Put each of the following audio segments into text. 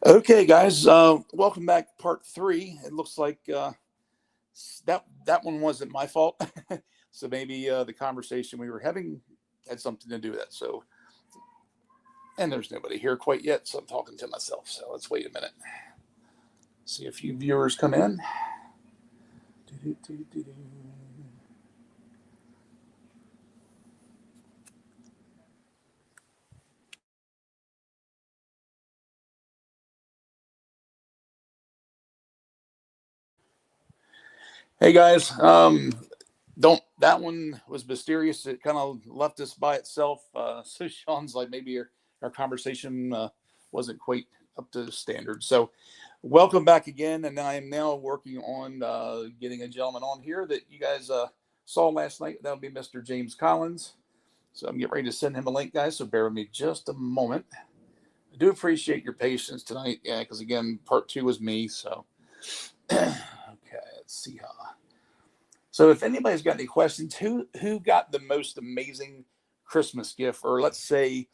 Okay, guys, welcome back to part three. It looks like that one wasn't my fault, so maybe the conversation we were having had something to do with that. So, and there's nobody here quite yet, so I'm talking to myself. So let's wait a minute, see a few viewers come in. Do-do-do-do-do. Hey guys, don't that one was mysterious. It kind of left us by itself. So Sean's like maybe our conversation wasn't quite up to standard. So welcome back again, and I am now working on getting a gentleman on here that you guys saw last night. That'll be Mr. James Collins. So I'm getting ready to send him a link, guys. So bear with me just a moment. I do appreciate your patience tonight, yeah, because again, part two was me. So okay, let's see how. So if anybody's got any questions, who got the most amazing Christmas gift, or let's say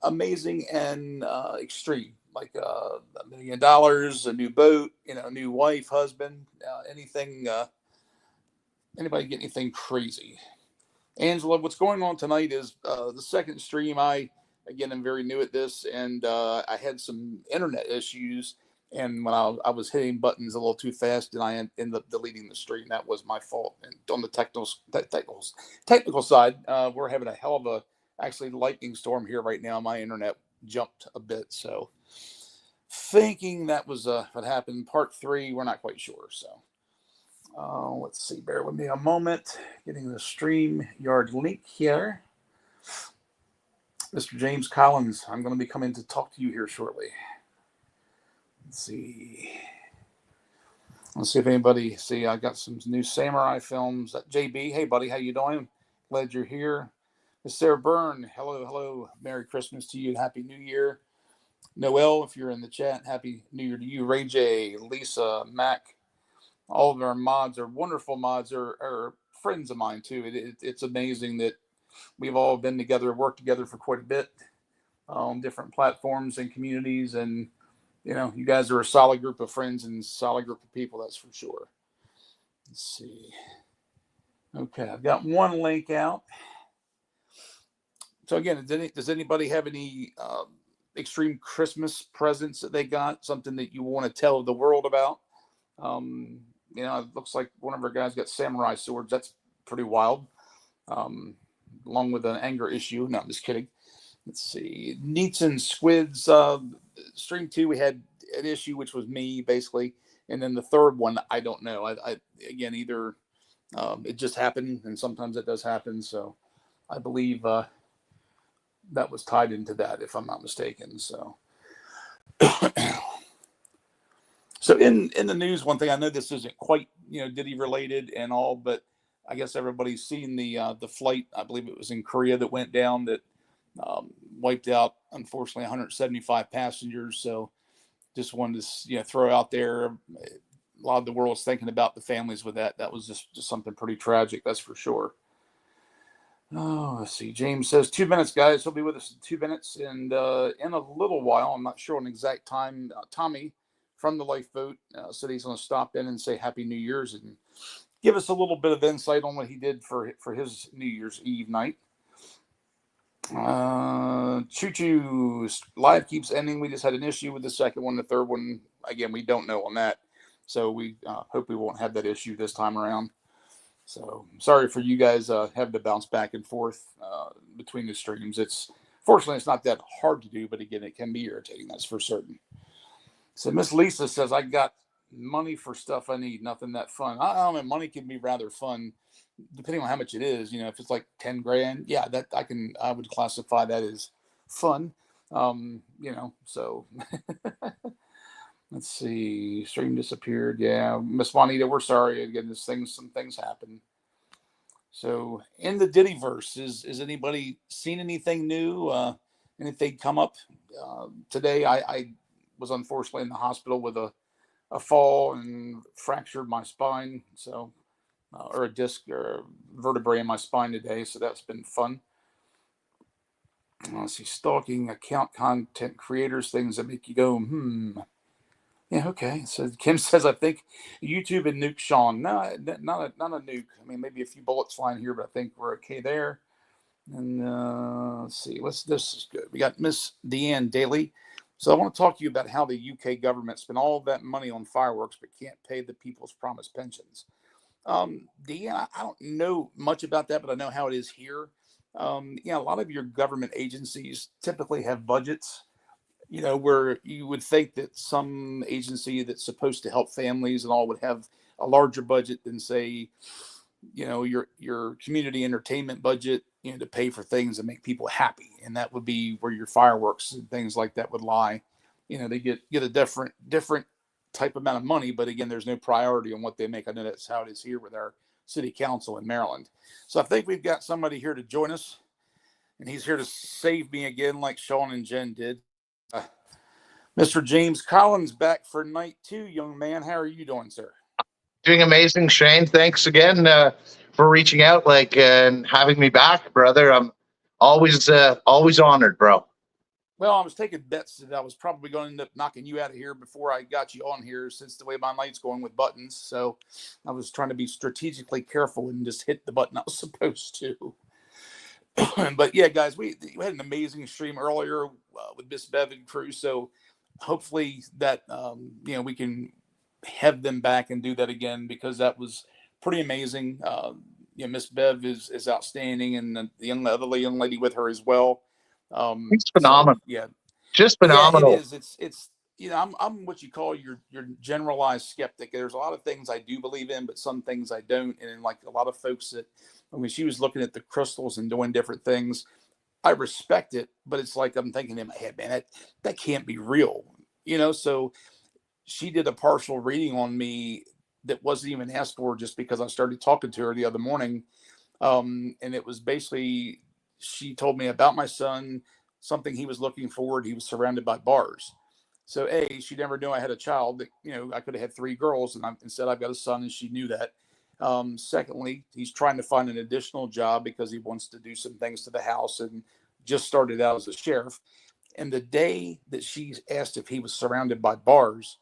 amazing and extreme, like $1 million, a new boat, a new wife, husband, anything? Anybody get anything crazy? Angela, what's going on tonight is the second stream. I again am very new at this, and I had some internet issues. And when I was hitting buttons a little too fast, and I ended up deleting the stream. That was my fault. And on the technical side, we're having a hell of a actually lightning storm here right now. My internet jumped a bit, so thinking that was what happened. Part three, we're not quite sure. So let's see. Bear with me a moment. Getting the stream yard link here. Mr. James Collins, I'm going to be coming to talk to you here shortly. Let's see. Let's see if anybody see. I got some new samurai films. JB, hey buddy, how you doing? Glad you're here. Miss Sarah Byrne, hello, hello. Merry Christmas to you and Happy New Year. Noel, if you're in the chat, Happy New Year to you. Ray J, Lisa, Mac, all of our mods are wonderful mods, are friends of mine too. It's amazing that we've all been together, worked together for quite a bit on different platforms and communities, and you guys are a solid group of friends and solid group of people, that's for sure. Let's see. Okay, I've got one link out. So again, does anybody have any extreme Christmas presents that they got? Something that you want to tell the world about? It looks like one of our guys got samurai swords. That's pretty wild. Um, Along with an anger issue. No, I'm just kidding. Let's see. Neats and Squids. Stream two, we had an issue, which was me, basically. And then the third one, I don't know. I again, either it just happened, and sometimes it does happen. So I believe that was tied into that, if I'm not mistaken. So. So in the news, one thing I know this isn't quite Diddy related and all, but I guess everybody's seen the flight. I believe it was in Korea that went down that wiped out unfortunately 175 passengers. So just wanted to throw out there. A lot of the world's thinking about the families with that. That was just something pretty tragic, that's for sure. Oh, let's see. James says 2 minutes, guys. He'll be with us in 2 minutes, and in a little while, I'm not sure an exact time. Tommy from the Lifeboat said he's going to stop in and say Happy New Year's and give us a little bit of insight on what he did for his New Year's Eve night. Choo Choo live keeps ending. We just had an issue with the second one. The third one, again, we don't know on that, so we hope we won't have that issue this time around. So sorry for you guys having to bounce back and forth between the streams. Fortunately it's not that hard to do, but again, it can be irritating. That's for certain. So Miss Lisa says, I got money for stuff I need. Nothing that fun. I don't know. Money can be rather fun, depending on how much it is. If it's like 10 grand, yeah, that I would classify that as fun. So let's see. Stream disappeared. Yeah, Miss Juanita, we're sorry. Again, some things happen. So in the Diddyverse, is anybody seen anything new? Anything come up today? I was unfortunately in the hospital with a fall and fractured my spine. So or a disc or a vertebrae in my spine today. So that's been fun. let's see, stalking account content creators, things that make you go, yeah, okay. So Kim says, I think YouTube and nuke Sean. No, not a nuke. I mean, maybe a few bullets flying here, but I think we're okay there. And let's see, this is good. We got Miss Deanne Daly. So I want to talk to you about how the UK government spent all that money on fireworks, but can't pay the people's promised pensions. Deanne, I don't know much about that, but I know how it is here. Yeah, a lot of your government agencies typically have budgets, where you would think that some agency that's supposed to help families and all would have a larger budget than, say, your community entertainment budget, to pay for things that make people happy, and that would be where your fireworks and things like that would lie. They get a different type amount of money, but again, there's no priority on what they make. I know that's how it is here with our city council in Maryland. So I think we've got somebody here to join us, and he's here to save me again, like Sean and Jen did. Mr. James Collins back for night 2, young man. How are you doing, sir? Doing amazing, Shane. Thanks again for reaching out, and having me back, brother. I'm always honored, bro. Well, I was taking bets that I was probably going to end up knocking you out of here before I got you on here, since the way my night's going with buttons. So I was trying to be strategically careful and just hit the button I was supposed to. But yeah, guys, we had an amazing stream earlier with Miss Bev and crew. So hopefully that we can have them back and do that again, because that was pretty amazing. Miss Bev is outstanding, and the other young lady with her as well. It's So phenomenal. yeah, Just yeah, it phenomenal. is. It's I'm what you call your generalized skeptic. There's a lot of things I do believe in, but some things I don't. And like a lot of folks that, when she was looking at the crystals and doing different things, I respect it, but it's like I'm thinking in my head, man, that can't be real. So she did a partial reading on me that wasn't even asked for, just because I started talking to her the other morning. And it was basically, she told me about my son, something he was looking forward. He was surrounded by bars. So she never knew I had a child. That I could have had 3 girls, and instead I've got a son, and she knew that. Secondly, he's trying to find an additional job because he wants to do some things to the house, and just started out as a sheriff. And the day that she asked if he was surrounded by bars,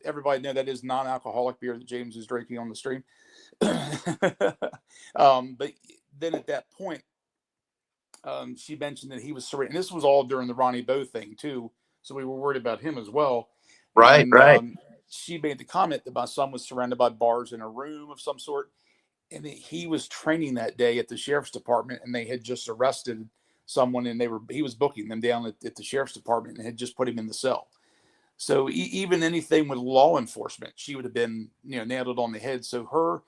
everybody know that is non-alcoholic beer that James is drinking on the stream. But then at that point, she mentioned that he was surrounded. And this was all during the Ronnie Bow thing too, so we were worried about him as well. Right, And right. she made the comment that my son was surrounded by bars in a room of some sort, and that he was training that day at the sheriff's department, and they had just arrested someone, and he was booking them down at the sheriff's department, and had just put him in the cell. So even anything with law enforcement, she would have been, nailed it on the head. So her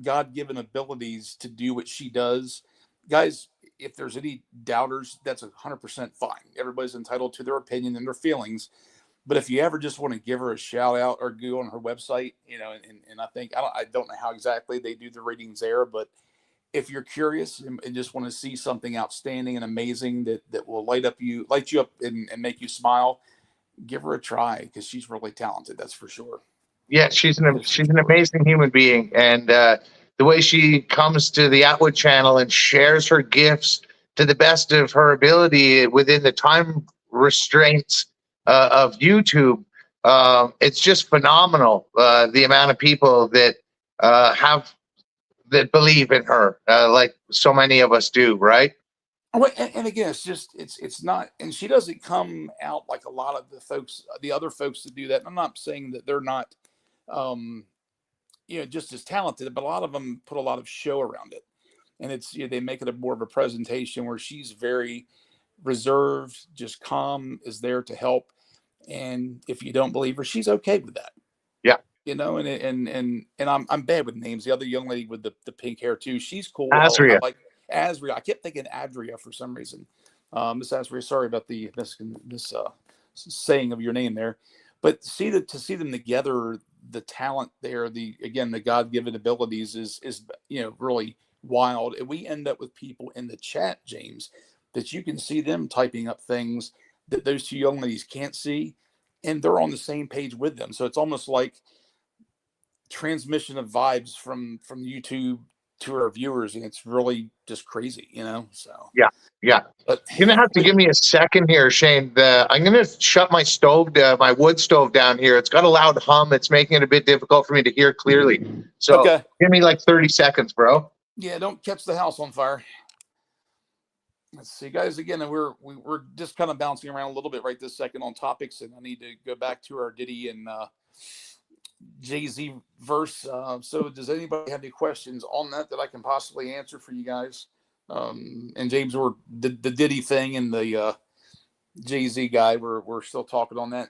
God-given abilities to do what she does, guys, if there's any doubters, that's 100% fine. Everybody's entitled to their opinion and their feelings. But if you ever just want to give her a shout out, or go on her website, and I think, I don't know how exactly they do the readings there, but if you're curious and just want to see something outstanding and amazing that will light you up and make you smile, give her a try, because she's really talented. That's for sure. Yeah, she's an That's for she's an sure. amazing human being, and the way she comes to the Atwood channel and shares her gifts to the best of her ability within the time restraints of YouTube, it's just phenomenal. The amount of people that have that believe in her, like so many of us do, right? And again, it's not, and she doesn't come out like a lot of the other folks that do that. And I'm not saying that they're not, um, just as talented, but a lot of them put a lot of show around it, and it's, they make it a more of a presentation, where she's very reserved, just calm, is there to help. And if you don't believe her, she's okay with that. Yeah, And I'm bad with names. The other young lady with the pink hair too, she's cool. I Azria. like Azria. I kept thinking Adria for some reason. Miss Azria, sorry about this saying of your name there, but to see them together, the talent there, the God-given abilities is really wild. And we end up with people in the chat, James, that you can see them typing up things that those 2 young ladies can't see, and they're on the same page with them. So it's almost like transmission of vibes from YouTube to our viewers, and it's really just crazy, so. Yeah. But You're gonna have to give me a second here, Shane. I'm gonna shut my stove, my wood stove down here. It's got a loud hum. It's making it a bit difficult for me to hear clearly. So okay, give me like 30 seconds, bro. yeah, don't catch the house on fire. Let's see, guys. Again, we're just kind of bouncing around a little bit right this second on topics, and I need to go back to our Diddy and Jay-Z verse. So, does anybody have any questions on that I can possibly answer for you guys? And James, or the Diddy thing and the Jay-Z guy, we're still talking on that.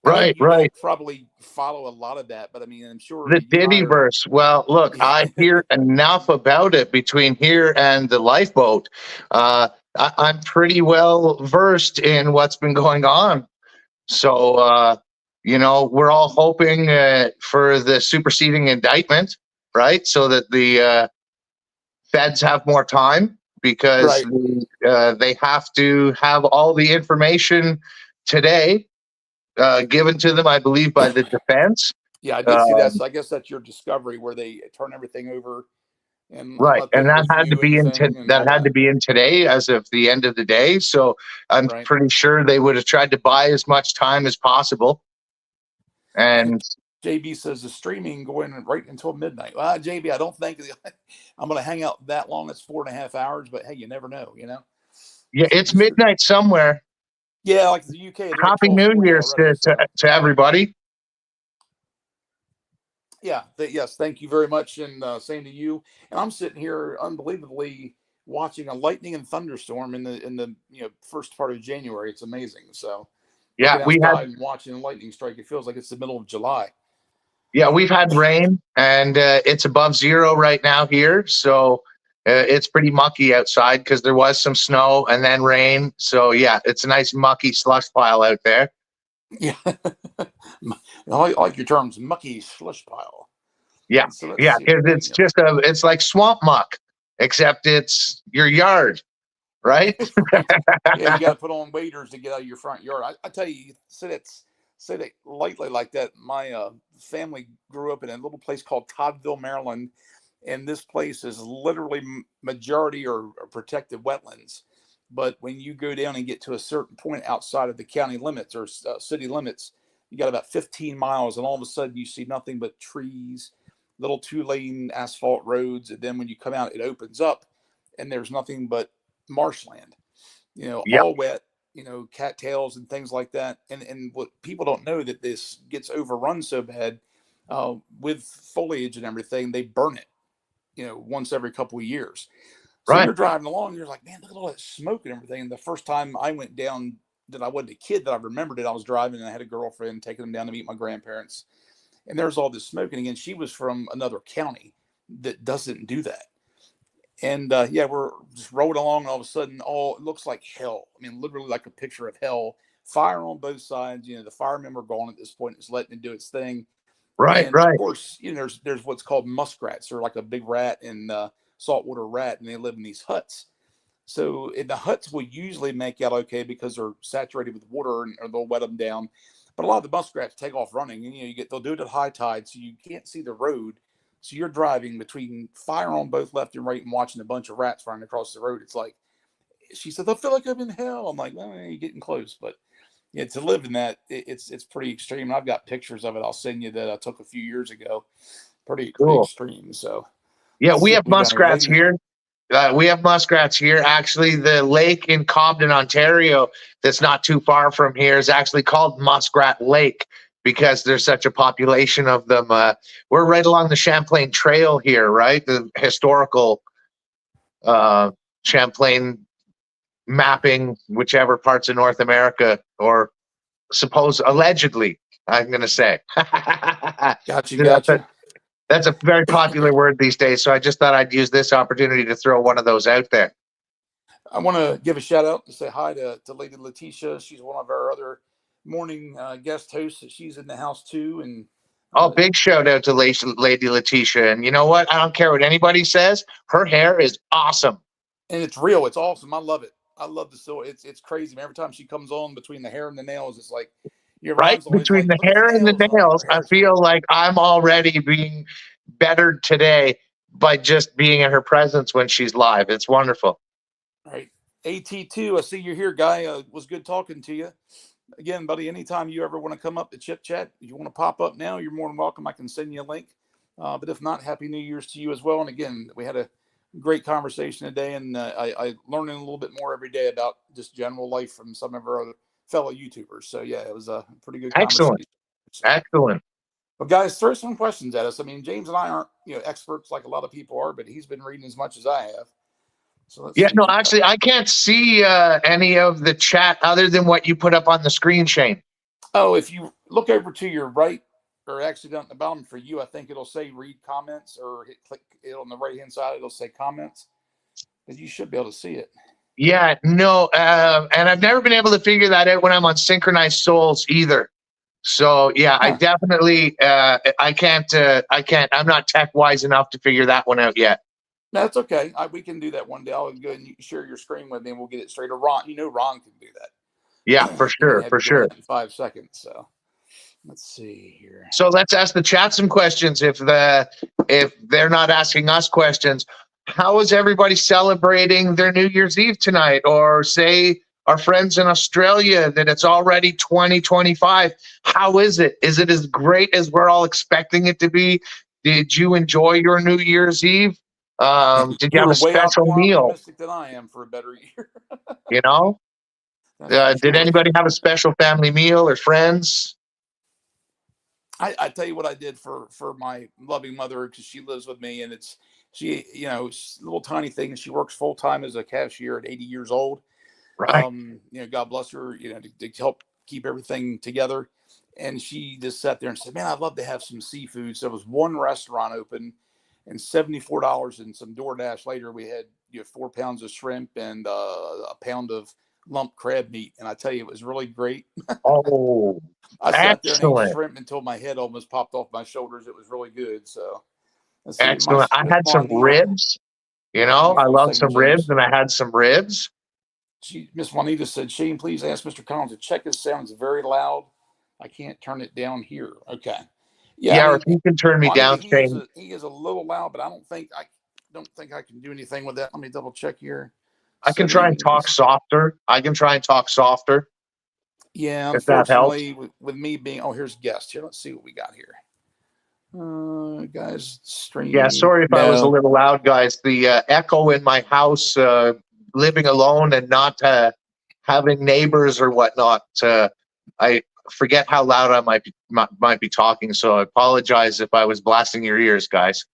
Right. Don't probably follow a lot of that, but I mean, I'm sure The Diddy verse. Well, look, I hear enough about it between here and the lifeboat. I'm pretty well versed in what's been going on. So, we're all hoping for the superseding indictment, right? So that the feds have more time, because they have to have all the information today given to them, I believe, by the defense. Yeah, I did see that. So I guess that's your discovery where they turn everything over and Right, let and them that had to review be anything and all that. today, as of the end of the day. So I'm pretty sure they would have tried to buy as much time as possible. And JB says the streaming going right until midnight. Well, JB, I don't think I'm going to hang out that long. It's 4.5 hours, but hey, you never know, Yeah, so it's midnight somewhere. Yeah, like the UK. Happy New Year's to everybody. Yeah, yes, thank you very much, and same to you. And I'm sitting here unbelievably watching a lightning and thunderstorm in the first part of January. It's amazing. So yeah, we had and watching a lightning strike. It feels like it's the middle of July. Yeah, we've had rain, and it's above zero right now here. So it's pretty mucky outside because there was some snow and then rain. So yeah, it's a nice mucky slush pile out there. Yeah, I like your terms, mucky slush pile. Yeah, so yeah, it's just it's like swamp muck, except it's your yard, right? Yeah, you got to put on waders to get out of your front yard. I tell you, say that lightly like that. My family grew up in a little place called Toddville, Maryland, and this place is literally majority or protected wetlands. But when you go down and get to a certain point outside of the county limits or city limits, you got about 15 miles, and all of a sudden you see nothing but trees, little 2-lane asphalt roads, and then when you come out, it opens up, and there's nothing but marshland. Yep. All wet, cattails and things like that. And what people don't know, that this gets overrun so bad with foliage and everything, they burn it, once every couple of years. So you're driving along, you're like, man, look at all that smoke and everything. And the first time I went down, that I wasn't a kid, that I remembered it, I was driving and I had a girlfriend taking them down to meet my grandparents. And there's all this smoke. And again, she was from another county that doesn't do that. And we're just rolling along, and all of a sudden, it looks like hell. I mean, literally like a picture of hell. Fire on both sides. The firemen were gone at this point. It's letting it do its thing. Right. Of course, there's what's called muskrats. They're like a big rat and saltwater rat, and they live in these huts. So the huts will usually make out okay because they're saturated with water, or they'll wet them down. But a lot of the muskrats take off running, and they'll do it at high tide, so you can't see the road. So you're driving between fire on both left and right and watching a bunch of rats running across the road. It's like, she said, I feel like I'm in hell. I'm like, well, you're getting close. But yeah, to live in that, it's pretty extreme. I've got pictures of it. I'll send you that I took a few years ago. Pretty extreme. So yeah, we have muskrats here. We have muskrats here. Actually, the lake in Cobden, Ontario, that's not too far from here, is actually called Muskrat Lake, because there's such a population of them. We're right along the Champlain Trail here, right? The historical Champlain mapping, whichever parts of North America, or allegedly, I'm going to say. Gotcha. That's a very popular word these days, so I just thought I'd use this opportunity to throw one of those out there. I want to give a shout out and say hi to Lady Letitia. She's one of our other morning guest hosts. She's in the house too. And big shout out to Lady Letitia. And you know what? I don't care what anybody says. Her hair is awesome. And it's real. It's awesome. I love it. I love the story. It's crazy. Every time she comes on, between the hair and the nails, it's like right between the hair and the nails. I feel like I'm already being bettered today by just being in her presence when she's live. It's wonderful. All right. AT2, I see you're here, guy. Was good talking to you. Again, buddy, anytime you ever want to come up to chit chat, if you want to pop up now, you're more than welcome. I can send you a link. But if not, Happy New Year's to you as well. And again, we had a great conversation today, and I learning a little bit more every day about just general life from some of our other fellow YouTubers. So yeah, it was a pretty good Excellent. conversation. So, Excellent. but guys, throw some questions at us. I mean, James and I aren't experts like a lot of people are, but he's been reading as much as I have. So let's Yeah, see. no, actually, I can't see any of the chat other than what you put up on the screen, Shane. Oh, if you look over to your right, or actually down at the bottom for you, I think it'll say read comments, or click it on the right hand side. It'll say comments, but you should be able to see it. Yeah, no, and I've never been able to figure that out when I'm on Synchronized Souls either. So yeah, I definitely, I can't, I'm not tech wise enough to figure that one out yet. That's okay. We can do that one day. I'll go and you can share your screen with me, and we'll get it straight. Or Ron, Ron can do that. Yeah, for sure, for sure. In 5 seconds. So let's see here. So let's ask the chat some questions. If they're not asking us questions, how is everybody celebrating their New Year's Eve tonight? Or say our friends in Australia that it's already 2025. How is it? Is it as great as we're all expecting it to be? Did you enjoy your New Year's Eve? Did you have a special meal? More optimistic than I am for a better year. You know? Did anybody have a special family meal or friends? I tell you what I did for my loving mother, because she lives with me, and she little tiny thing. She works full time as a cashier at 80 years old. Right. God bless her. To help keep everything together. And she just sat there and said, "Man, I'd love to have some seafood." So there was one restaurant open, and $74 and some DoorDash later, we had 4 pounds of shrimp and a pound of lump crab meat. And I tell you, it was really great. Oh, I sat there and ate shrimp until my head almost popped off my shoulders. It was really good. So excellent. I had some ribs. I love some ribs, and I had some ribs. Miss Juanita said, "Shane, please ask Mr. Collins to check his sound. It's very loud. I can't turn it down here." Okay. Yeah, if you can turn me down, Shane. He is a little loud, but I don't think I can do anything with that. Let me double check here. I can try and talk softer. Yeah, unfortunately, with me being, here's guest here. Let's see what we got here. Guys, stream. Yeah, sorry if I was a little loud, guys. The echo in my house, living alone and not having neighbors or whatnot. I forget how loud I might be talking, so I apologize if I was blasting your ears, guys.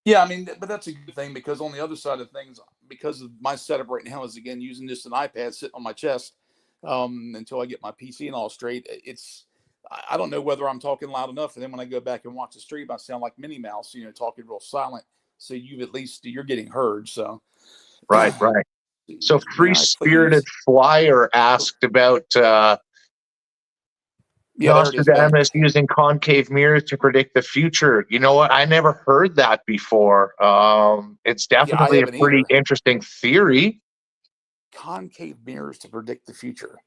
Yeah, I mean, but that's a good thing, because on the other side of things, because of my setup right now is, again, using just an iPad sitting on my chest until I get my PC and all straight. I don't know whether I'm talking loud enough, and then when I go back and watch the stream, I sound like Minnie Mouse, talking real silent. So you're getting heard. So right. So Free Spirited Flyer asked about Nostradamus using concave mirrors to predict the future. You know what? I never heard that before. It's definitely a pretty interesting theory. Concave mirrors to predict the future.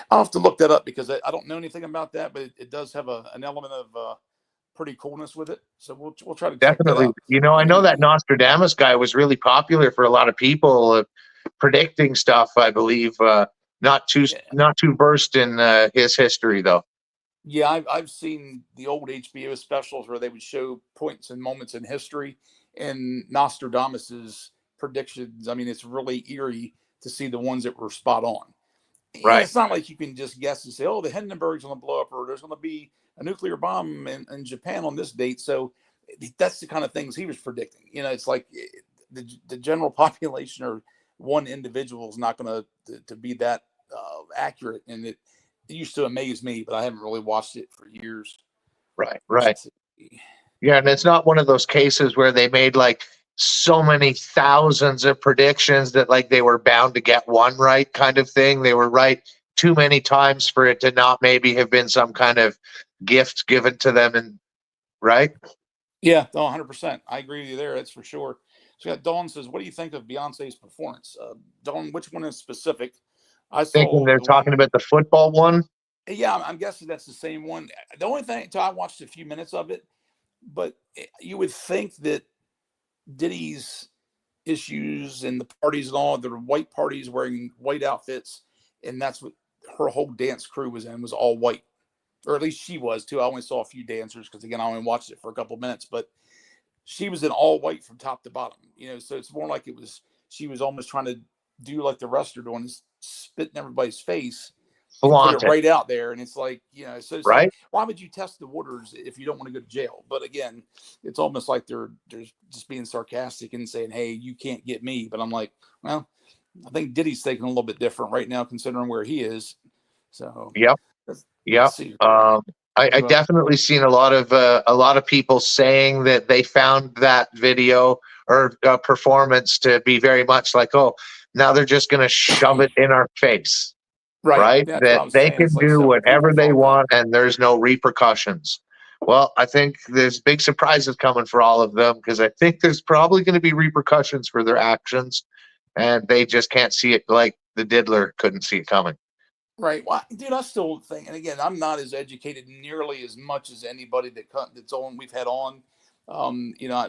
I'll have to look that up, because I don't know anything about that, but it does have an element of pretty coolness with it. So we'll try to definitely check that out. I know that Nostradamus guy was really popular for a lot of people, predicting stuff. I believe not too versed in his history though. Yeah, I've seen the old HBO specials where they would show points and moments in history, and Nostradamus's predictions. I mean, it's really eerie to see the ones that were spot on. Right. And it's not like you can just guess and say, the Hindenburg's going to blow up, or there's going to be a nuclear bomb in Japan on this date. So that's the kind of things he was predicting. It's like the general population or one individual is not going to be that accurate. And it used to amaze me, but I haven't really watched it for years. Right. Yeah, and it's not one of those cases where they made like so many thousands of predictions that like they were bound to get one right kind of thing. They were right too many times for it to not maybe have been some kind of gift given to them, and right? Yeah, 100%. I agree with you there. That's for sure. So Dawn says, "What do you think of Beyonce's performance?" Dawn, which one is specific? I think they're talking about the football one. Yeah, I'm guessing that's the same one. The only thing, I watched a few minutes of it. but you would think that Diddy's issues and the parties and all, the white parties wearing white outfits, and that's what her whole dance crew was in, was all white, or at least she was too. I only saw a few dancers because again I only watched it for a couple of minutes, but she was in all white from top to bottom. So it's more like it was she was almost trying to do like the rest are doing, is spit in everybody's face and put it Flaunt it, right out there. And it's like, so it's like, right? why would you test the waters if you don't want to go to jail? But again, it's almost like they're just being sarcastic and saying, hey, you can't get me. But I'm like, well, I think Diddy's thinking a little bit different right now, considering where he is. So Yep. let's Yep. see. I definitely seen a lot of people saying that they found that video or performance to be very much like, oh, now they're just going to shove it in our face, Right. right? That's what That I'm they saying. can It's like do several whatever people they thought that. want and there's no repercussions. Well, I think there's big surprises coming for all of them because I think there's probably going to be repercussions for their actions, and they just can't see it like the diddler couldn't see it coming. Right. Well, dude, I still think, and again, I'm not as educated nearly as much as anybody that's on we've had on.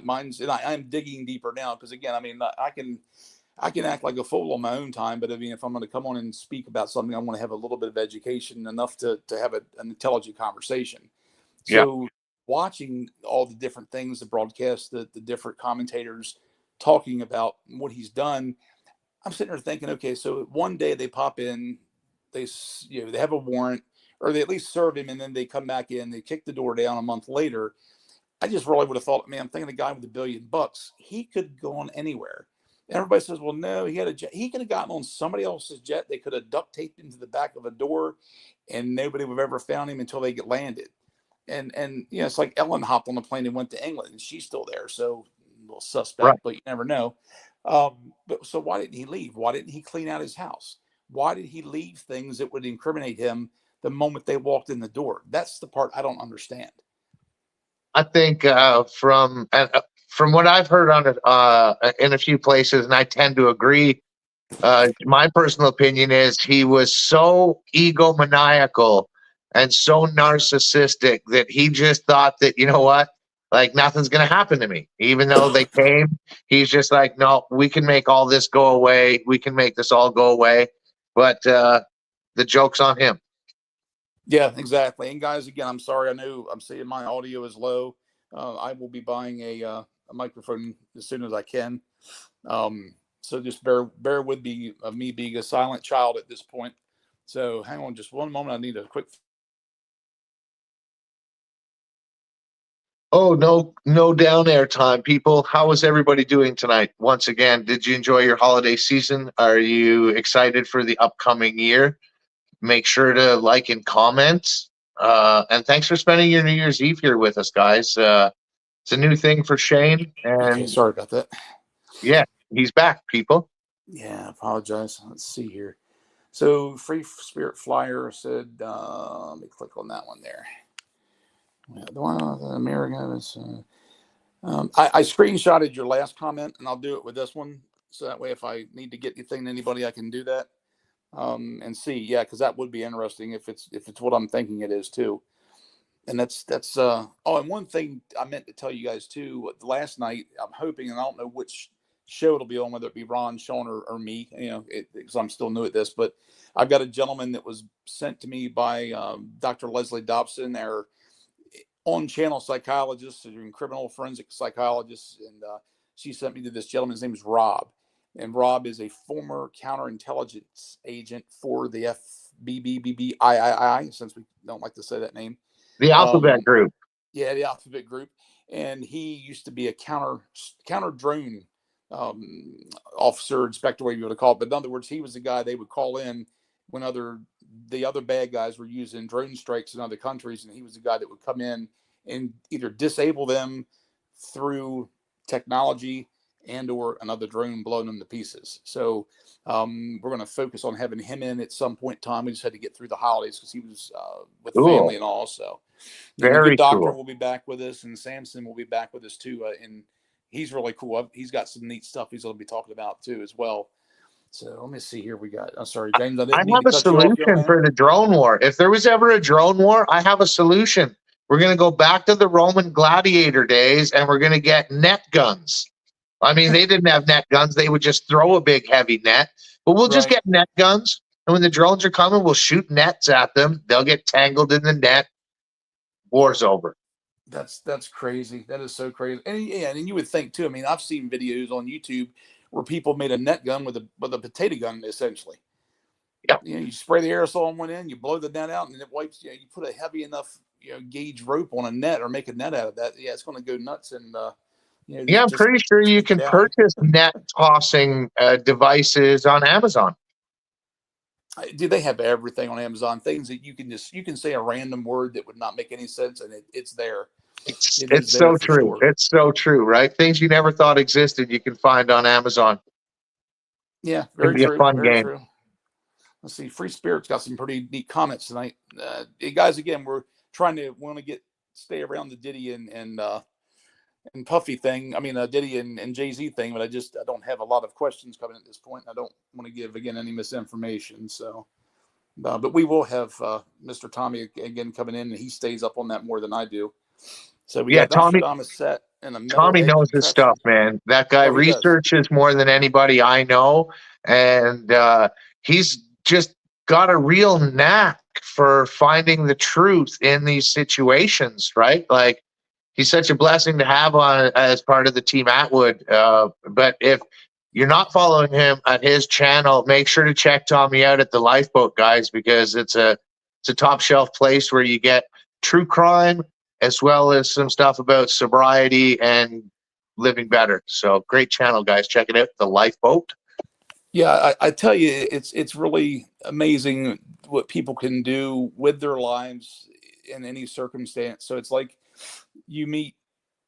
Mine's, and I'm digging deeper now because again, I mean, I can act like a fool on my own time, but I mean, if I'm going to come on and speak about something, I want to have a little bit of education enough to have an intelligent conversation. Yeah. So watching all the different things, the broadcast, the different commentators talking about what he's done, I'm sitting there thinking, okay, so one day they pop in, they have a warrant, or they at least serve him, and then they come back in, they kick the door down a month later. I just really would have thought, man, I'm thinking the guy with $1 billion, he could have gone anywhere. And everybody says, well, no, he had a jet. He could have gotten on somebody else's jet. They could have duct taped him to the back of a door, and nobody would have ever found him until they get landed. And it's like Ellen hopped on the plane and went to England, and she's still there. So a little Right. suspect, but you never know. But so why didn't he leave? Why didn't he clean out his house? Why did he leave things that would incriminate him the moment they walked in the door? That's the part I don't understand. I think from what I've heard on it in a few places, and I tend to agree. My personal opinion is he was so egomaniacal and so narcissistic that he just thought that, you know what, like nothing's going to happen to me. Even though they came, he's just like, no, we can make all this go away. We can make this all go away. But the joke's on him. Yeah, exactly. And guys, again, I'm sorry. I know I'm seeing my audio is low. I will be buying a microphone as soon as I can. So just bear with me of me being a silent child at this point. So hang on just one moment. I need a quick. Oh, no down air time, people. How is everybody doing tonight? Once again, did you enjoy your holiday season? Are you excited for the upcoming year? Make sure to like and comment. And thanks for spending your New Year's Eve here with us, guys. It's a new thing for Shane, Okay, and sorry about that. yeah, he's back, people. Yeah, I apologize. Let's see here. So Free Spirit Flyer said, let me click on that one there. Yeah, the one with America is. I screenshotted your last comment, and I'll do it with this one. So that way, if I need to get anything to anybody, I can do that. And see, yeah, because that would be interesting if it's what I'm thinking it is too. And that's oh, and one thing I meant to tell you guys too. Last night, I'm hoping, and I don't know which show it'll be on, whether it be Ron, Sean, or me. Because I'm still new at this, but I've got a gentleman that was sent to me by Dr. Leslie Dobson, our on-channel psychologist and criminal forensic psychologist, and she sent me to this gentleman. His name is Rob, and Rob is a former counterintelligence agent for the FBBBIII, since we don't like to say that name. The Alphabet Group. Yeah, the Alphabet Group, and he used to be a counter drone officer, inspector, whatever you want to call it. But in other words, he was the guy they would call in when the other bad guys were using drone strikes in other countries, and he was the guy that would come in and either disable them through technology and or another drone blowing them to pieces. So we're going to focus on having him in at some point in time. We just had to get through the holidays because he was with family and all. So and the Very good doctor cool. will be back with us, and Samson will be back with us too. And he's really cool. He's got some neat stuff he's going to be talking about too as well. So let me see here. We got. I'm sorry, James. I I didn't mean have to a cut you off, young solution man. for the drone war. If there was ever a drone war, I have a solution. We're going to go back to the Roman gladiator days, and we're going to get net guns. I mean, they didn't have net guns. They would just throw a big heavy net, but we'll just Right. get net guns. And when the drones are coming, we'll shoot nets at them. They'll get tangled in the net. War's over. That's crazy. That is so crazy. And yeah, and you would think too. I mean, I've seen videos on YouTube where people made a net gun with a potato gun essentially. Yep. You know, you spray the aerosol on one end, you blow the net out, and it wipes. You know, you put a heavy enough gauge rope on a net or make a net out of that. Yeah, it's going to go nuts. And Yeah, I'm just pretty sure you take it can down. purchase net tossing devices on Amazon. Do they have everything on Amazon? Things that you can say a random word that would not make any sense, and it's there. It is It's there so for true. sure. It's so true, right? Things you never thought existed, you can find on Amazon. Yeah, It can very be a true. fun Very game. true. Let's see. Free Spirit's got some pretty neat comments tonight. Guys, again, we're trying to stay around the Diddy and Puffy thing. I mean, Diddy and Jay-Z thing, but I don't have a lot of questions coming at this point. I don't want to give again any misinformation. So, but we will have Mr. Tommy again coming in, and he stays up on that more than I do. So we Yeah, got Nostradamus set and a Tommy metalhead knows his contraption. stuff, man. That guy Oh, he does. researches more than anybody I know, and he's just got a real knack for finding the truth in these situations, right? Like, he's such a blessing to have on as part of the team Atwood. But if you're not following him at his channel, make sure to check Tommy out at the Lifeboat, guys, because it's a top shelf place where you get true crime as well as some stuff about sobriety and living better. So great channel, guys. Check it out, the Lifeboat. Yeah, I tell you, it's really amazing what people can do with their lives in any circumstance. So it's like you meet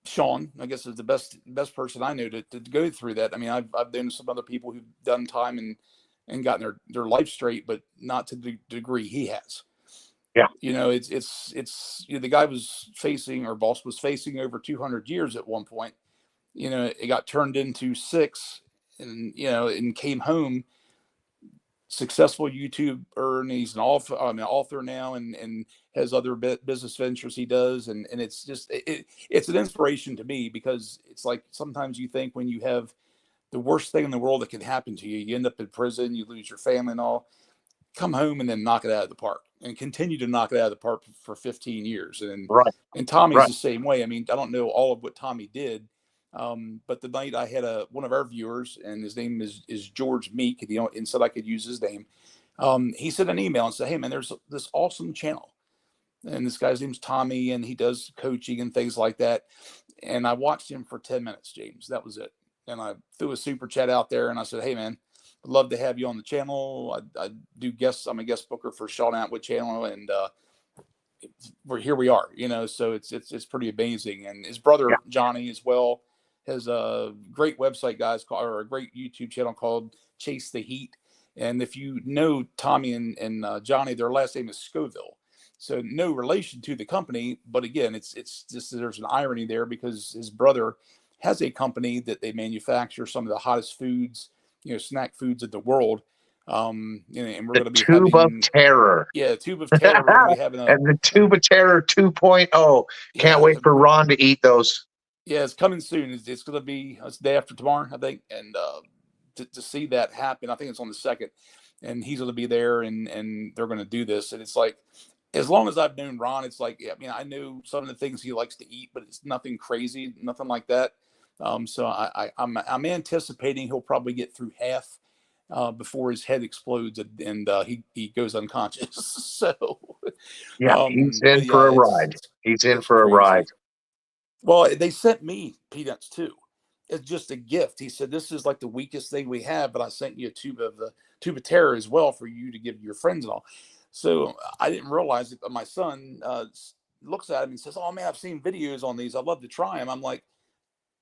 Sean, I guess is the best person I know to go through that. I mean, I've known some other people who've done time and gotten their life straight, but not to the degree he has. Yeah. It's the guy was facing, or boss was facing, over 200 years at one point. It got turned into 6, and came home successful YouTuber, and he's an author now, and has other business ventures he does, and it's just it's an inspiration to me, because it's like sometimes you think when you have the worst thing in the world that can happen to you, you end up in prison, you lose your family and all, come home and then knock it out of the park and continue to knock it out of the park for 15 years. Right. And Tommy's Right. the same way. I mean, I don't know all of what Tommy did. But the night I had one of our viewers, and his name is George Meek, and said I could use his name. He sent an email and said, "Hey man, there's this awesome channel, and this guy's name's Tommy, and he does coaching and things like that." And I watched him for 10 minutes, James. That was it. And I threw a super chat out there, and I said, "Hey man, I'd love to have you on the channel. I do guests. I'm a guest booker for Sean Atwood channel, and here we are. So it's pretty amazing." And his brother Johnny as well has a great website, guys, or a great YouTube channel called Chase the Heat. And if you know Tommy and Johnny, their last name is Scoville. So no relation to the company, but again, it's just, there's an irony there, because his brother has a company that they manufacture some of the hottest foods, snack foods in the world. And we're going to be Tube of having, Terror. Tube of Terror. We're going to be having and the Tube of Terror 2.0. Can't wait for Ron to eat those. Yeah, it's coming soon. It's going to be the day after tomorrow, I think, and to see that happen, I think it's on the 2nd, and he's going to be there, and they're going to do this. And it's like, as long as I've known Ron, it's like, I mean, I know some of the things he likes to eat, but it's nothing crazy, nothing like that. So I'm anticipating he'll probably get through half before his head explodes, and he goes unconscious. So yeah, he's in for a ride. He's in for a ride. Well, they sent me peanuts too. It's just a gift. He said, "This is like the weakest thing we have, but I sent you a tube of terror as well for you to give your friends and all." So I didn't realize it, but my son looks at him and says, "Oh man, I've seen videos on these. I'd love to try them." I'm like,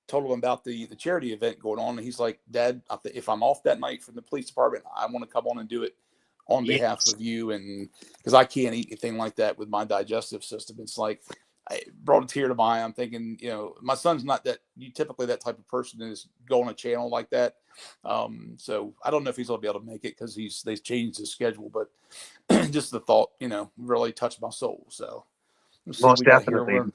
told him about the charity event going on, and he's like, "Dad, if I'm off that night from the police department, I want to come on and do it on behalf of you," and because I can't eat anything like that with my digestive system. It's like, I brought a tear to my eye. I'm thinking, my son's not typically that type of person that is go on a channel like that. So I don't know if he's going to be able to make it, because they've changed his schedule, but just the thought, really touched my soul. So Let's see, Most we got here. definitely. We're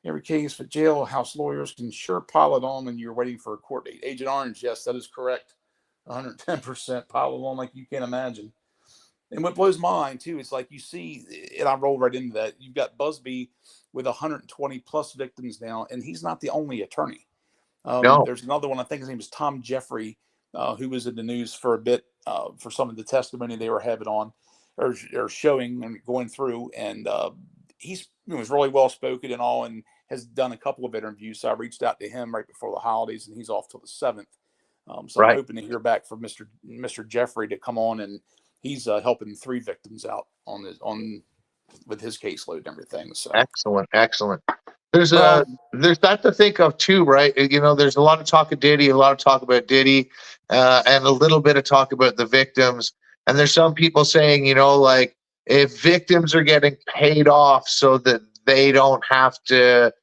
every case for jailhouse lawyers can sure pile it on when you're waiting for a court date. Agent Orange, yes, that is correct. 110% pile it on like you can't imagine. And what blows my mind too, it's like you see, and I roll right into that. You've got Busby with 120 plus victims now, and he's not the only attorney. No, There's another one. I think his name is Tom Jeffrey, who was in the news for a bit for some of the testimony they were having on or showing and going through. And he's was really well spoken and all, and has done a couple of interviews. So I reached out to him right before the holidays, and he's off till the 7th. So I'm right. hoping to hear back from Mr. Jeffrey to come on, and he's helping 3 victims out on with his caseload and everything. So, Excellent, excellent. There's but there's that to think of too, right? You know, there's a lot of talk of Diddy, a lot of talk about Diddy, and a little bit of talk about the victims. And there's some people saying, you know, like if victims are getting paid off so that they don't have to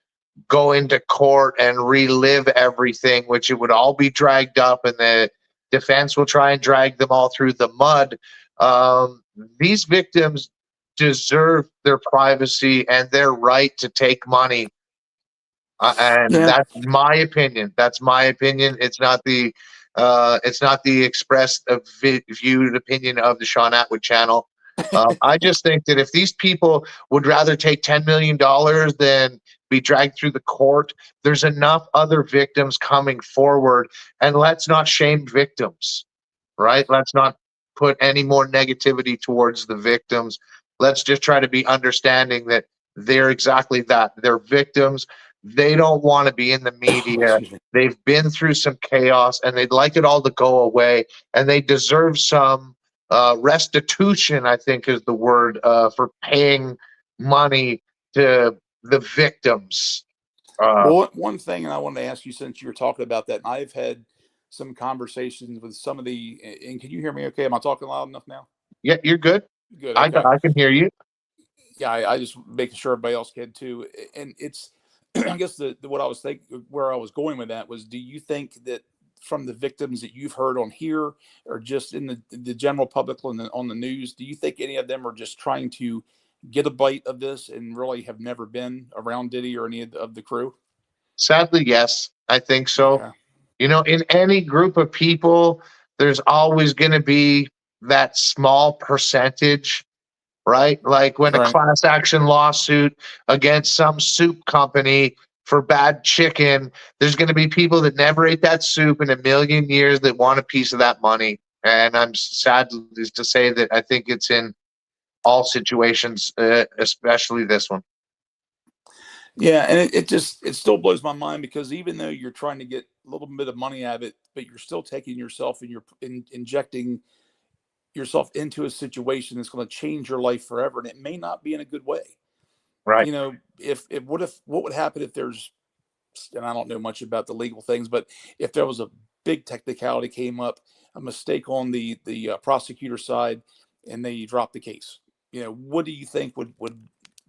go into court and relive everything, which it would all be dragged up, and the defense will try and drag them all through the mud. These victims deserve their privacy and their right to take money. And yeah, that's my opinion. That's my opinion. It's not the expressed viewed opinion of the Sean Atwood channel. I just think that if these people would rather take $10 million than be dragged through the court, there's enough other victims coming forward. And let's not shame victims, right? Let's not put any more negativity towards the victims. Let's just try to be understanding that they're exactly that. They're victims. They don't want to be in the media. excuse me. They've been through some chaos and they'd like it all to go away. And they deserve some restitution, I think is the word, for paying money to the victims. Well, one thing, and I wanted to ask you since you were talking about that, and I've had some conversations with some of the. And can you hear me? Okay, am I talking loud enough now? Yeah, you're good. Good. I, Okay. I can hear you. Yeah, I just making sure everybody else can too. And it's, I guess what I was thinking, where I was going with that was, do you think that from the victims that you've heard on here, or just in the general public on the news, do you think any of them are just trying to get a bite of this and really have never been around Diddy or any of the crew? Sadly, yes, I think so. Okay. You know, in any group of people, there's always going to be that small percentage, right? Like when a Right. class action lawsuit against some soup company for bad chicken, there's going to be people that never ate that soup in a million years that want a piece of that money. And I'm sad to say that I think it's in all situations, especially this one. Yeah, and it still blows my mind because even though you're trying to get a little bit of money out of it, but you're still taking yourself and you're injecting yourself into a situation that's going to change your life forever, and it may not be in a good way. Right. You know, if what would happen if there's, and I don't know much about the legal things, but if there was a big technicality came up, a mistake on the prosecutor side, and they dropped the case. You know, what do you think would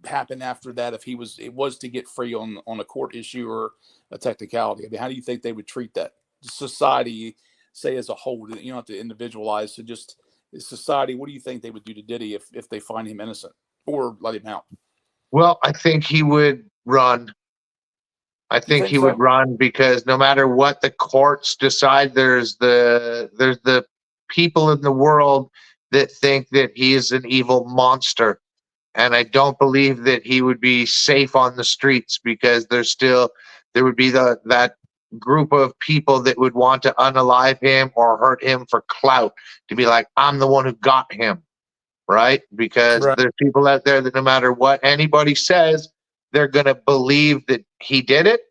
happen after that if it was to get free on a court issue or a technicality? I mean, how do you think they would treat that? Society, say as a whole, you don't have to individualize. So just society, what do you think they would do to Diddy if they find him innocent or let him out? Well, I think he would run. I You think think he would so? run because no matter what the courts decide, there's the people in the world that think that he is an evil monster. And I don't believe that he would be safe on the streets because there would be that group of people that would want to unalive him or hurt him for clout, to be like, I'm the one who got him, right? Because Right. there's people out there that no matter what anybody says, they're going to believe that he did it.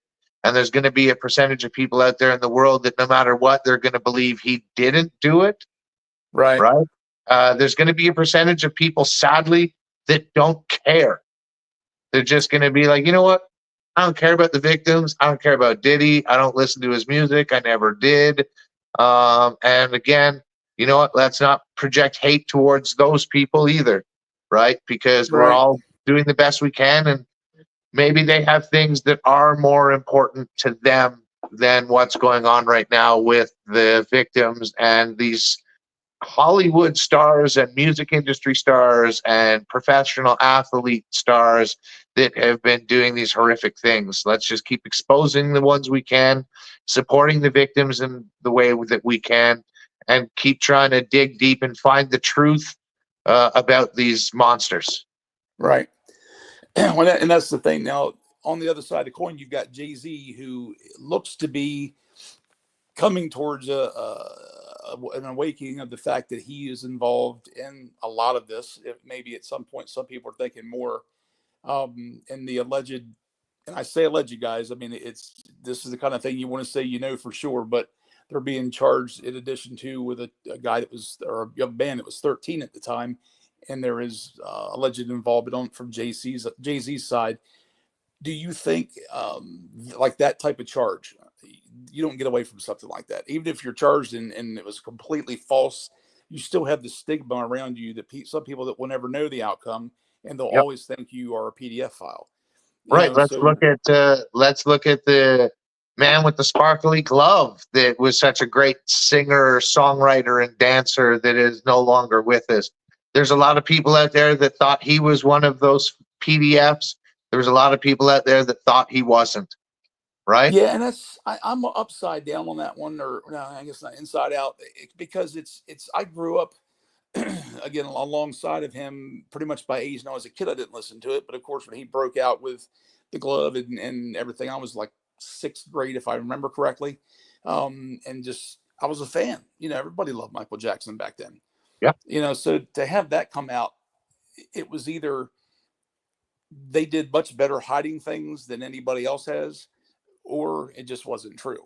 And there's going to be a percentage of people out there in the world that no matter what, they're going to believe he didn't do it, Right. right? There's going to be a percentage of people, sadly, that don't care. They're just going to be like, you know what? I don't care about the victims. I don't care about Diddy. I don't listen to his music. I never did. And again, you know what? Let's not project hate towards those people either, right? Because we're Right. all doing the best we can, and maybe they have things that are more important to them than what's going on right now with the victims and these Hollywood stars and music industry stars and professional athlete stars that have been doing these horrific things. Let's just keep exposing the ones we can, supporting the victims in the way that we can, and keep trying to dig deep and find the truth about these monsters. Right. Well, and that's the thing. Now, on the other side of the coin, you've got Jay-Z, who looks to be coming towards an awakening of the fact that he is involved in a lot of this. If maybe at some point, some people are thinking more in the alleged, and I say alleged, guys. I mean, this is the kind of thing you want to say, for sure, but they're being charged in addition to with a guy that was, or a young man that was 13 at the time, and there is alleged involvement from Jay-Z's side. Do you think like that type of charge, you don't get away from something like that? Even if you're charged and it was completely false, you still have the stigma around you that some people that will never know the outcome, and they'll Yep. always think you are a PDF file. Right. Let's look at the man with the sparkly glove that was such a great singer, songwriter, and dancer that is no longer with us. There's a lot of people out there that thought he was one of those PDFs. There was a lot of people out there that thought he wasn't. Right? Yeah, and I'm upside down on that one, or no, I guess not inside out, because it's I grew up again alongside of him pretty much by age. Now, as a kid, I didn't listen to it, but of course, when he broke out with the glove and everything, I was like sixth grade, if I remember correctly, and just I was a fan. Everybody loved Michael Jackson back then. Yeah. So to have that come out, it was either they did much better hiding things than anybody else has, or it just wasn't true.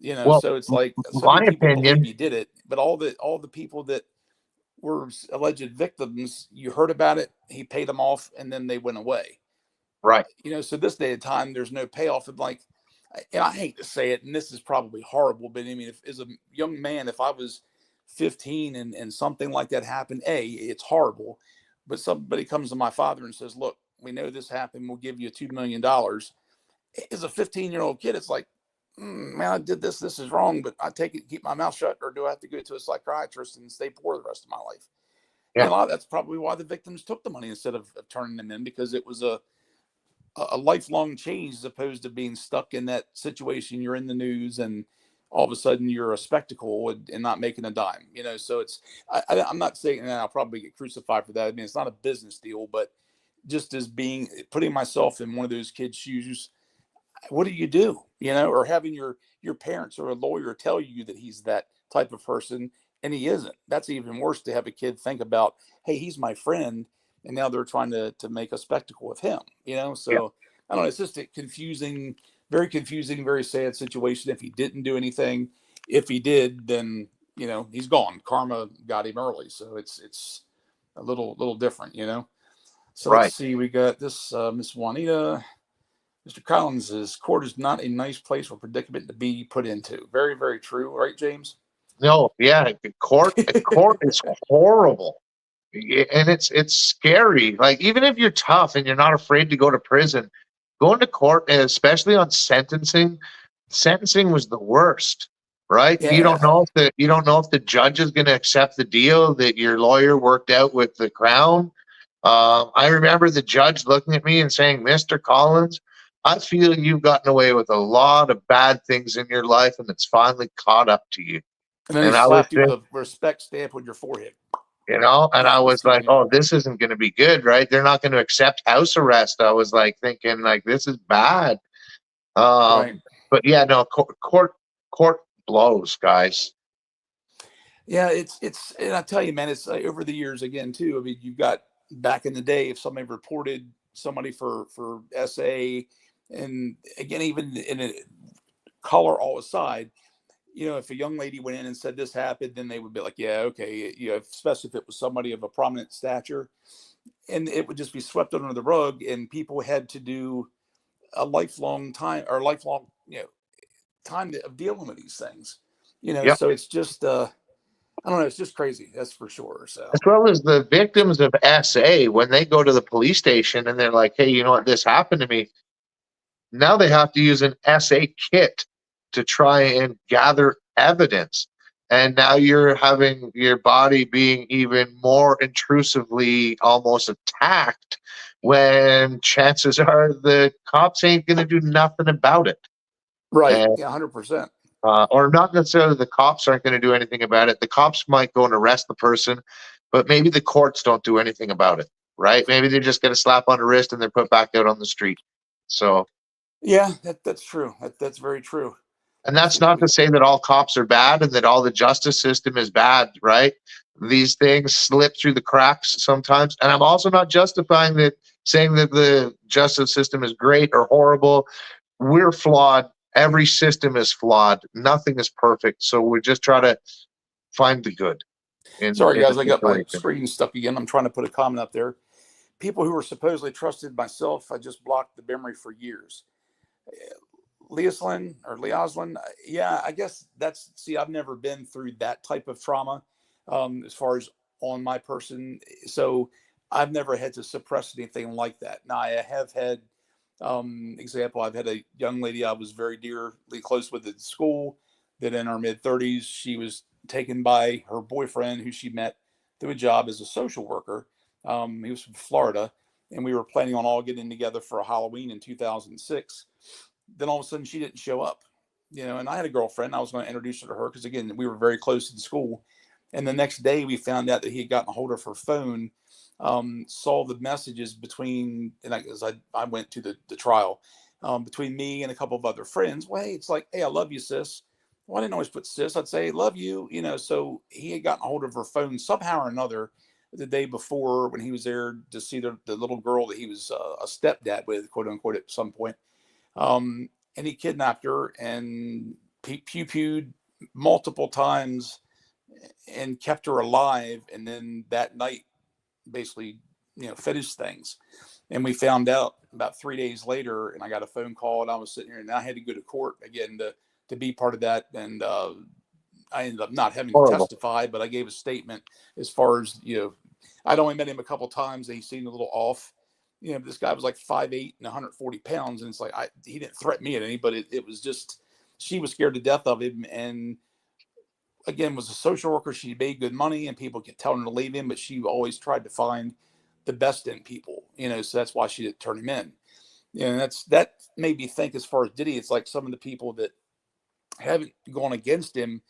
Well, So it's like so my many people opinion, believe he did it, but all the people that were alleged victims, you heard about it, he paid them off, and then they went away. right? So this day of time, there's no payoff. And I hate to say it, and this is probably horrible, but I mean, if as a young man, if I was 15 and something like that happened, it's horrible. But somebody comes to my father and says, "Look, we know this happened. We'll give you $2 million." As a 15-year-old kid, it's like, man, I did this. This is wrong, but I take it, keep my mouth shut, or do I have to go to a psychiatrist and stay poor the rest of my life? Yeah. And a lot of that's probably why the victims took the money instead of turning them in, because it was a lifelong change as opposed to being stuck in that situation. You're in the news and all of a sudden you're a spectacle and not making a dime. So I'm not saying that I'll probably get crucified for that. I mean, it's not a business deal, but just as putting myself in one of those kids' shoes, what do you do? Or having your parents or a lawyer tell you that he's that type of person and he isn't. That's even worse, to have a kid think about, hey, he's my friend, and now they're trying to make a spectacle of him. So Yeah. I don't know. It's just a confusing, very sad situation. If he didn't do anything, if he did, then he's gone. Karma got him early, so it's a little different. So Right. let's see. We got this Miss Juanita. Mr. Collins' court is not a nice place or predicament to be put into. Very, very true. Right, James? No, yeah, court is horrible. And it's scary. Like, even if you're tough and you're not afraid to go to prison, going to court, and especially on sentencing was the worst, right? Yeah. You don't know if the judge is going to accept the deal that your lawyer worked out with the Crown. I remember the judge looking at me and saying, "Mr. Collins, I feel you've gotten away with a lot of bad things in your life, and it's finally caught up to you." And then And he I was slapped you with a respect stamp on your forehead. and I was like, "Oh, this isn't going to be good, right? They're not going to accept house arrest." I was like thinking, like, this is bad. Right. But yeah, no, court blows, guys. Yeah, it's and I tell you, man, it's over the years again too. I mean, you've got back in the day, if somebody reported somebody for SA, and again, even in a color all aside, if a young lady went in and said this happened, then they would be like, yeah, okay, especially if it was somebody of a prominent stature, and it would just be swept under the rug, and people had to do a lifelong time time of dealing with these things. Yep. So it's just I don't know, it's just crazy, that's for sure. So As well as the victims of SA, when they go to the police station and they're like, "Hey, you know what? This happened to me." Now they have to use an SA kit to try and gather evidence. and now you're having your body being even more intrusively almost attacked, when chances are the cops ain't going to do nothing about it. Right. And Yeah, 100%. or not necessarily the cops aren't going to do anything about it. The cops might go and arrest the person, but maybe the courts don't do anything about it, right? Maybe they just get a slap on the wrist and they're put back out on the street. So, Yeah, that's true. That's very true. and that's So not we, to say that all cops are bad and that all the justice system is bad, right? These things slip through the cracks sometimes. And I'm also not justifying that, saying that the justice system is great or horrible. We're flawed. Every system is flawed. Nothing is perfect. So we just try to find the good sorry, in the guys, I got my situation. screen stuck again. I'm trying to put a comment up there. People who were supposedly trusted myself, I just blocked the memory for years. Leoslin or Leoslin, yeah, I guess that's, see, I've never been through that type of trauma as far as on my person. So I've never had to suppress anything like that. Now, I have had, example, I've had a young lady I was very dearly close with at school that in her mid 30s, she was taken by her boyfriend who she met through a job as a social worker. He was from Florida, and we were planning on all getting together for a Halloween in 2006. Then all of a sudden she didn't show up, and I had a girlfriend. I was going to introduce her to her because, again, we were very close in school. And the next day we found out that he had gotten a hold of her phone, saw the messages between, and I went to the trial, between me and a couple of other friends. Well, hey, it's like, hey, I love you, sis. Well, I didn't always put sis. I'd say, love you, so he had gotten a hold of her phone somehow or another the day before when he was there to see the little girl that he was a stepdad with, quote unquote, at some point. And he kidnapped her and pew-pewed multiple times and kept her alive. And then that night, basically, finished things. And we found out about 3 days later, and I got a phone call, and I was sitting here, and I had to go to court again to be part of that. And I ended up not having to Horrible. testify, but I gave a statement as far as, I'd only met him a couple of times, and he seemed a little off. This guy was like 5'8" and 140 pounds. And it's like, he didn't threaten me at any, but it was just, she was scared to death of him. And again, was a social worker. She made good money and people kept telling her to leave him, but she always tried to find the best in people, so that's why she didn't turn him in. And that made me think, as far as Diddy, it's like some of the people that haven't gone against him.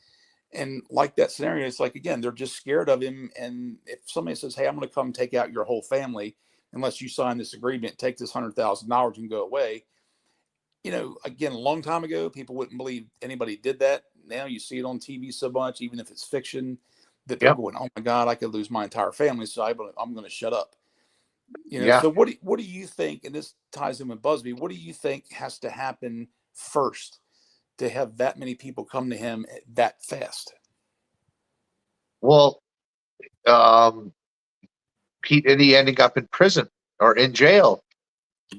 And like that scenario, it's like, again, they're just scared of him. And if somebody says, hey, I'm going to come take out your whole family, unless you sign this agreement, take this $100,000 and go away. Again, a long time ago, people wouldn't believe anybody did that. Now you see it on TV so much, even if it's fiction, that they're Yep. going, oh my God, I could lose my entire family. So I'm going to shut up. Yeah. So what do you think, and this ties in with Busby, what do you think has to happen first to have that many people come to him that fast? Well, Pete Diddy ending up in prison or in jail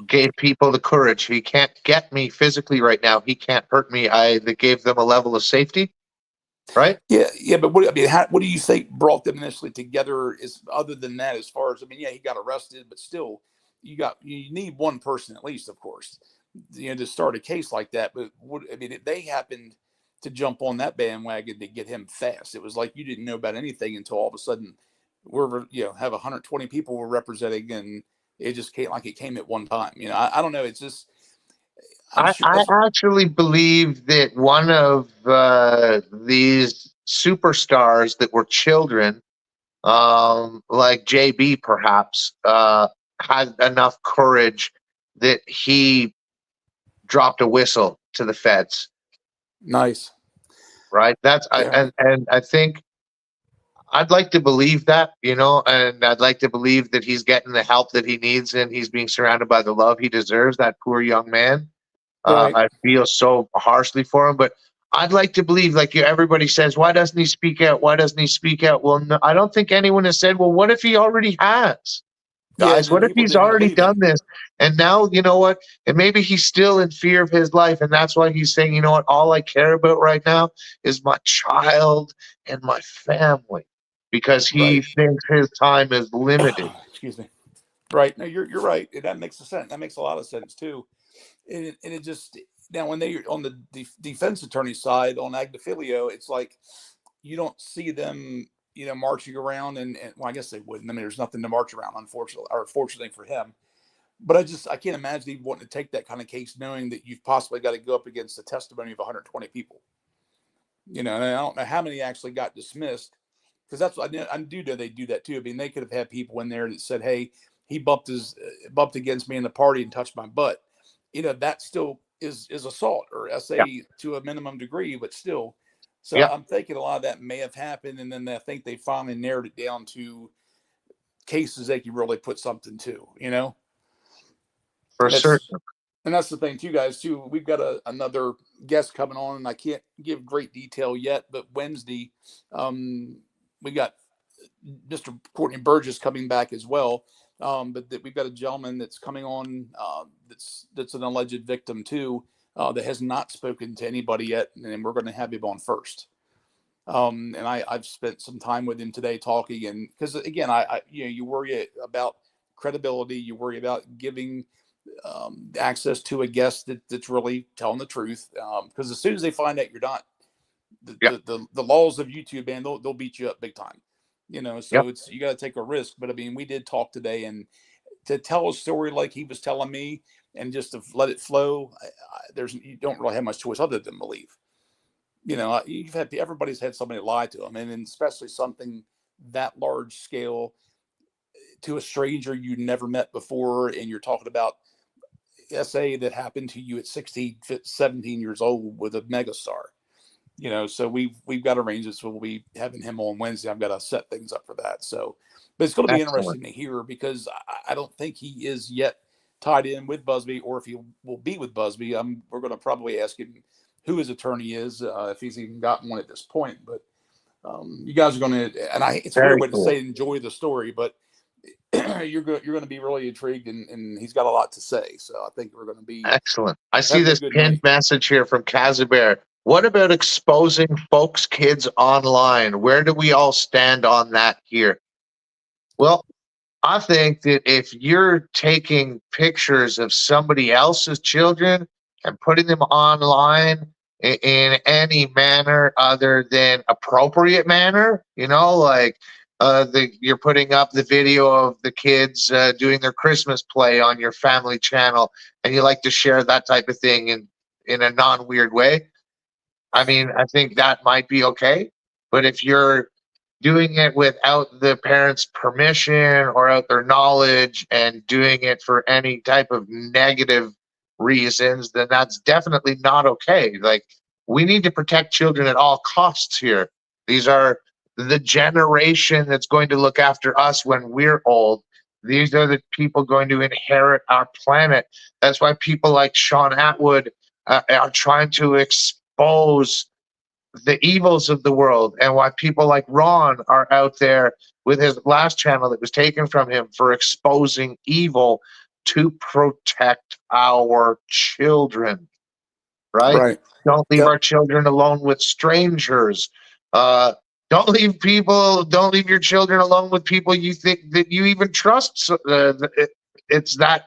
gave people the courage. He can't get me physically right now. He can't hurt me. That gave them a level of safety, right? Yeah, but what do you think brought them initially together? Is other than that, as far as, yeah, he got arrested, but still, you need one person at least, of course, to start a case like that. But they happened to jump on that bandwagon to get him fast. It was like you didn't know about anything until all of a sudden we're have 120 people we're representing, and it just came like it came at one time. I don't know. It's just, I'm I, sure. I actually believe that one of these superstars that were children, like JB perhaps, had enough courage that he dropped a whistle to the feds, Nice. right? Yeah. And I think I'd like to believe that, and I'd like to believe that he's getting the help that he needs and he's being surrounded by the love he deserves, that poor young man. Right. I feel so harshly for him, but I'd like to believe, like everybody says, why doesn't he speak out? Why doesn't he speak out? Well, no, I don't think anyone has said, well, what if he already has? Yeah. Guys, And then what if people he's didn't already believe him. done this? And now, you know what? And maybe he's still in fear of his life. And that's why he's saying, you know what? All I care about right now is my child and my family, because he Right. thinks his time is limited. Excuse me. Right. No, you're right. And that makes sense. That makes a lot of sense too. And it just, now when they on the defense attorney side on Agnifilio, it's like you don't see them, marching around and well, I guess they wouldn't. I mean, there's nothing to march around, unfortunately, or fortunately for him. But I can't imagine even wanting to take that kind of case, knowing that you've possibly got to go up against the testimony of 120 people. And I don't know how many actually got dismissed, because that's what I do know they do that too. I mean, they could have had people in there that said, "Hey, he bumped against me in the party and touched my butt." That still is assault or Yeah. SA to a minimum degree, but still. So Yeah, I'm thinking a lot of that may have happened, and then I think they finally narrowed it down to cases they can really put something to. for And it's certain. and that's the thing too, guys. Too, we've got another guest coming on, and I can't give great detail yet. But Wednesday, we got Mr. Courtney Burgess coming back as well. But we've got a gentleman that's coming on, that's an alleged victim too, that has not spoken to anybody yet, and we're going to have him on first. And I've spent some time with him today talking, and because again, you worry about credibility, you worry about giving access to a guest that's really telling the truth. Because as soon as they find out you're not, Yeah. the laws of YouTube, man, they'll beat you up big time. Yep. So you got to take a risk. But I mean, we did talk today, and to tell a story like he was telling me, and just to let it flow, you don't really have much choice other than believe. You've had everybody's had somebody lie to them, and especially something that large scale to a stranger you never met before, and you're talking about SA that happened to you at 16, 17 years old with a megastar. So we've got arrangements. We'll be having him on Wednesday. I've got to set things up for that. So, but it's going to be Excellent. interesting to hear, because I don't think he is yet tied in with Busby, or if he will be with Busby. We're going to probably ask him who his attorney is, if he's even gotten one at this point. But you guys are going to, and it's a weird Very way to cool. say enjoy the story, but you're going to be really intrigued, and he's got a lot to say. So I think we're going to be Excellent. I see having a this good pinned night. message here from Casimir. What about exposing folks' kids online? Where do we all stand on that here? Well, I think that if you're taking pictures of somebody else's children and putting them online in any manner other than appropriate manner, like you're putting up the video of the kids doing their Christmas play on your family channel, and you like to share that type of thing in a non-weird way. I mean, I think that might be okay. But if you're doing it without the parents' permission or out their knowledge and doing it for any type of negative reasons, then that's definitely not okay. Like, we need to protect children at all costs here. These are the generation that's going to look after us when we're old. These are the people going to inherit our planet. That's why people like Sean Atwood are trying to expose the evils of the world, and why people like Ron are out there with his last channel that was taken from him for exposing evil to protect our children, right? Right. Don't leave Yep. our children alone with strangers. Uh, don't leave your children alone with people you think that you even trust. So, it's that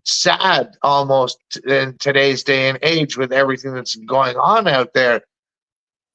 sad almost in today's day and age with everything that's going on out there.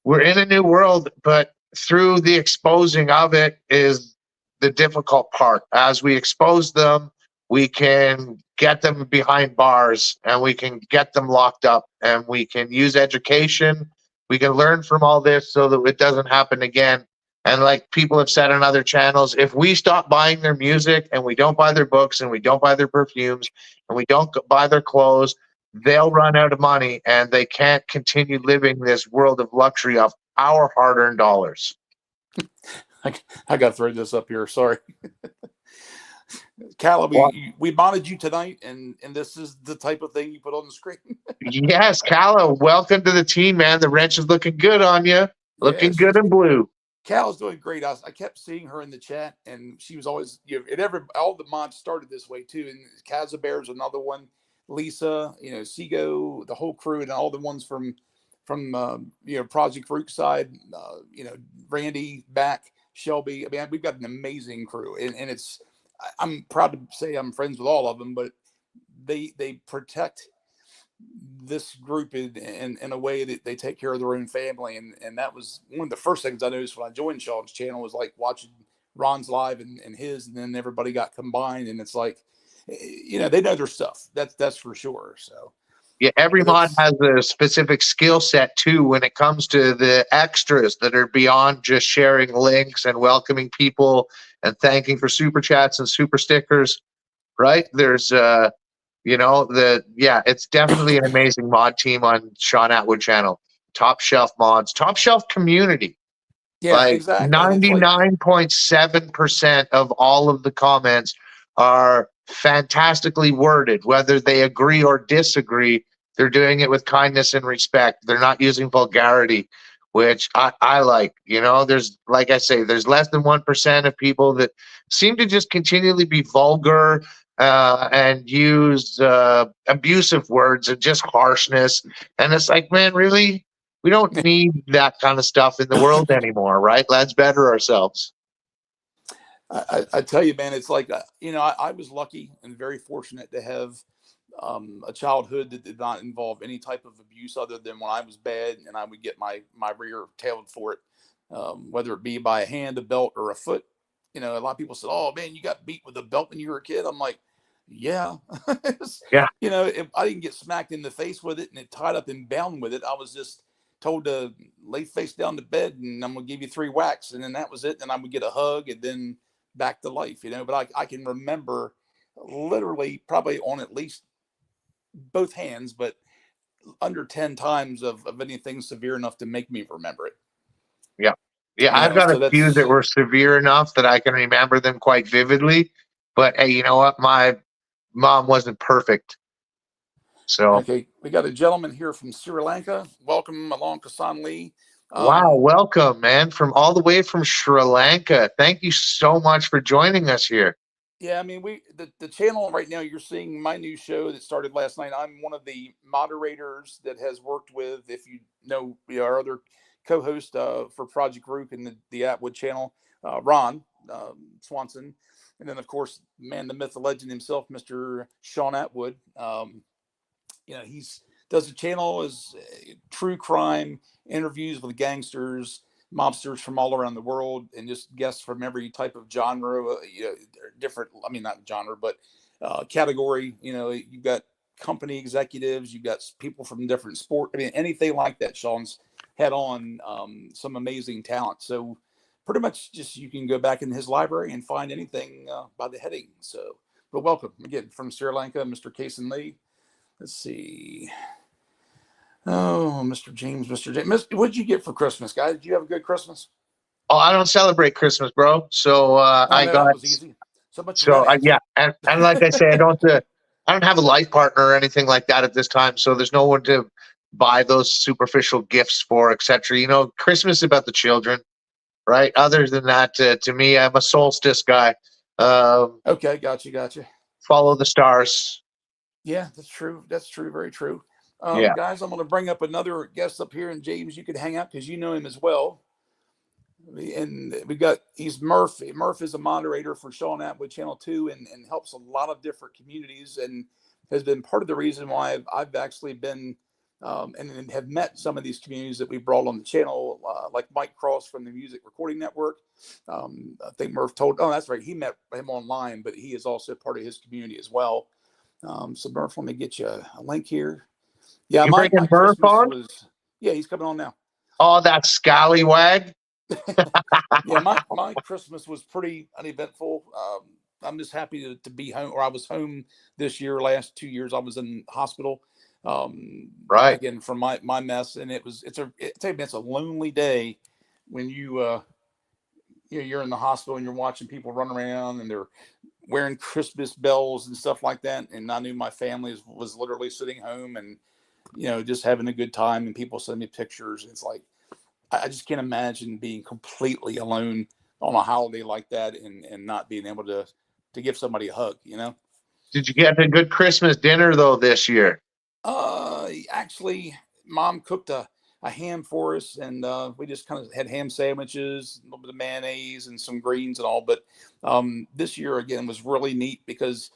We're in a new world, but through the exposing of it is the difficult part. As we expose them, we can get them behind bars, and we can get them locked up, and we can use education. We can learn from all this so that it doesn't happen again. And like people have said on other channels, if we stop buying their music, and we don't buy their books, and we don't buy their perfumes, and we don't buy their clothes, they'll run out of money, and they can't continue living this world of luxury of our hard-earned dollars. I got to throw this up here. Sorry. Calla, Well, we modded you tonight, and this is the type of thing you put on the screen. yes, Calla, welcome to the team, man. The wrench is looking good on you. Yeah, Looking good in blue. Cal's doing great. I kept seeing her in the chat, and she was always, all the mods started this way too. And Casabear's another one, Lisa, Seago, the whole crew, and all the ones from Project Root side, Randy, back, Shelby. I mean, we've got an amazing crew, and I'm proud to say I'm friends with all of them, but they protect this group in a way that they take care of their own family. And that was one of the first things I noticed when I joined Sean's channel, was like watching Ron's live and his, and then everybody got combined. And it's like, they know their stuff. That's for sure. So Yeah, every mod that's, has a specific skill set too when it comes to the extras that are beyond just sharing links and welcoming people and thanking for super chats and super stickers, right? There's it's definitely an amazing mod team on Sean Atwood channel. Top shelf mods, top shelf community. yeah, Like exactly. And it's like, 99.7% of all of the comments are fantastically worded, whether they agree or disagree. They're doing it with kindness and respect. They're not using vulgarity, which I like. There's, like I say, there's less than 1% of people that seem to just continually be vulgar and use abusive words and just harshness. And it's like, man, really? We don't need that kind of stuff in the world anymore, right? Let's better ourselves. I tell you, man, it's like, I was lucky and very fortunate to have a childhood that did not involve any type of abuse, other than when I was bad and I would get my rear tailed for it, whether it be by a hand, a belt, or a foot. A lot of people said, "Oh man, you got beat with a belt when you were a kid." I'm like, "Yeah." Yeah. If I didn't get smacked in the face with it and it tied up and bound with it, I was just told to lay face down to bed and I'm gonna give you 3 whacks, and then that was it. And I would get a hug and then back to life. But I can remember literally probably on at least both hands, but under 10 times of anything severe enough to make me remember it. Yeah. Yeah. I've got a So few that that's, were severe enough that I can remember them quite vividly. But hey, you know what? My mom wasn't perfect. So, okay. We got a gentleman here from Sri Lanka. Welcome along, Kasan Lee. wow. Um, Welcome, man, from all the way from Sri Lanka. Thank you so much for joining us here. yeah, I mean, the channel right now, you're seeing my new show that started last night. I'm one of the moderators that has worked with, if our other co-host for Project Rook and the Atwood channel, Ron Swanson. And then, of course, man, the myth, the legend himself, Mr. Sean Atwood. He's does a channel as true crime interviews with gangsters, mobsters from all around the world, and just guests from every type of genre, different. I mean, not genre, but category. You've got company executives, you've got people from different sport. I mean, anything like that. Sean's had on some amazing talent. So pretty much just you can go back in his library and find anything by the heading. So, but welcome again from Sri Lanka, Mr. Kason Lee. Let's see. Oh, Mr. James, what did you get for Christmas, guys? Did you have a good Christmas? Oh, I don't celebrate Christmas, bro. So Oh, I no, that got was easy. So much for that yeah, answer. and like I say, I don't have a life partner or anything like that at this time. So there's no one to buy those superficial gifts for, etc. Christmas is about the children, right? Other than that, to me, I'm a solstice guy. Okay, gotcha. Follow the stars. Yeah, that's true. That's true. Very true. Yeah. Guys, I'm going to bring up another guest up here, and James, you could hang out because you know him as well. And he's Murph. Murph is a moderator for Sean Atwood Channel 2 and helps a lot of different communities and has been part of the reason why I've actually been and have met some of these communities that we brought on the channel, like Mike Cross from the Music Recording Network. I think Murph that's right. He met him online, but he is also part of his community as well. So Murph, let me get you a link here. Yeah, You my bringing Murph Christmas on? was, yeah, he's coming on now. Oh, that scallywag. Yeah, my Christmas was pretty uneventful. I'm just happy to be home, or I was home this year. Last 2 years, I was in hospital. Right. Again, from my mess, and it's a lonely day when you're in the hospital and you're watching people run around and they're wearing Christmas bells and stuff like that. And I knew my family was literally sitting home and just having a good time, and people send me pictures. It's like I just can't imagine being completely alone on a holiday like that and not being able to give somebody a hug. Did you get a good Christmas dinner though this year? Actually, Mom cooked a ham for us, and we just kind of had ham sandwiches, a little bit of mayonnaise, and some greens and all. But this year again was really neat because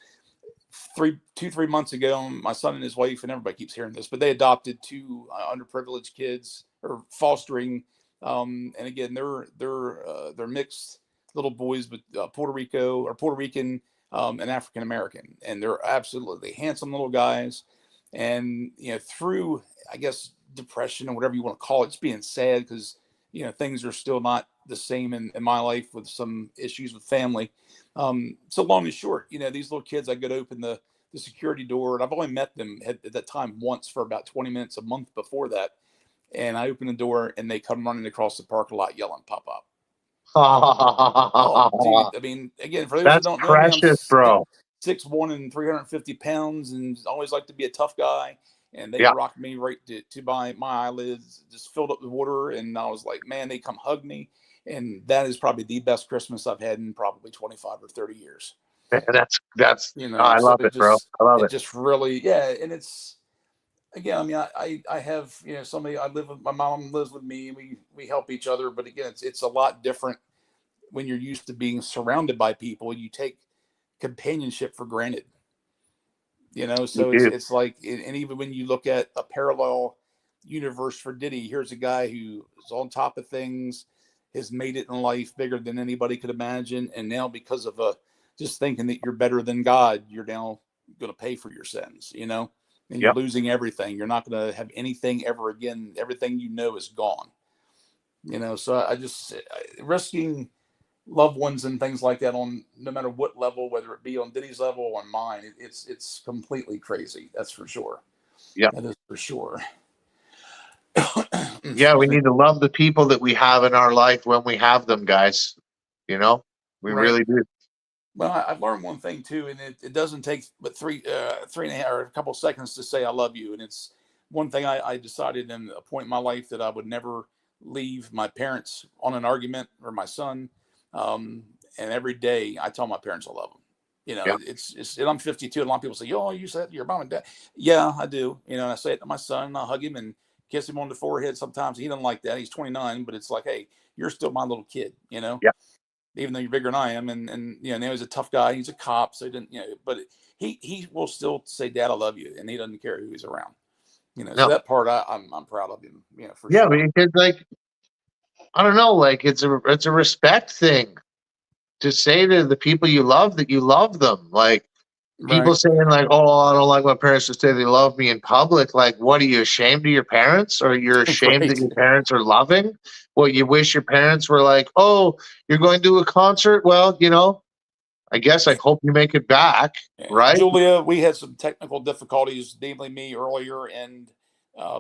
3 months ago, my son and his wife, and everybody keeps hearing this, but they adopted two underprivileged kids, or fostering. And again, they're mixed little boys with Puerto Rican, and African American, and they're absolutely handsome little guys. And through, I guess, depression or whatever you want to call it, it's being sad because things are still not the same in my life with some issues with family. So long and short, these little kids, I go to open the security door, and I've only met them at that time once for about 20 minutes a month before that. And I open the door and they come running across the parking lot yelling, "Pop up." Oh, dude. I mean, again, for those that That's don't know me, I'm precious, bro. 6'1" and 350 pounds, and always like to be a tough guy. And they Yeah. rocked me right to my eyelids, just filled up with water. And I was like, man, they come hug me. And that is probably the best Christmas I've had in probably 25 or 30 years. That's I So love it, bro. I love it. just really, yeah. And it's, again, I mean, I have, somebody, I live with, my mom lives with me, and we help each other. But again, it's a lot different when you're used to being surrounded by people. You take companionship for granted. So You do. it's like, and even when you look at a parallel universe for Diddy, here's a guy who is on top of things, has made it in life bigger than anybody could imagine, and now because of just thinking that you're better than God, you're now going to pay for your sins, and you're Yep. losing everything. You're not going to have anything ever again. Everything is gone. So I just risking loved ones and things like that on no matter what level, whether it be on Diddy's level or on mine, it's completely crazy. That's for sure. Yeah. That is for sure. Yeah, we need to love the people that we have in our life when we have them, guys. We Right. really do. Well, I've learned one thing too, and it doesn't take but three and a half or a couple seconds to say I love you. And it's one thing I decided in a point in my life that I would never leave my parents on an argument, or my son. And every day I tell my parents I love them. Yeah. And I'm 52, and a lot of people say, "Oh, you said to your mom and dad." Yeah, I do. And I say it to my son, and I hug him and kiss him on the forehead. Sometimes he doesn't like that. He's 29, but it's like, hey, you're still my little kid. Yeah. Even though you're bigger than I am, and now he's a tough guy. He's a cop, so he didn't, but he will still say, "Dad, I love you," and he doesn't care who he's around. No. So that part I'm proud of him. For Yeah, sure. because I don't know, it's a respect thing to say to the people you love that you love them. Like, people Right. saying like, "Oh, I don't like my parents to say they love me in public." Like, what, are you ashamed of your parents, or you're ashamed that Right. your parents are loving? Well, you wish your parents were like, "Oh, you're going to a concert? Well, I guess I hope you make it back." Right? Julia, we had some technical difficulties, namely me earlier, and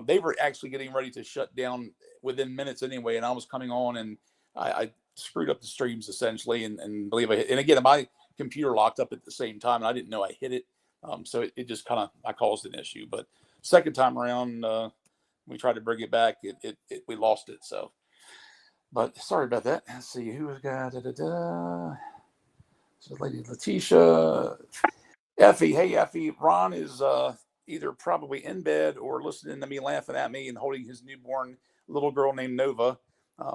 they were actually getting ready to shut down within minutes anyway. And I was coming on, and I screwed up the streams essentially, and believe I hit. And again, my computer locked up at the same time, and I didn't know I hit it. So it just kind of, I caused an issue. But second time around, we tried to bring it back. We lost it. So, but sorry about that. Let's see who was got. So Lady Letitia, Effie. Hey, Effie. Ron is either probably in bed or listening to me laughing at me and holding his newborn little girl named Nova.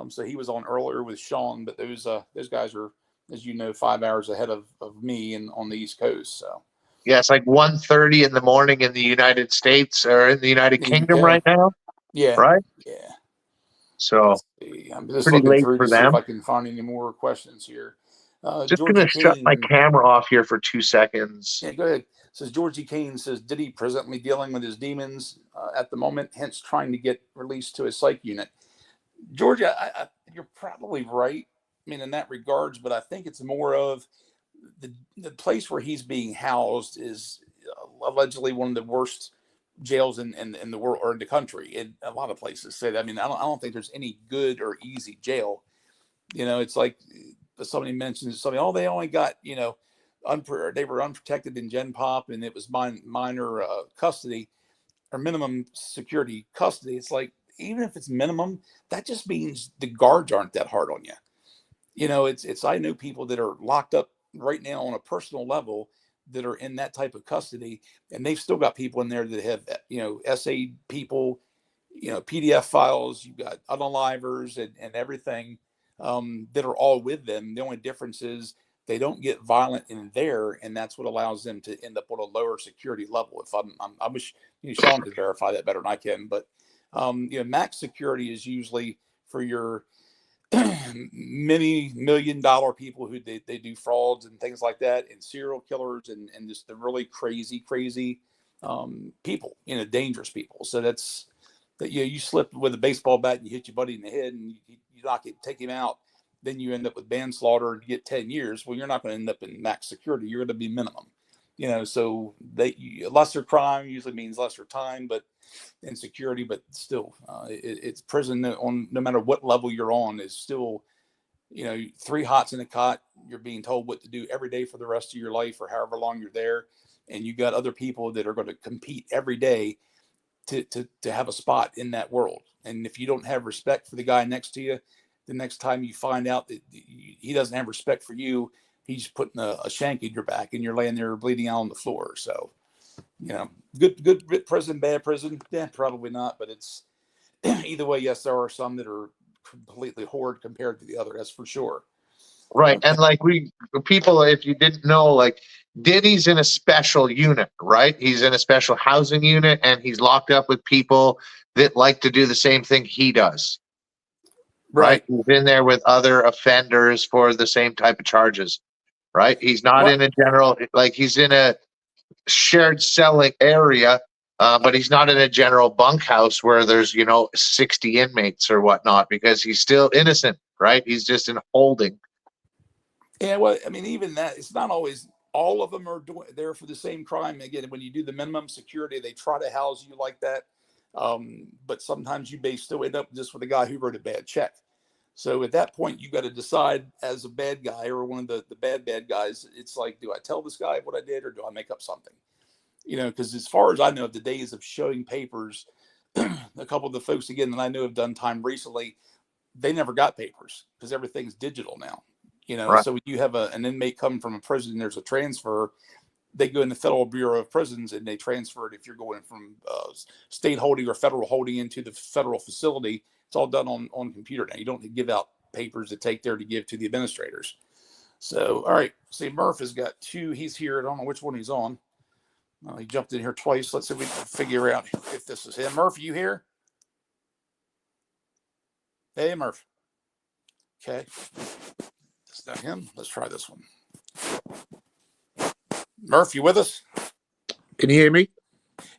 So he was on earlier with Sean, but those guys are, as 5 hours ahead of me and on the East Coast. So Yeah, it's like 1:30 in the morning in the United States, or in the United Kingdom UK. right now. Yeah. Right? Yeah. So I'm just pretty looking late through for to see if them. I can find any more questions here. Just Georgie gonna shut my Kane. camera off here for 2 seconds. Yeah, go ahead. Says Georgie Kane says, Diddy presently dealing with his demons at the moment, hence trying to get released to his psych unit. Georgia, you're probably right. I mean, in that regards, but I think it's more of the place where he's being housed is allegedly one of the worst jails in the world or in the country. In a lot of places say that. I mean, I don't think there's any good or easy jail. It's like somebody mentions something. Oh, they only got they were unprotected in Gen Pop, and it was minor custody or minimum security custody. It's like, even if it's minimum, that just means the guards aren't that hard on you. It's I know people that are locked up right now on a personal level that are in that type of custody, and they've still got people in there that have SA people, PDF files. You've got unalivers and everything that are all with them. The only difference is they don't get violent in there, and that's what allows them to end up on a lower security level. If I wish Sean could verify that better than I can, but max security is usually for your many $1 million people who they do frauds and things like that, and serial killers, and just the really crazy people, dangerous people. So that's that. You slip with a baseball bat and you hit your buddy in the head and you knock it, take him out. Then you end up with manslaughter and you get 10 years. Well, you're not going to end up in max security. You're going to be minimum. So lesser crime usually means lesser time, but in security, but still, it's prison on no matter what level you're on is still, 3 hots in a cot. You're being told what to do every day for the rest of your life or however long you're there, and you got other people that are going to compete every day to have a spot in that world. And if you don't have respect for the guy next to you, the next time you find out that he doesn't have respect for you, he's putting a shank in your back and you're laying there bleeding out on the floor. So, good prison, bad prison. Yeah, probably not, but it's either way. Yes, there are some that are completely horrid compared to the other. That's for sure. Right. And like people, if you didn't know, like Denny's in a special unit, right? He's in a special housing unit and he's locked up with people that like to do the same thing he does. Right. He's in there with other offenders for the same type of charges. Right. He's not in a general, like he's in a shared celling area, but he's not in a general bunkhouse where there's, 60 inmates or whatnot, because he's still innocent. Right. He's just in holding. Yeah, well, I mean, even that, it's not always all of them are there for the same crime. Again, when you do the minimum security, they try to house you like that. But sometimes you may still end up just with a guy who wrote a bad check. So at that point, you got to decide as a bad guy or one of the bad guys. It's like, do I tell this guy what I did or do I make up something? Because as far as I know, the days of showing papers, a couple of the folks, again, that I know have done time recently, they never got papers because everything's digital now. Right. So when you have an inmate come from a prison, there's a transfer. They go in the Federal Bureau of Prisons and they transfer it. If you're going from state holding or federal holding into the federal facility, it's all done on computer now. You don't give out papers to take there to give to the administrators. So, all right. See, Murph has got 2. He's here. I don't know which one he's on. He jumped in here twice. Let's see if we can figure out if this is him. Murph, you here? Hey, Murph. Okay. That's not him. Let's try this one. Murph, you with us? Can you hear me?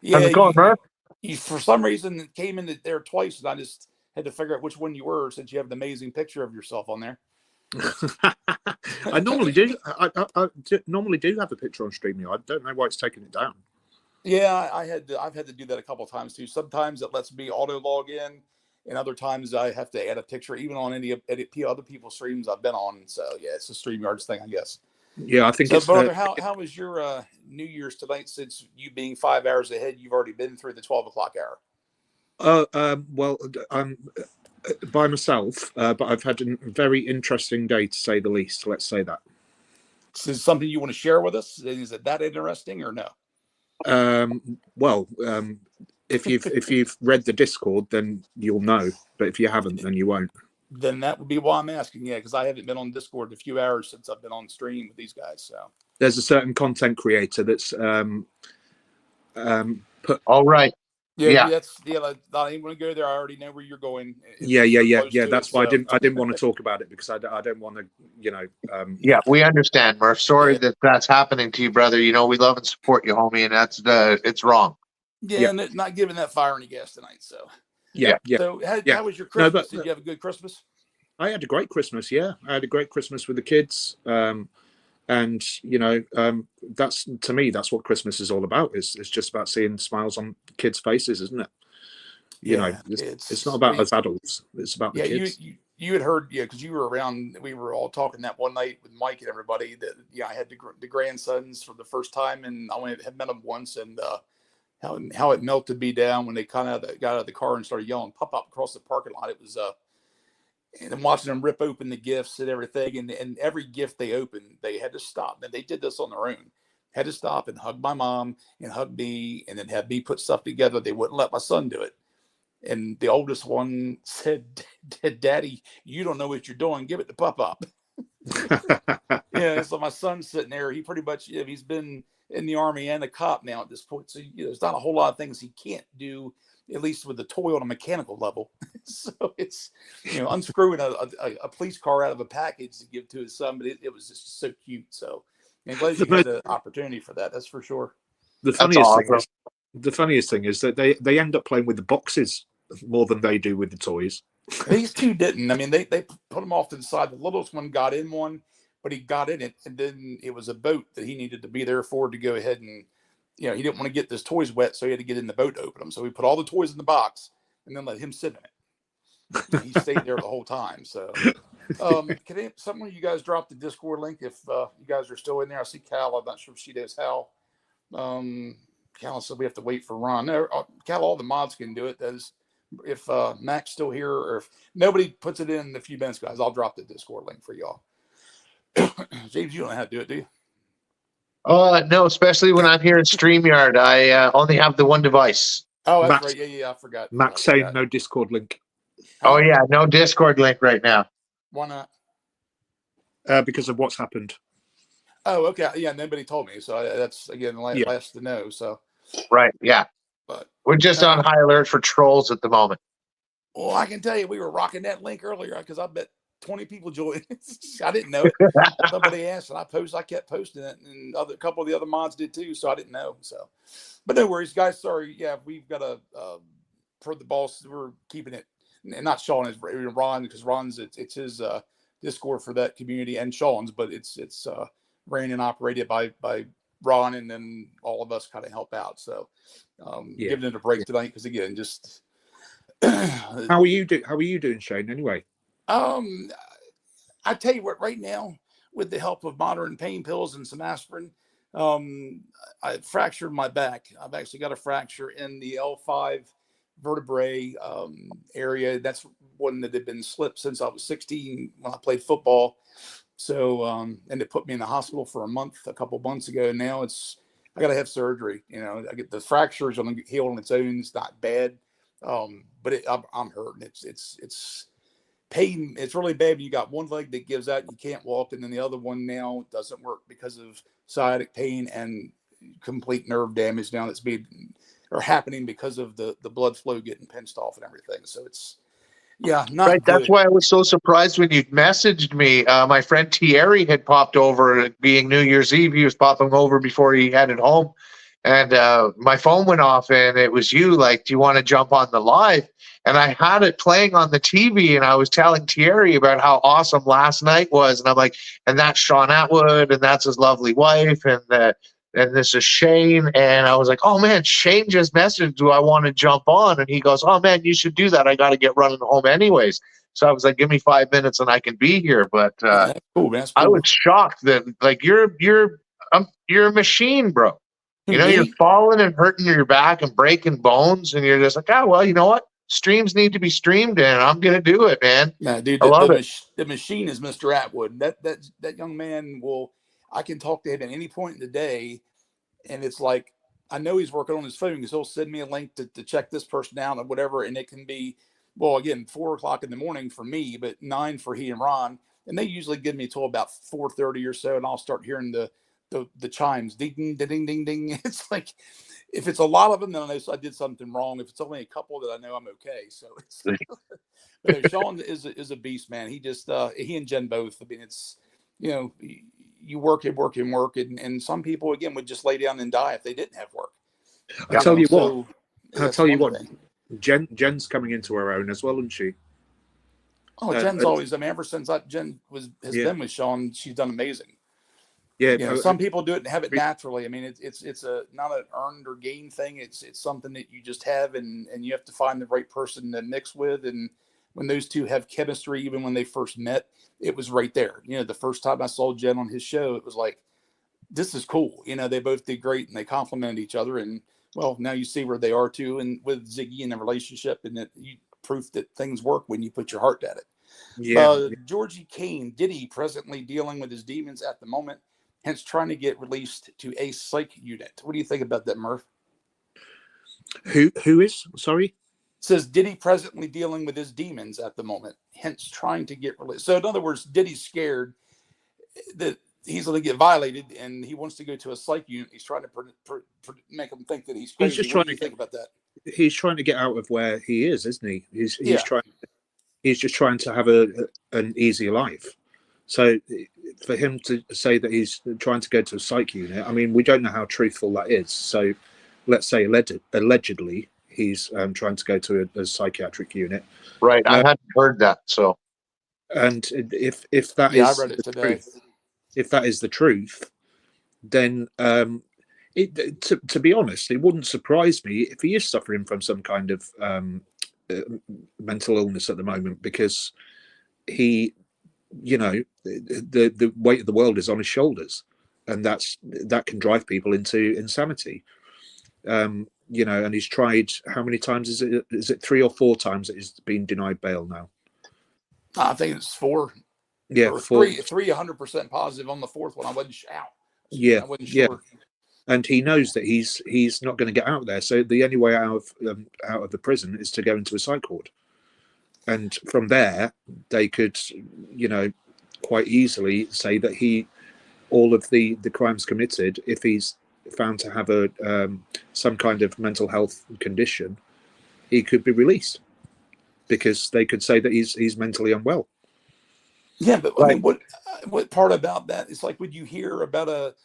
Yeah. How's it going, Murph? You, for some reason, it came in there twice, and I just had to figure out which one you were since you have an amazing picture of yourself on there. I normally do. I normally do have a picture on StreamYard. I don't know why it's taking it down. Yeah, I've had to do that a couple of times too. Sometimes it lets me auto log in, and other times I have to add a picture, even on any other people's streams I've been on. So yeah, it's a StreamYards thing, I guess. Yeah, I think So, it's. brother, how was your New Year's tonight? Since you being 5 hours ahead, you've already been through the 12 o'clock hour. Well, I'm by myself, but I've had a very interesting day, to say the least. Let's say that. Is this something you want to share with us? Is it that interesting or no? Well, if you've read the Discord, then you'll know. But if you haven't, then you won't. Then that would be why I'm asking. Yeah, because I haven't been on Discord in a few hours since I've been on stream with these guys. So There's a certain content creator that's put. All right. yeah. That's not even going to go there. I already know where you're going. Yeah. That's why I didn't want to talk about it, because I don't want to, Yeah, we understand, Murph. Sorry that's happening to you, brother. We love and support you, homie, and it's wrong. Yeah, and not giving that fire any gas tonight. So Yeah. So how was your Christmas? Did you have a good Christmas? I had a great Christmas. Yeah, I had a great Christmas with the kids. And that's, to me, that's what Christmas is all about. It's just about seeing smiles on kids' faces, isn't it? It's not about us adults. It's about the kids. You had heard, because you were around. We were all talking that one night with Mike and everybody. That I had the grandsons for the first time, and I had met them once, and how it melted me down when they got out of the car and started yelling "pop up" across the parking lot. It was and I'm watching them rip open the gifts and everything, and every gift they opened, they had to stop. And they did this on their own. Had to stop and hug my mom and hug me, and then have me put stuff together. They wouldn't let my son do it. And the oldest one said, "Daddy, you don't know what you're doing. Give it to Pop Up." Yeah, so my son's sitting there. He pretty much, he's been in the army and a cop now at this point. So there's not a whole lot of things he can't do, at least with the toy on a mechanical level. So it's unscrewing a police car out of a package to give to his son, but it was just so cute. So I'm glad you had the opportunity for that. That's for sure. The funniest thing is that they end up playing with the boxes more than they do with the toys. These two didn't. I mean, they put them off to the side. The littlest one got in one, but he got in it, and then it was a boat that he needed to be there for to go ahead and, he didn't want to get his toys wet, so he had to get in the boat to open them. So we put all the toys in the box and then let him sit in it. He stayed there the whole time. So, can someone of you guys drop the Discord link if you guys are still in there? I see Cal. I'm not sure if she knows how. Cal said we have to wait for Ron. No, Cal, all the mods can do it. That is, if Mac's still here, or if nobody puts it in a few minutes, guys, I'll drop the Discord link for y'all. James, you don't know how to do it, do you? No, especially when I'm here in StreamYard. I only have the one device. Oh, that's Max, right. Yeah, I forgot. Max saying no Discord link. Oh, yeah, no Discord link right now. Why not? Because of what's happened. Oh, okay. Yeah, nobody told me. So that's, again, last to know. So, right. Yeah. But we're just on high alert for trolls at the moment. Well, I can tell you, we were rocking that link earlier because I bet 20 people joined. I didn't know it. Somebody asked, and I kept posting it, and a couple of the other mods did too. So I didn't know. So, but no worries, guys. Sorry. Yeah, we've got for the boss, we're keeping it, and not Sean, is Ron, because Ron's it's his Discord for that community, and Sean's, but it's ran and operated by Ron, and then all of us kind of help out. So giving it a break tonight because, again, just How are you doing, Shane? Anyway, I tell you what, right now, with the help of modern pain pills and some aspirin, I fractured my back. I've actually got a fracture in the L5 vertebrae area. That's one that had been slipped since I was 16 when I played football. So, and it put me in the hospital for a couple months ago. Now I got to have surgery. I get the fractures on the heal on its own. It's not bad. But I'm hurting. It's pain. It's really bad when you got one leg that gives out and you can't walk, and then the other one now doesn't work because of sciatic pain and complete nerve damage now that's happening because of the blood flow getting pinched off and everything. So it's not right. good. That's why I was so surprised when you messaged me. My friend Thierry had popped over, being New Year's Eve. He was popping over before he headed home. And my phone went off, and it was you. Like, do you want to jump on the live? And I had it playing on the TV, and I was telling Thierry about how awesome last night was. And I'm like, and that's Sean Atwood, and that's his lovely wife, and this is Shane. And I was like, oh man, Shane just messaged, do I want to jump on? And he goes, oh man, you should do that. I got to get running home anyways. So I was like, give me 5 minutes and I can be here. But cool, man. Cool. I was shocked that, like, you're a machine, bro. You're falling and hurting your back and breaking bones, and you're just like, oh, well, you know what? Streams need to be streamed, and I'm going to do it, man. Yeah, dude, I love it. The machine is Mr. Atwood. That young man I can talk to him at any point in the day, and it's like, I know he's working on his phone because he'll send me a link to check this person out or whatever, and it can be, well, again, 4:00 in the morning for me, but 9 for he and Ron, and they usually give me till about 4:30 or so, and I'll start hearing the chimes, ding, ding, ding, ding, ding. It's like, if it's a lot of them, then I know I did something wrong. If it's only a couple, that I know I'm okay. So it's, but no, Sean is a beast, man. He just, he and Jen both. I mean, it's, you work, and some people, again, would just lay down and die if they didn't have work. I'll tell you what, Jen's coming into her own as well, isn't she? Oh, Jen's always, I mean, ever since Jen has been with Sean, she's done amazing. Yeah, some people do it and have it naturally. I mean, it's not an earned or gained thing. It's something that you just have, and you have to find the right person to mix with. And when those two have chemistry, even when they first met, it was right there. The first time I saw Jen on his show, it was like, this is cool. They both did great, and they complemented each other. And well, now you see where they are too, and with Ziggy and the relationship, and that proof that things work when you put your heart at it. Yeah. Georgie Kane, Diddy presently dealing with his demons at the moment, hence trying to get released to a psych unit. What do you think about that, Murph? Who is? Sorry? It says Diddy presently dealing with his demons at the moment, hence trying to get released. So in other words, Diddy's scared that he's going to get violated, and he wants to go to a psych unit. He's trying to make him think that he's He's crazy. just What trying do you to think about that? he's trying to get out of where he is, isn't he? Yeah. He's just trying to have an easier life. So for him to say that he's trying to go to a psych unit, I mean, we don't know how truthful that is. So let's say allegedly he's trying to go to a psychiatric unit. Right. I hadn't heard that. So And if that Yeah, I is read it the today. truth, if that is the truth, then to be honest, it wouldn't surprise me if he is suffering from some kind of uh, mental illness at the moment, because he, you know, the weight of the world is on his shoulders, and that can drive people into insanity. You know, and he's tried, how many times is it? Is it 3 or 4 times that he's been denied bail now? I think it's 4 Yeah, or 4. 3, 100% positive on the 4th one. I wasn't out. Yeah, I wasn't yeah. sure. And he knows that he's not going to get out there. So the only way out of the prison is to go into a psych ward, and from there they could, you know, quite easily say that all of the crimes committed, if he's found to have a some kind of mental health condition, he could be released, because they could say that he's mentally unwell. Yeah, but I Right. mean, what part about that is like, would you hear about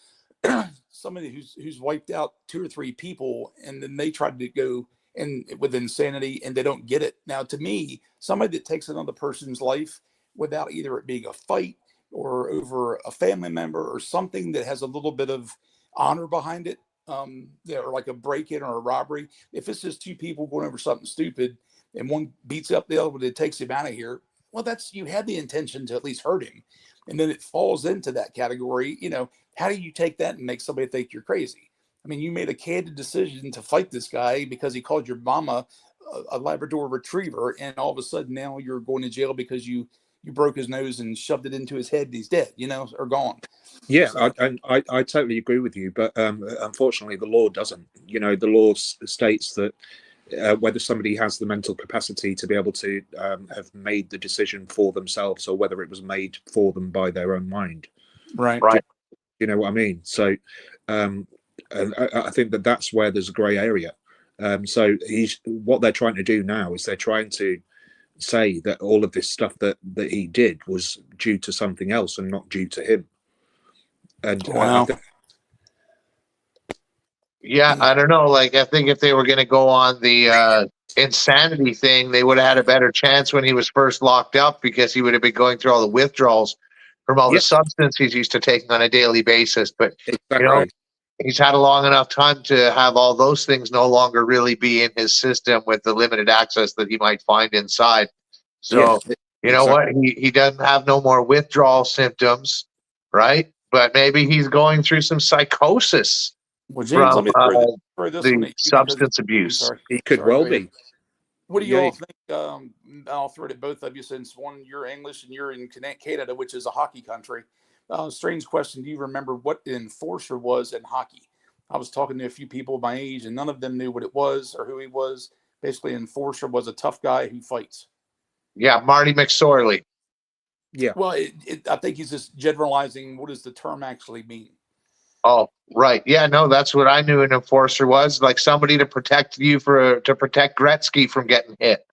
somebody who's wiped out 2 or 3 people, and then they tried to go in with insanity and they don't get it? Now, to me, somebody that takes another person's life without either it being a fight or over a family member or something that has a little bit of honor behind it, or like a break-in or a robbery. If it's just 2 people going over something stupid and one beats up the other one that takes him out of here, well, that's, you had the intention to at least hurt him, and then it falls into that category. How do you take that and make somebody think you're crazy? I mean, you made a candid decision to fight this guy because he called your mama a Labrador Retriever, and all of a sudden now you're going to jail because you broke his nose and shoved it into his head, and he's dead, or gone. Yeah, So, I totally agree with you, but unfortunately, the law doesn't. You know, the law states that whether somebody has the mental capacity to be able to have made the decision for themselves, or whether it was made for them by their own mind. right. right. You know what I mean? So, and I think that's where there's a grey area. So what they're trying to do now is they're trying to say that all of this stuff that he did was due to something else and not due to him. And Wow. Yeah, I don't know. Like, I think if they were going to go on the insanity thing, they would have had a better chance when he was first locked up, because he would have been going through all the withdrawals from all the Yes. substances he's used to taking on a daily basis. But Exactly. he's had a long enough time to have all those things no longer really be in his system with the limited access that he might find inside. So, you know what? He doesn't have no more withdrawal symptoms, right? But maybe he's going through some psychosis Well, James, from let me throw this one the at you, substance I'm abuse. sorry. He could Sorry, well go ahead. be. What do you Yeah. all think? I'll throw it at both of you, since one, you're English and you're in Canada, which is a hockey country. Strange question. Do you remember what an enforcer was in hockey? I was talking to a few people my age, and none of them knew what it was or who he was. Basically, an enforcer was a tough guy who fights. Yeah, Marty McSorley. Yeah. Well, I think he's just generalizing. What does the term actually mean? Oh, right. Yeah, no, that's what I knew an enforcer was, like somebody to protect you to protect Gretzky from getting hit.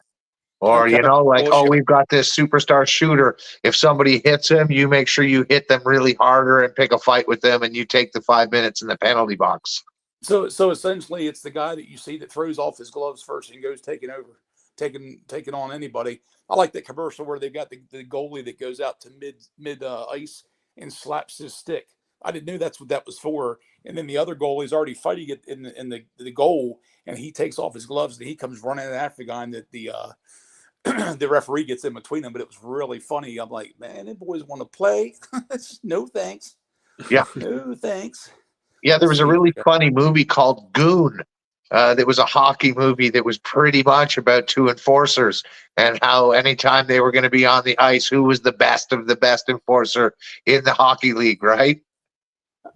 Or, Okay. like, Well, we've got this superstar shooter. If somebody hits him, you make sure you hit them really harder and pick a fight with them, and you take the 5 minutes in the penalty box. So essentially, it's the guy that you see that throws off his gloves first and goes taking on anybody. I like that commercial where they've got the goalie that goes out to mid ice and slaps his stick. I didn't know that's what that was for. And then the other goalie's already fighting it in the goal, and he takes off his gloves and he comes running after the guy, and the the referee gets in between them. But it was really funny. I'm like, man, them boys want to play. No thanks. Yeah. No thanks. Yeah, there was a See. really funny movie called Goon. That was a hockey movie that was pretty much about 2 enforcers, and how anytime they were going to be on the ice, who was the best of the best enforcer in the hockey league, right?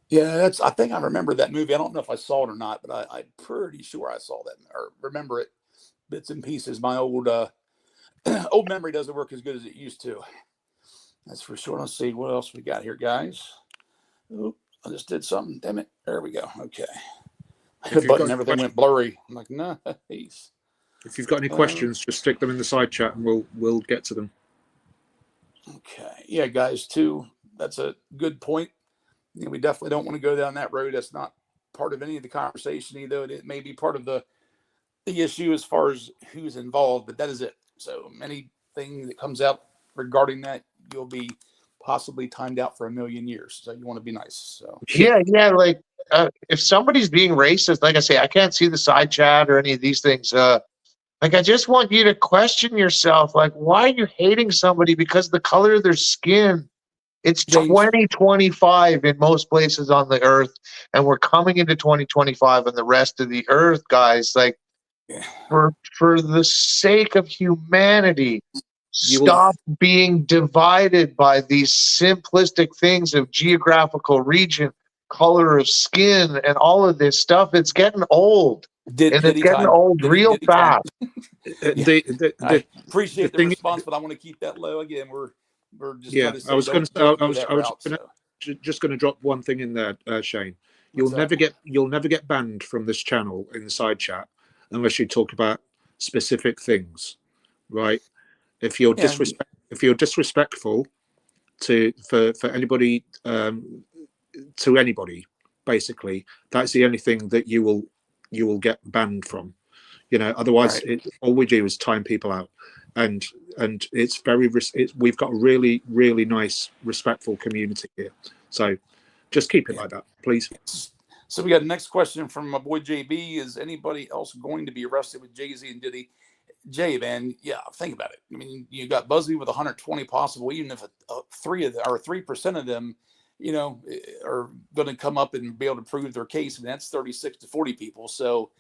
Yeah, I think I remember that movie. I don't know if I saw it or not, but I'm pretty sure I saw that or remember it bits and pieces. My old old memory doesn't work as good as it used to. That's for sure. Let's see what else we got here, guys. Oop, I just did something. Damn it. There we go. Okay. If The you've button, got everything went blurry. I'm like, nice. if you've got any questions, just stick them in the side chat and we'll get to them. Okay. Yeah, guys, too. That's a good point. You know, we definitely don't want to go down that road. That's not part of any of the conversation, either. It may be part of the issue as far as who's involved, but that is it. So anything that comes out regarding that, you'll be possibly timed out for 1,000,000 years. So you want to be nice. So Yeah. Like if somebody's being racist, like I say, I can't see the side chat or any of these things. Like I just want you to question yourself. Like, why are you hating somebody because of the color of their skin? It's James. 2025 in most places on the earth, and we're coming into 2025 on the rest of the earth, guys. Like, Yeah. for the sake of humanity, You will- stop being divided by these simplistic things of geographical region, color of skin, and all of this stuff. It's getting old, and it's Diddy getting time. old Diddy- real Diddy time. fast. I appreciate the thing- response, but I want to keep that low. Again, we're just Yeah, trying to say I was going to don't say, go that route, so. just going to drop one thing in there, Shane. What's that? You'll never get banned from this channel in the side chat unless you talk about specific things, right? If you're Yeah. disrespectful for anybody, to anybody, basically, that's the only thing that you will get banned from. You know, otherwise, all we do is time people out, and it's we've got a really, really nice, respectful community here. So just keep it like that, please. So we got the next question from my boy JB. Is anybody else going to be arrested with Jay-Z and Diddy? Jay, man, yeah, think about it. I mean, you got Busby with 120 possible, even if 3% of them, you know, are going to come up and be able to prove their case, and that's 36 to 40 people. So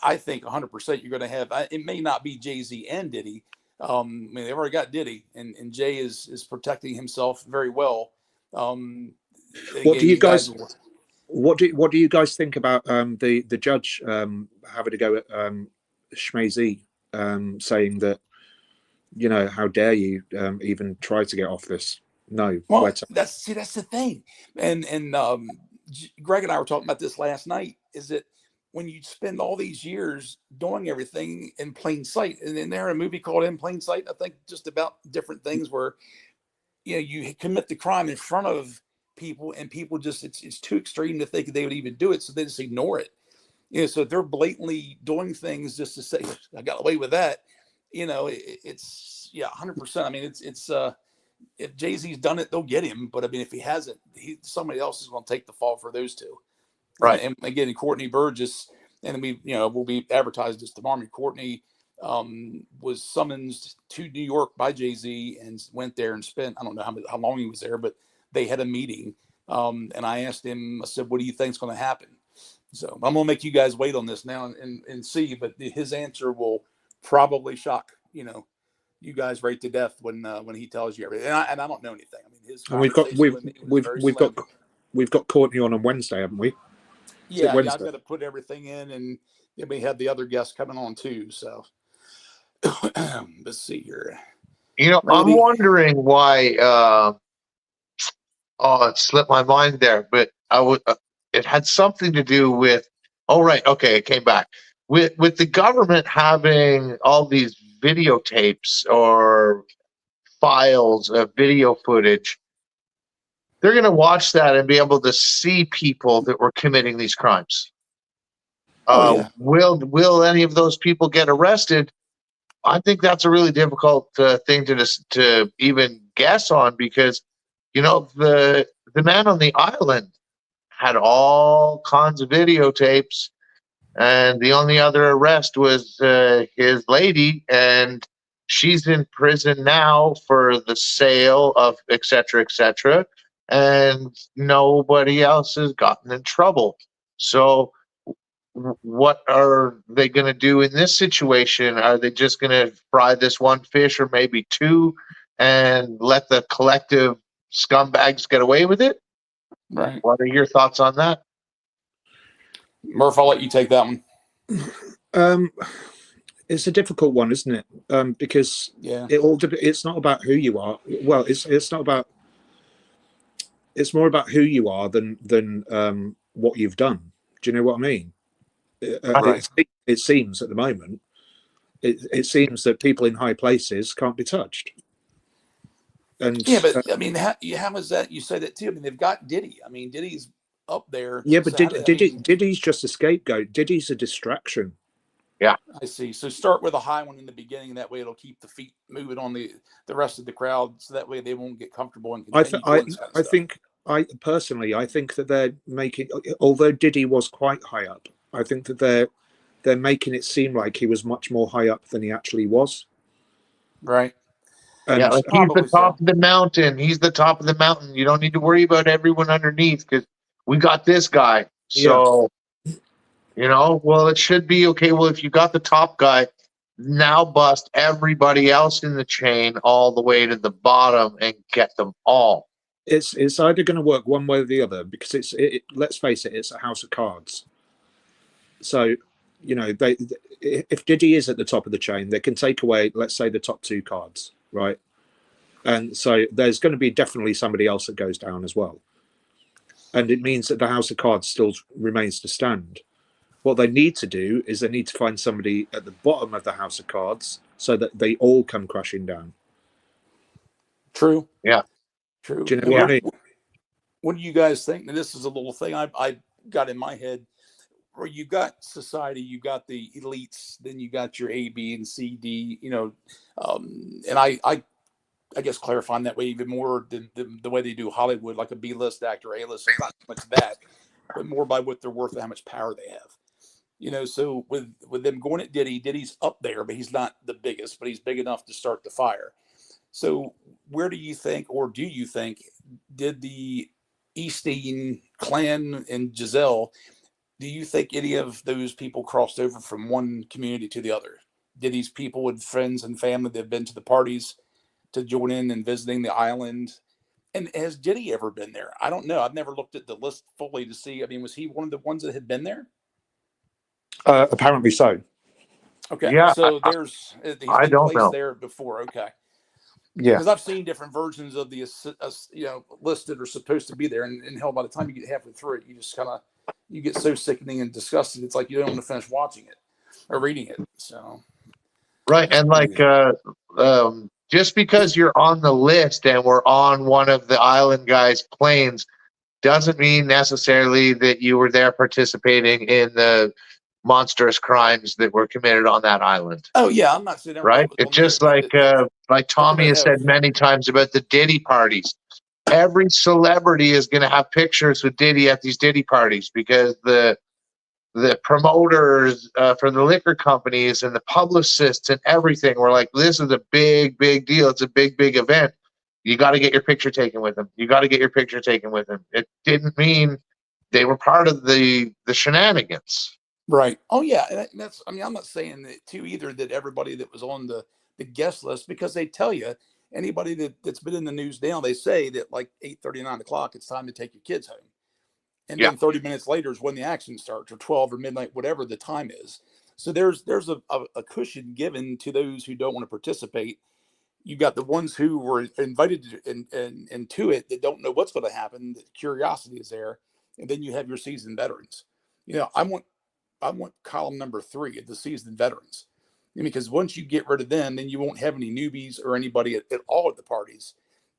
I think 100% you're going to have. It may not be Jay-Z and Diddy. I mean, they've already got Diddy, and Jay is protecting himself very well. What do you guys? What do you guys think about the judge having to go at Shmay saying that, you know, how dare you even try to get off this? No. Well, that's the thing, and Greg and I were talking about this last night. Is that when you spend all these years doing everything in plain sight, and in there a movie called In Plain Sight, I think, just about different things where, you know, you commit the crime in front of people, and people just it's too extreme to think they would even do it, so they just ignore it. You know, so they're blatantly doing things just to say I got away with that. You know, it's 100%. I mean, it's if Jay-Z's done it, they'll get him. But I mean, if he hasn't, somebody else is going to take the fall for those two. Right. And again, Courtney Burgess, and we'll be advertised as tomorrow. Courtney was summoned to New York by Jay-Z and went there and spent, I don't know how long he was there, but they had a meeting. And I asked him, I said, what do you think is going to happen? So I'm going to make you guys wait on this now and see, but his answer will probably shock, you guys right to death when he tells you everything. And I don't know anything. I mean, his we've got Courtney on Wednesday, haven't we? Yeah, I've got to put everything in, and then we have the other guests coming on too. So let's see here. You know, Randy? I'm wondering why. It slipped my mind there, but it had something to do with. Oh, right. Okay, it came back with the government having all these videotapes or files of video footage. They're going to watch that and be able to see people that were committing these crimes. Will any of those people get arrested? I think that's a really difficult thing to even guess on, because, the man on the island had all kinds of videotapes, and the only other arrest was his lady, and she's in prison now for the sale of et cetera, and nobody else has gotten in trouble. So what are they going to do in this situation? Are they just going to fry this one fish or maybe two and let the collective scumbags get away with it? Right. What are your thoughts on that? Murph, I'll let you take that one. It's a difficult one, isn't it? Because Yeah. it's not about who you are. Well, it's not about. It's more about who you are than what you've done. Do you know what I mean? Right. It seems at the moment. It seems that people in high places can't be touched. And Yeah, but I mean, how is that? You say that too. I mean, they've got Diddy. I mean, Diddy's up there. yeah, but So how do, I mean, Diddy's just a scapegoat. Diddy's a distraction. Yeah. I see. So start with a high one in the beginning. That way, it'll keep the feet moving on the rest of the crowd. So that way, they won't get comfortable and I th- continue doing this kind of I stuff. think I personally I think that they're making, although Diddy was quite high up, I think that they're making it seem like he was much more high up than he actually was. Right. Yeah, And like he's the Probably top so. of the mountain. He's the top of the mountain. You don't need to worry about everyone underneath because we got this guy. yeah, So, well, it should be okay. Well, if you got the top guy, now bust everybody else in the chain all the way to the bottom and get them all. it's either going to work one way or the other because let's face it, it's a house of cards. So, they if Diddy is at the top of the chain, they can take away, let's say, the top two cards, right? And so there's going to be definitely somebody else that goes down as well. And it means that the house of cards still remains to stand. What they need to do is they need to find somebody at the bottom of the house of cards so that they all come crashing down. True. Yeah. True. Do you know And what I mean? what do you guys think? And this is a little thing I got in my head. Where you got society, you got the elites, then you got your A, B, and C, D. And I guess clarifying that way even more than the way they do Hollywood, like a B-list actor, A-list, it's not so much that, but more by what they're worth and how much power they have. So with them going at Diddy, Diddy's up there, but he's not the biggest, but he's big enough to start the fire. So where do you think, or do you think, did the Epstein clan and Giselle, do you think any of those people crossed over from one community to the other? Did these people with friends and family that have been to the parties to join in and visiting the island? And has Diddy ever been there? I don't know. I've never looked at the list fully to see. I mean, was he one of the ones that had been there? Apparently so. Okay, Yeah, so he's I been don't placed know. there before. Okay, Yeah. because I've seen different versions of the list that are supposed to be there, and hell, by the time you get halfway through it, you just kind of you get so sickening and disgusted. It's like you don't want to finish watching it or reading it. So Right. And like, just because you're on the list and we're on one of the island guys' planes doesn't mean necessarily that you were there participating in the monstrous crimes that were committed on that island. oh yeah, I'm not saying everybody Right. was It's on there, just like they're Tommy gonna has have said many times about the Diddy parties. Every celebrity is going to have pictures with Diddy at these Diddy parties because the promoters for the liquor companies and the publicists and everything were like, this is a big, big deal. It's a big, big event. You got to get your picture taken with them. You got to get your picture taken with them. It didn't mean they were part of the shenanigans. right. Oh yeah, and that's. I mean, I'm not saying that too either. That everybody that was on the guest list, because they tell you anybody that's been in the news now, they say that like 8:30, 9 o'clock, it's time to take your kids home. And Yeah. then 30 minutes later is when the action starts, or 12 or midnight, whatever the time is. So there's a cushion given to those who don't want to participate. You got the ones who were invited into it that don't know what's going to happen. The curiosity is there, and then you have your seasoned veterans. I want column number 3 of the seasoned veterans, because once you get rid of them, then you won't have any newbies or anybody at all at the parties.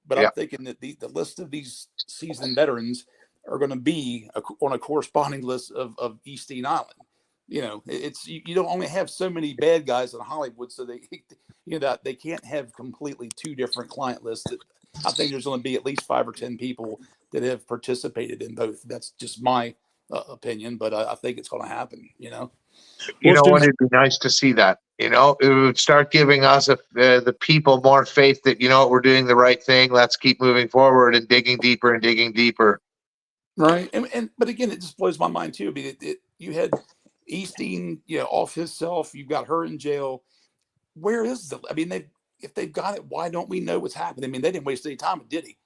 But Yeah. I'm thinking that the list of these seasoned veterans are going to be on a corresponding list of Epstein Island. It's you don't only have so many bad guys in Hollywood, so they that they can't have completely 2 different client lists. I think there's going to be at least 5 or 10 people that have participated in both. That's just my opinion, but I think it's going to happen. You know Austin, what? It'd be nice to see that. It would start giving us the people more faith that we're doing the right thing. Let's keep moving forward and digging deeper and digging deeper. Right. And but again, it just blows my mind too. I mean, you had Easting, off himself. You've got her in jail. Where is the? I mean, if they've got it, why don't we know what's happening? I mean, they didn't waste any time with Diddy.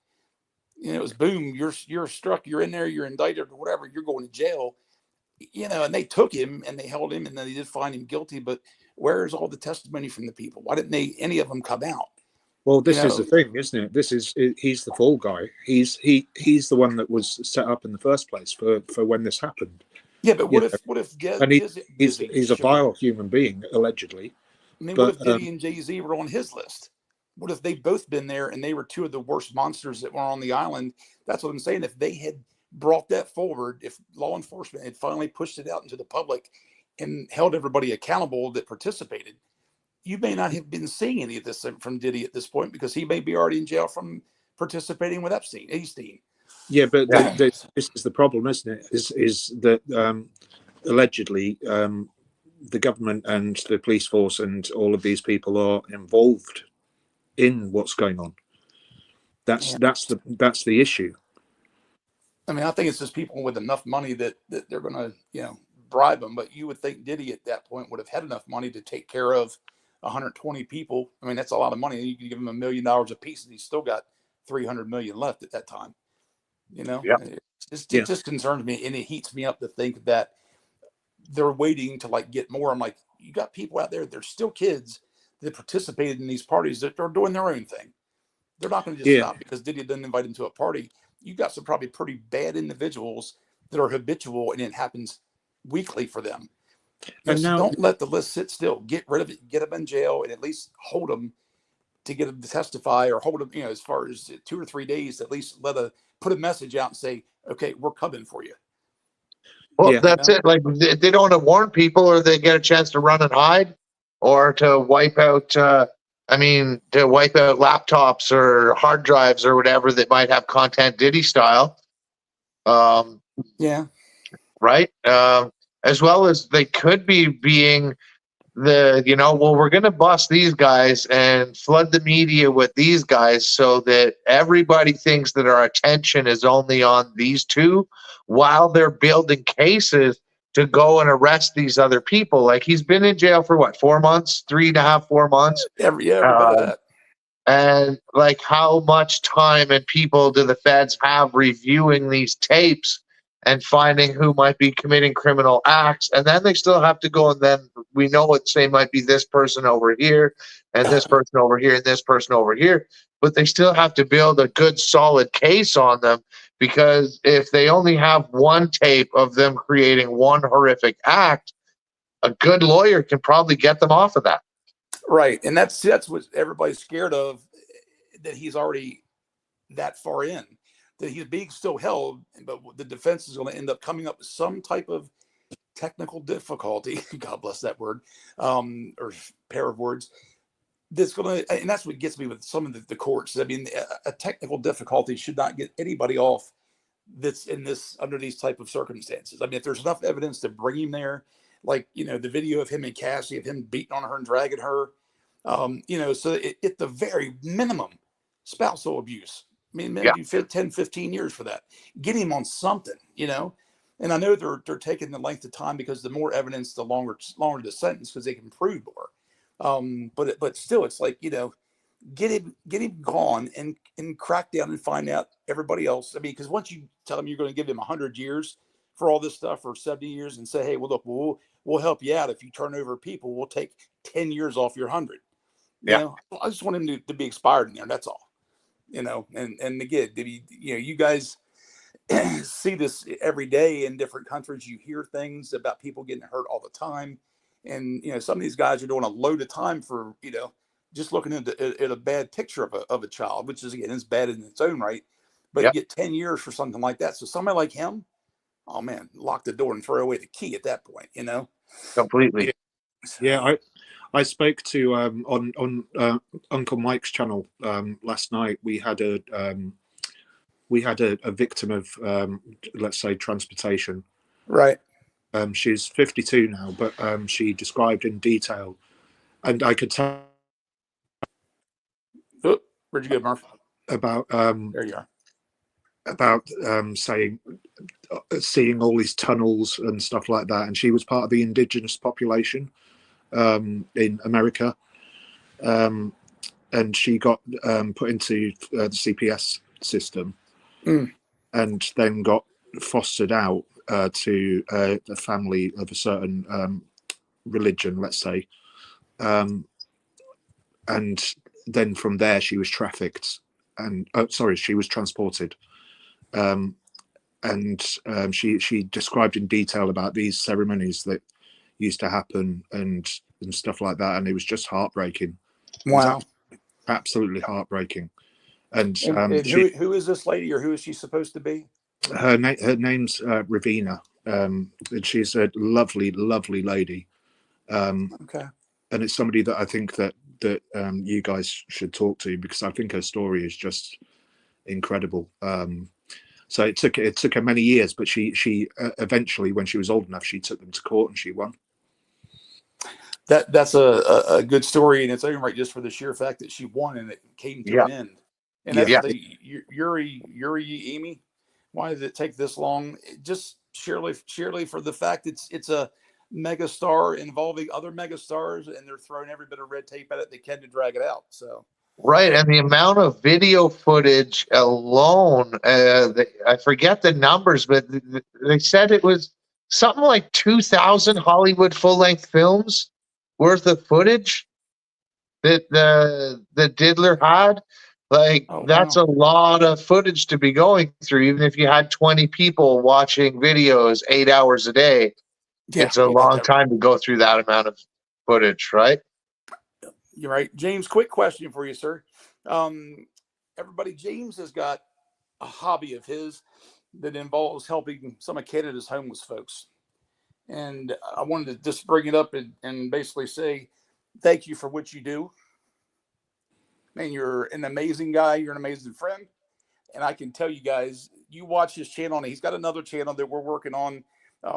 It was boom. You're struck. You're in there. You're indicted or whatever. You're going to jail. and they took him and they held him and then they did find him guilty. But where's all the testimony from the people? Why didn't any of them come out? Well, this is know, the thing, isn't it? He's the fall guy. He's the one that was set up in the first place for when this happened. Yeah, but You know, what if and he's Dizzy a vile human being, allegedly. I mean, But what if Diddy and Jay-Z were on his list? What if they both been there and they were two of the worst monsters that were on the island? That's what I'm saying. If they had brought that forward, if law enforcement had finally pushed it out into the public and held everybody accountable that participated, you may not have been seeing any of this from Diddy at this point because he may be already in jail from participating with Epstein. yeah, but Yeah. this is the problem, isn't it? Is that allegedly the government and the police force and all of these people are involved in what's going on. That's the issue. I mean, I think it's just people with enough money that they're going to, bribe them. But you would think Diddy at that point would have had enough money to take care of 120 people. I mean, that's a lot of money. You can give him $1 million a piece, and he's still got 300 million left at that time. Yeah. It just concerns me, and it heats me up to think that they're waiting to like get more. I'm like, you got people out there. They're still kids that participated in these parties that are doing their own thing. They're not going to just stop because Diddy didn't invite them to a party. You got some probably pretty bad individuals that are habitual, and it happens weekly for them. And now, don't let the list sit still. Get rid of it. Get them in jail, and at least hold them to get them to testify, or hold them, as far as 2 or 3 days. At least put a message out and say, "Okay, we're coming for you." Well, that's it. Like they don't want to warn people, or they get a chance to run and hide, or to wipe out. To wipe out laptops or hard drives or whatever that might have content Diddy style. Yeah. Right. As well as they could be being we're going to bust these guys and flood the media with these guys so that everybody thinks that our attention is only on these two while they're building cases to go and arrest these other people. Like, he's been in jail for what, 4 months, 3.5, 4 months. Every bit of that. And like, how much time and people do the feds have reviewing these tapes and finding who might be committing criminal acts? And then they still have to go, and then we know it say might be this person over here and this person over here and this person over here, but they still have to build a good solid case on them, because if they only have one tape of them creating one horrific act, a good lawyer can probably get them off of that. Right. And that's what everybody's scared of, that he's already that far in, that he's being still held, but the defense is going to end up coming up with some type of technical difficulty, God bless that word, or pair of words, that's going to, and that's what gets me with some of the courts. I mean, a technical difficulty should not get anybody off that's in this, under these type of circumstances. I mean, if there's enough evidence to bring him there, like, the video of him and Cassie, of him beating on her and dragging her, so at the very minimum, spousal abuse. I mean, maybe 10, 15 years for that. Get him on something, And I know they're taking the length of time because the more evidence, the longer the sentence, because they can prove more. But still, it's like, get him gone and crack down and find out everybody else. I mean, because once you tell him you're going to give him 100 years for all this stuff, or 70 years, and say, hey, well, look, we'll help you out if you turn over people. We'll take 10 years off your 100. I just want him to be expired in there. That's all. And again, you guys see this every day in different countries. You hear things about people getting hurt all the time. And, some of these guys are doing a load of time for, just looking at a bad picture of a child, which is, again, is bad in its own right. But you get 10 years for something like that. So somebody like him, oh man, lock the door and throw away the key at that point, Completely. Yeah. I spoke to on Uncle Mike's channel last night. We had a victim of let's say transportation. Right. She's 52 now, but she described in detail, and I could tell. Oh, where'd you go, Murph? About there you are. About seeing all these tunnels and stuff like that, and she was part of the indigenous population in America, and she got put into the CPS system, and then got fostered out, to a family of a certain religion, let's say, and then from there she was trafficked, and she was transported. She described in detail about these ceremonies that used to happen and stuff like that, and it was just heartbreaking. Wow. Absolutely heartbreaking. And And who is this lady, or who is she supposed to be? her name's Ravina, and she's a lovely lady. Okay. And it's somebody that I think that you guys should talk to, because I think her story is just incredible. So it took her many years, but she eventually, when she was old enough, she took them to court and she won. That's a good story in its own right, just for the sheer fact that she won and it came to an end. And that's the Yuri Amy. Why did it take this long? Just sheerly for the fact it's a mega star involving other mega stars, and they're throwing every bit of red tape at it they can to drag it out. So right, and the amount of video footage alone, I forget the numbers, but they said it was something like 2,000 Hollywood full-length films worth of footage that the Diddler had. Like, that's a lot of footage to be going through, even if you had 20 people watching videos 8 hours a day. Yeah, it's a long time to go through that amount of footage, right? You're right. James, quick question for you, sir. Everybody, James has got a hobby of his that involves helping some of Canada's homeless folks. And I wanted to just bring it up and basically say thank you for what you do. Man, you're an amazing guy. You're an amazing friend. And I can tell you guys, you watch his channel, and he's got another channel that we're working on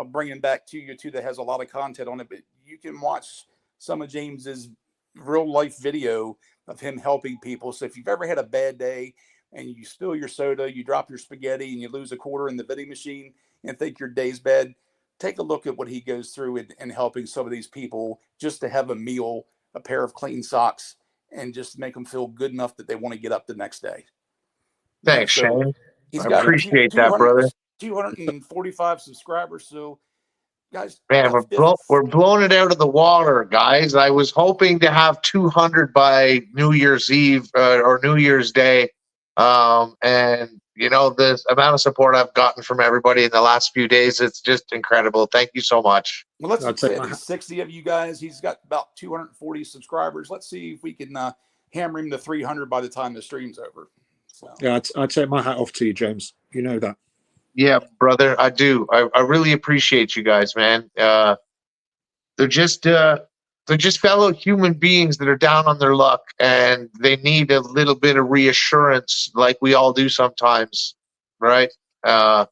bringing back to you too that has a lot of content on it. But you can watch some of James's real life video of him helping people. So if you've ever had a bad day and you spill your soda, you drop your spaghetti, and you lose a quarter in the vending machine and think your day's bad, take a look at what he goes through in helping some of these people just to have a meal, a pair of clean socks, and just make them feel good enough that they want to get up the next day. Thanks, Shane. He's I got appreciate that, brother. 245 subscribers. So, guys, man, we're blowing it out of the water, guys. I was hoping to have 200 by New Year's Eve or New Year's Day, and you know, the amount of support I've gotten from everybody in the last few days, it's just incredible. Thank you so much. Well, let's say 60 of you guys. He's got about 240 subscribers. Let's see if we can hammer him to 300 by the time the stream's over. So. Yeah, I'd take my hat off to you, James. You know that. Yeah, brother, I do. I really appreciate you guys, man. They're just fellow human beings that are down on their luck, and they need a little bit of reassurance, like we all do sometimes, right? And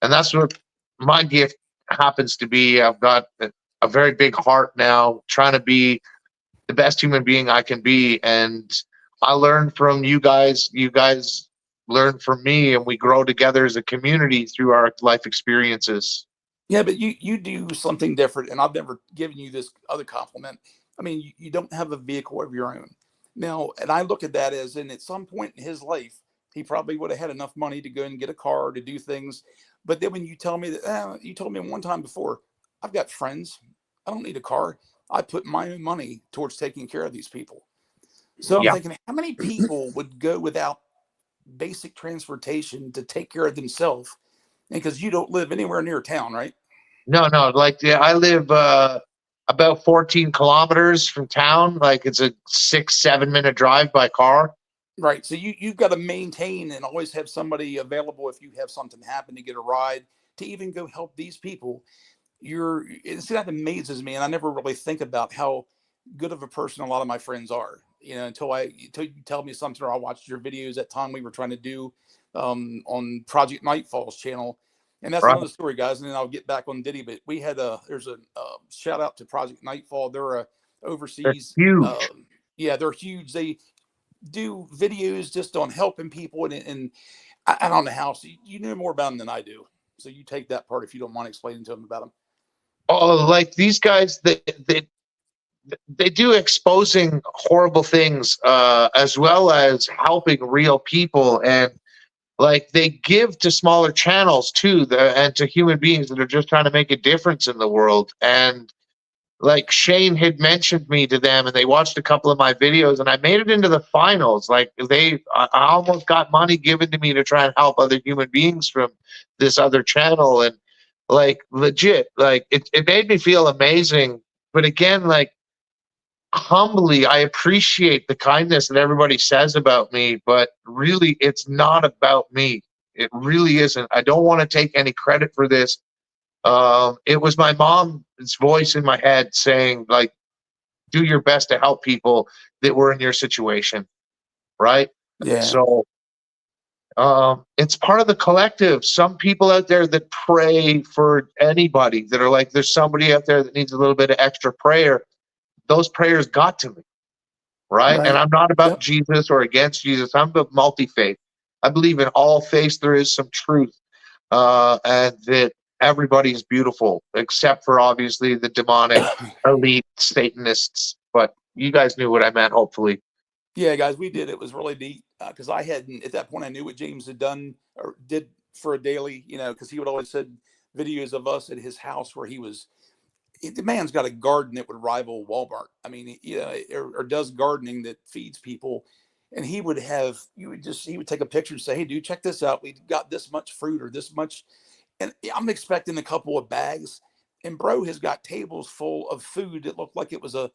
that's what my gift happens to be. I've got a very big heart now, trying to be the best human being I can be, and I learn from you guys. You guys learn from me, and we grow together as a community through our life experiences. Yeah, but you do something different, and I've never given you this other compliment. I mean, you don't have a vehicle of your own now, and I look at that as, and at some point in his life, he probably would have had enough money to go and get a car to do things. But then when you tell me that, you told me one time before, I've got friends, I don't need a car. I put my own money towards taking care of these people. So I'm thinking, how many people would go without basic transportation to take care of themselves? And because you don't live anywhere near town, right? No. Like, I live about 14 kilometers from town. Like, it's a 6-7 minute drive by car. Right. So you've got to maintain and always have somebody available if you have something happen to get a ride to even go help these people. That amazes me, and I never really think about how good of a person a lot of my friends are. You know, until you tell me something, or I watched your videos that time we were trying to do on Project Nightfall's channel. And that's another story, guys. And then I'll get back on Diddy, but we had there's a shout out to Project Nightfall. They're overseas. They're huge. They're huge. They do videos just on helping people. And I don't know how, so you know more about them than I do. So you take that part if you don't mind explaining to them about them. Oh, like these guys, they do exposing horrible things as well as helping real people. And like they give to smaller channels too, and to human beings that are just trying to make a difference in the world. And like Shane had mentioned me to them, and they watched a couple of my videos, and I made it into the finals. Like I almost got money given to me to try and help other human beings from this other channel. And like legit, like it made me feel amazing. But again, like humbly, I appreciate the kindness that everybody says about me, but really it's not about me. It really isn't. I don't want to take any credit for this. It was my mom's voice in my head saying, like, do your best to help people that were in your situation, right? Yeah. So it's part of the collective. Some people out there that pray for anybody, that are like, there's somebody out there that needs a little bit of extra prayer. Those prayers got to me, right? And Right. I'm not about Yep. Jesus or against Jesus. I'm about multi-faith. I believe in all faiths there is some truth, and that everybody is beautiful, except for obviously the demonic elite Satanists. But you guys knew what I meant, hopefully. Yeah, guys, we did. It was really neat because I hadn't at that point. I knew what James had done or did for a daily, because he would always send videos of us at his house where he was. The man's got a garden that would rival Walmart. I mean, or does gardening that feeds people. And he would have, he would take a picture and say, "Hey, dude, check this out. We got this much fruit or this much." And I'm expecting a couple of bags. And bro has got tables full of food that looked like it was a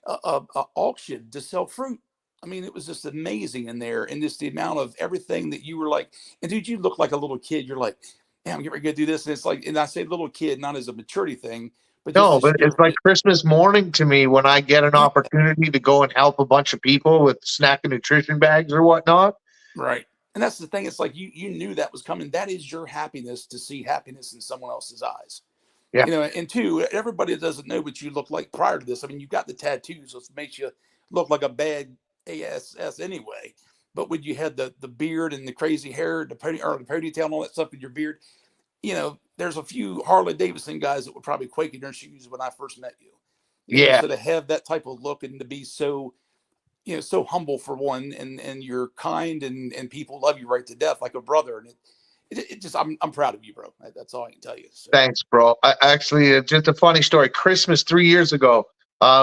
auction to sell fruit. I mean, it was just amazing in there, and just the amount of everything that you were like. And dude, you look like a little kid. You're like, "Man, I'm getting ready to do this." And it's like, and I say little kid, not as a maturity thing, but just No, the but it's sheer, like Christmas morning to me when I get an yeah, opportunity to go and help a bunch of people with snack and nutrition bags or whatnot. right. And that's the thing. It's like you knew that was coming. That is your happiness to see happiness in someone else's eyes. Yeah. And two, everybody doesn't know what you look like prior to this. I mean, you got the tattoos, so it makes you look like a bad ass anyway. But when you had the beard and the crazy hair, the ponytail and all that stuff with your beard, there's a few Harley Davidson guys that would probably quake in their shoes when I first met you. Yeah. So to have that type of look and to be so, so humble for one, and you're kind, and people love you right to death like a brother, and it just I'm proud of you, bro. That's all I can tell you. So. Thanks, bro. Actually, just a funny story. Christmas 3 years ago,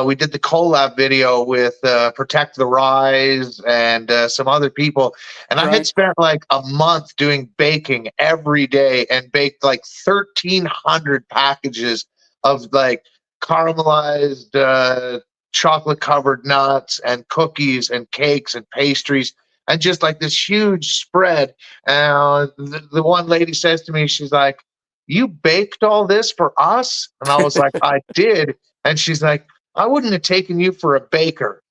we did the collab video with Protect the Rise and some other people. And I had Right. spent like a month doing baking every day and baked like 1,300 packages of like caramelized chocolate covered nuts and cookies and cakes and pastries. And just like this huge spread. And the one lady says to me, she's like, "You baked all this for us?" And I was like, "I did." And she's like, "I wouldn't have taken you for a baker.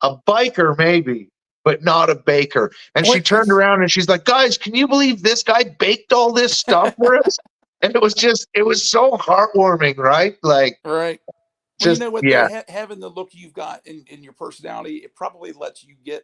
A biker, maybe, but not a baker." And she Well, turned around and she's like, "Guys, can you believe this guy baked all this stuff for us?" And it was so heartwarming, right? Like, right. Well, you just, know what though, yeah, having the look you've got in your personality, it probably lets you get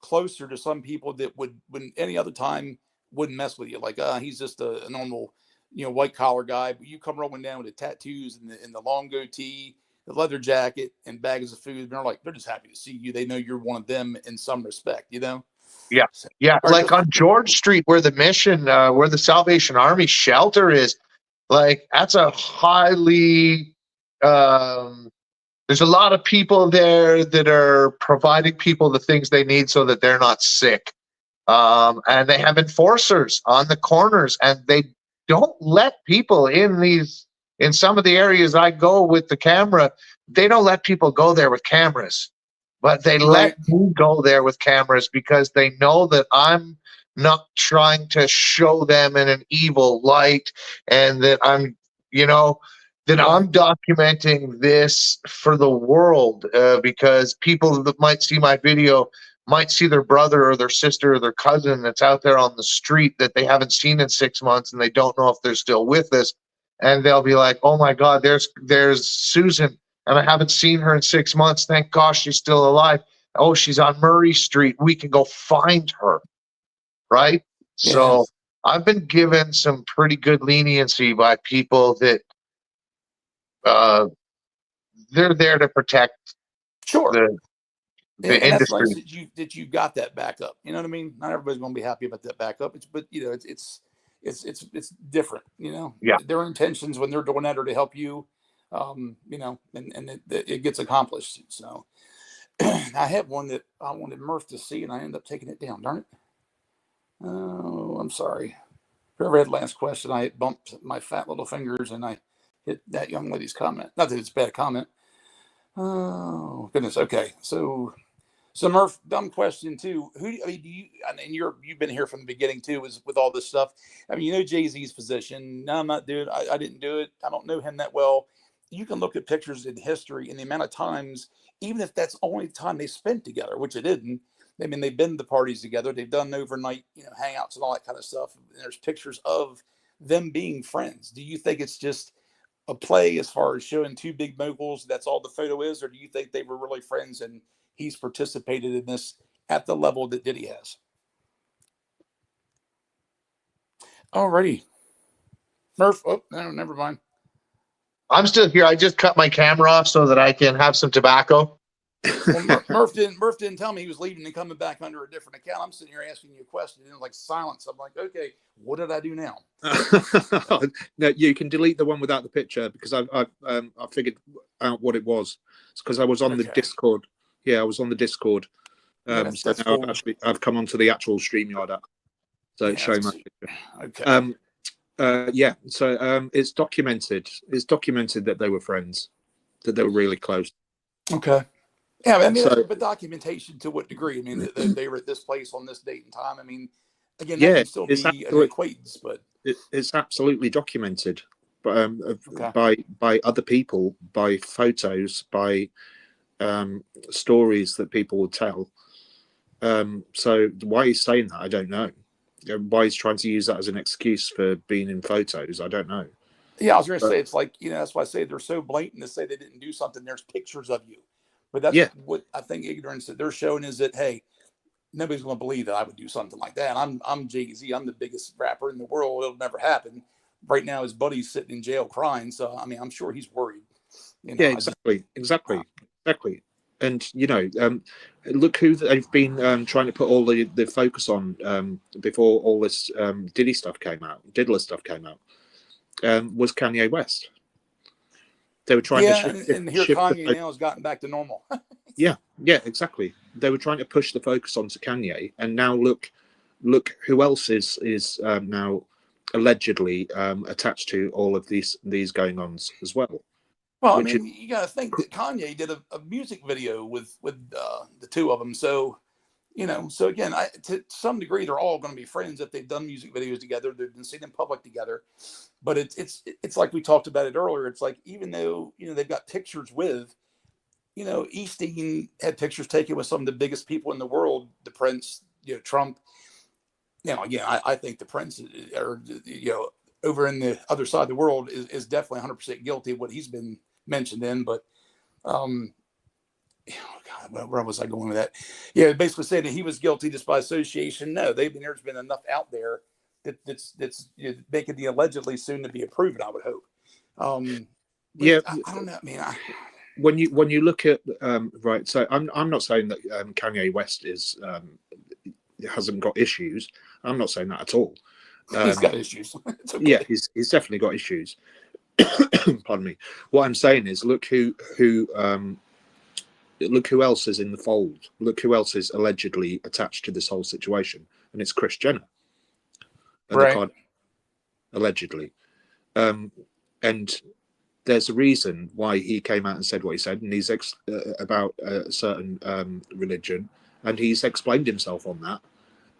closer to some people that would, when any other time, wouldn't mess with you. Like, he's just a normal, white collar guy. But you come rolling down with the tattoos and the long goatee, the leather jacket, and bags of food. And they're just happy to see you. They know you're one of them in some respect. yeah, So, yeah. all right, Like on George Street, where the mission, where the Salvation Army shelter is, like that's a highly there's a lot of people there that are providing people the things they need so that they're not sick. And they have enforcers on the corners, and they don't let people in some of the areas I go with the camera. They don't let people go there with cameras, but they right. let me go there with cameras because they know that I'm not trying to show them in an evil light, and that you know, Right. I'm documenting this for the world, because people that might see my video might see their brother or their sister or their cousin that's out there on the street that they haven't seen in 6 months, and they don't know if they're still with us. And they'll be like, "Oh my God, there's Susan, and I haven't seen her in 6 months. Thank gosh she's still alive. Oh, she's on Murray Street. We can go find her." Right? Yeah. So I've been given some pretty good leniency by people that uh, they're there to protect Sure. the the And that's nice industry. that you got that backup. You know what I mean? Not everybody's going to be happy about that backup. But you know, it's different. You know, Yeah. their intentions when they're doing that are to help you. You know, and it gets accomplished. So I had one that I wanted Murph to see, and I ended up taking it down. Darn it! Oh, I'm sorry. Whoever had last question, I bumped my fat little fingers and I hit that young lady's comment. Not that it's a bad comment. Oh goodness. Okay, so Murph, dumb question too. I mean, do you? And you've been here from the beginning too, is with all this stuff. I mean, you know Jay-Z's position. No, I'm not doing. I didn't do it. I don't know him that well. You can look at pictures in history and the amount of times, even if that's only time they spent together, which it isn't. I mean, they've been to parties together. They've done overnight, you know, hangouts and all that kind of stuff. And there's pictures of them being friends. Do you think it's just a play as far as showing two big moguls? That's all the photo is, or do you think they were really friends and he's participated in this at the level that Diddy has? Alrighty, Murph. Oh no, never mind. I'm still here. I just cut my camera off so that I can have some tobacco. Well, Murph didn't tell me he was leaving and coming back under a different account. I'm sitting here asking you a question, and it was like silence. I'm like, okay, what did I do now? No, you can delete the one without the picture because I figured out what it was. It's because I was on the Discord. Yeah, I was on the Discord. That's now cool. I've come onto the actual StreamYard app, so it's showing my picture. Okay. Yeah, so it's documented. It's documented that they were friends, that they were really close. Okay. Yeah, I mean, So- but documentation to what degree? I mean, they were at this place on this date and time. I mean, again, that Yeah, can still it's be an acquaintance, but it's absolutely documented, but Okay. by other people, by photos, by stories that people would tell. So why he's saying that, I don't know. Why he's trying to use that as an excuse for being in photos, I don't know. yeah, I was going to say, it's like, you know, that's why I say they're so blatant to say they didn't do something. There's pictures of you, but that's Yeah. what I think ignorance that they're showing is that, hey, nobody's going to believe that I would do something like that. I'm Jay-Z. I'm the biggest rapper in the world. It'll never happen. Right now, his buddy's sitting in jail crying. So, I mean, I'm sure he's worried. You know, Yeah, exactly. And you know, look who they've been trying to put all the focus on before all this Diddler stuff came out. Was Kanye West. They were trying to and here shift Kanye now has gotten back to normal. yeah, exactly. They were trying to push the focus onto Kanye, and now look who else is now allegedly attached to all of these going-ons as well. Well, I mean, you got to think that Kanye did a music video with the two of them. So, you know, so again, to some degree, they're all going to be friends if they've done music videos together. They've been seen in public together. But it's like we talked about it earlier. It's like, even though, you know, they've got pictures with, you know, Easting had pictures taken with some of the biggest people in the world, the Prince, you know, Trump. You know, again, I think the Prince, or, you know, over in the other side of the world is definitely 100% guilty of what he's been mentioned in. But oh God, where was I going with that? Yeah, basically saying that he was guilty just by association. No, there's been enough out there that's you know, making the allegedly soon to be proven, I would hope. Yeah, I don't know. I mean, when you look at right, so I'm not saying that Kanye West hasn't got issues. I'm not saying that at all. He's got issues. It's okay. Yeah, he's definitely got issues. Pardon me. What I'm saying is, look who else is in the fold. Look who else is allegedly attached to this whole situation, and it's Kris Jenner. Right. Allegedly, and there's a reason why he came out and said what he said, and he's about a certain religion, and he's explained himself on that,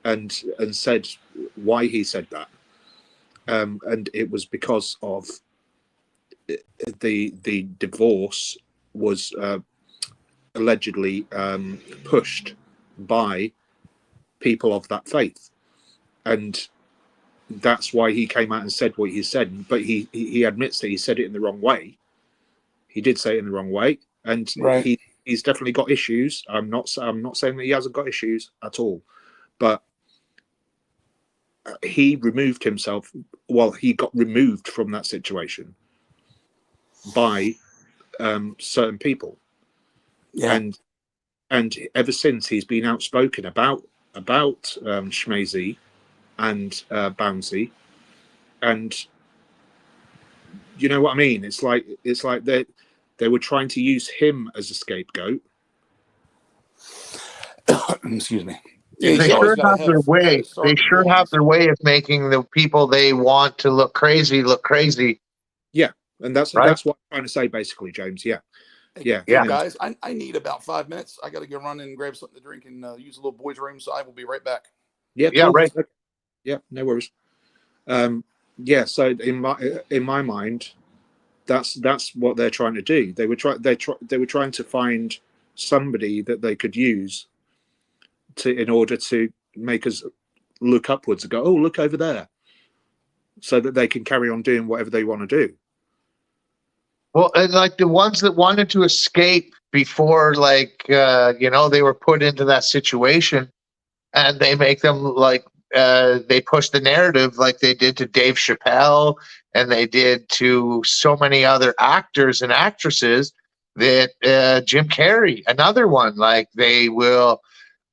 and said why he said that, and it was because of the divorce was allegedly pushed by people of that faith, and that's why he came out and said what he said. But he admits that he said it in the wrong way. He did say it in the wrong way, and Right. he's definitely got issues. I'm not saying that he hasn't got issues at all, but he removed himself. Well, he got removed from that situation by certain people, Yeah. and ever since he's been outspoken about Schmazy and Bouncy, and you know what I mean. It's like they were trying to use him as a scapegoat. Excuse me. They he's sure always gotta have their have way. They sergeant sure have villains. their way of making the people they want to look crazy. And that's Right. that's what I'm trying to say, basically, James. Yeah. Hey, And guys, I need about 5 minutes. I got to go run and grab something to drink and use a little boys' room. So I will be right back. yeah, Yeah, cool. right. Okay. Yeah, no worries. So in my mind, that's what they're trying to do. They were trying to find somebody that they could use in order to make us look upwards and go, oh, look over there, so that they can carry on doing whatever they want to do. Well, and like the ones that wanted to escape before, like, they were put into that situation, and they make them like, they push the narrative like they did to Dave Chappelle, and they did to so many other actors and actresses, that Jim Carrey, another one, like they will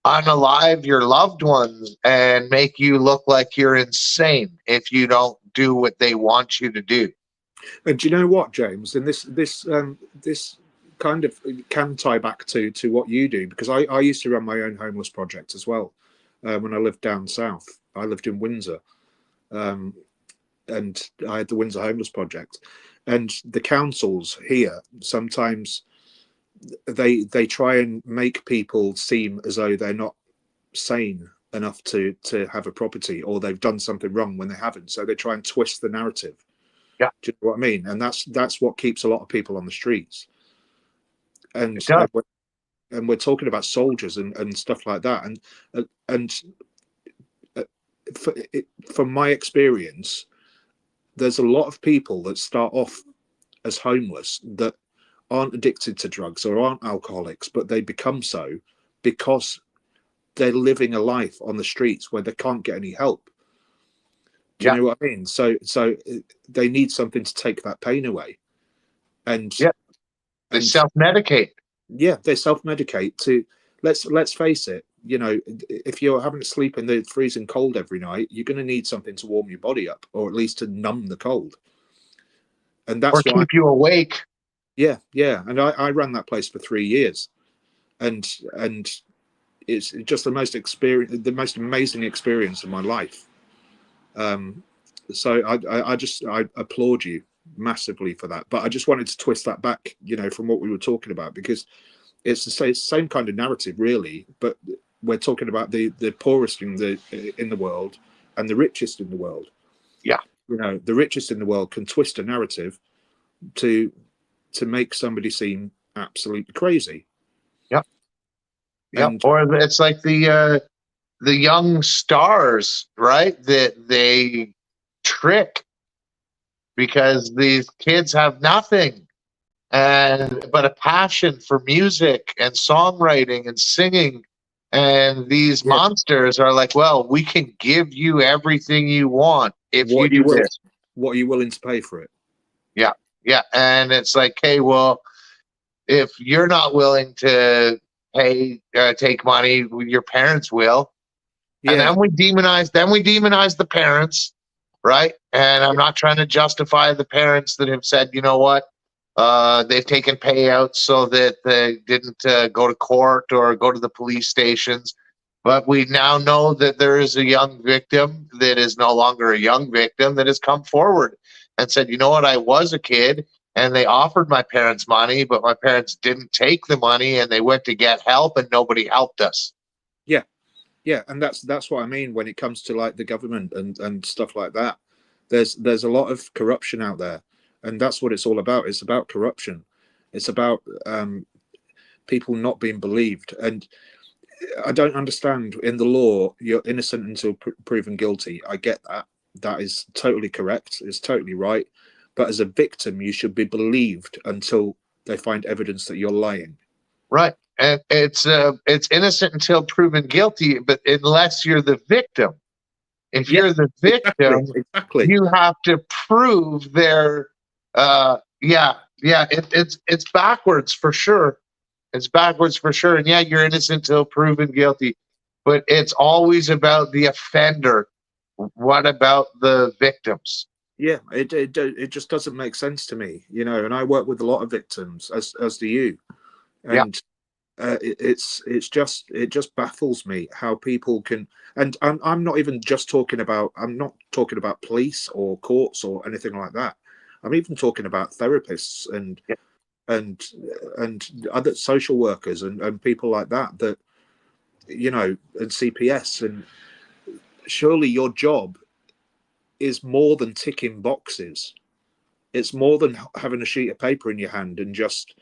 unalive your loved ones and make you look like you're insane if you don't do what they want you to do. And do you know what, James? And this kind of can tie back to what you do, because I used to run my own homeless project as well. When I lived down south, I lived in Windsor, and I had the Windsor Homeless Project. And the councils here sometimes they try and make people seem as though they're not sane enough to have a property, or they've done something wrong when they haven't. So they try and twist the narrative. Yeah. Do you know what I mean? And that's what keeps a lot of people on the streets. And we're talking about soldiers and stuff like that. And from my experience, there's a lot of people that start off as homeless that aren't addicted to drugs or aren't alcoholics, but they become so because they're living a life on the streets where they can't get any help. Do you know what I mean? So they need something to take that pain away. And they self-medicate. Yeah, they self-medicate to let's face it, if you're having to sleep in the freezing cold every night, you're going to need something to warm your body up, or at least to numb the cold. And that's or keep you awake. Yeah. And I ran that place for 3 years, and it's just the most amazing experience of my life. So I applaud you massively for that. But I just wanted to twist that back, from what we were talking about, because it's the same kind of narrative, really. But we're talking about the poorest in the world and the richest in the world. Yeah, the richest in the world can twist a narrative to make somebody seem absolutely crazy. Yeah. Or it's like the young stars, right? That they trick because these kids have nothing but a passion for music and songwriting and singing. And these monsters are like, well, we can give you everything you want if you do this. What are you willing to pay for it? Yeah. Yeah. And it's like, hey, well, if you're not willing to pay, take money, your parents will. Yeah. And then we demonize the parents, right? And I'm not trying to justify the parents that have said, you know what, they've taken payouts so that they didn't go to court or go to the police stations. But we now know that there is a young victim that is no longer a young victim that has come forward and said, you know what, I was a kid and they offered my parents money, but my parents didn't take the money and they went to get help and nobody helped us. Yeah, and that's what I mean when it comes to like the government and stuff like that. There's a lot of corruption out there, and that's what it's all about. It's about corruption. It's about people not being believed. And I don't understand, in the law, you're innocent until proven guilty. I get that. That is totally correct. It's totally right. But as a victim, you should be believed until they find evidence that you're lying. Right. And it's innocent until proven guilty, but unless you're the victim. If you're the victim, exactly. You have to prove their it's backwards for sure. It's backwards for sure. And yeah, you're innocent till proven guilty, but it's always about the offender. What about the victims? Yeah, it just doesn't make sense to me, you know. And I work with a lot of victims, as do you, Yeah. and it just baffles me how people can. And I'm not even just talking about. I'm not talking about police or courts or anything like that. I'm even talking about therapists Yeah. and and other social workers and people like that, that, you know, and CPS. And surely your job is more than ticking boxes. It's more than having a sheet of paper in your hand and just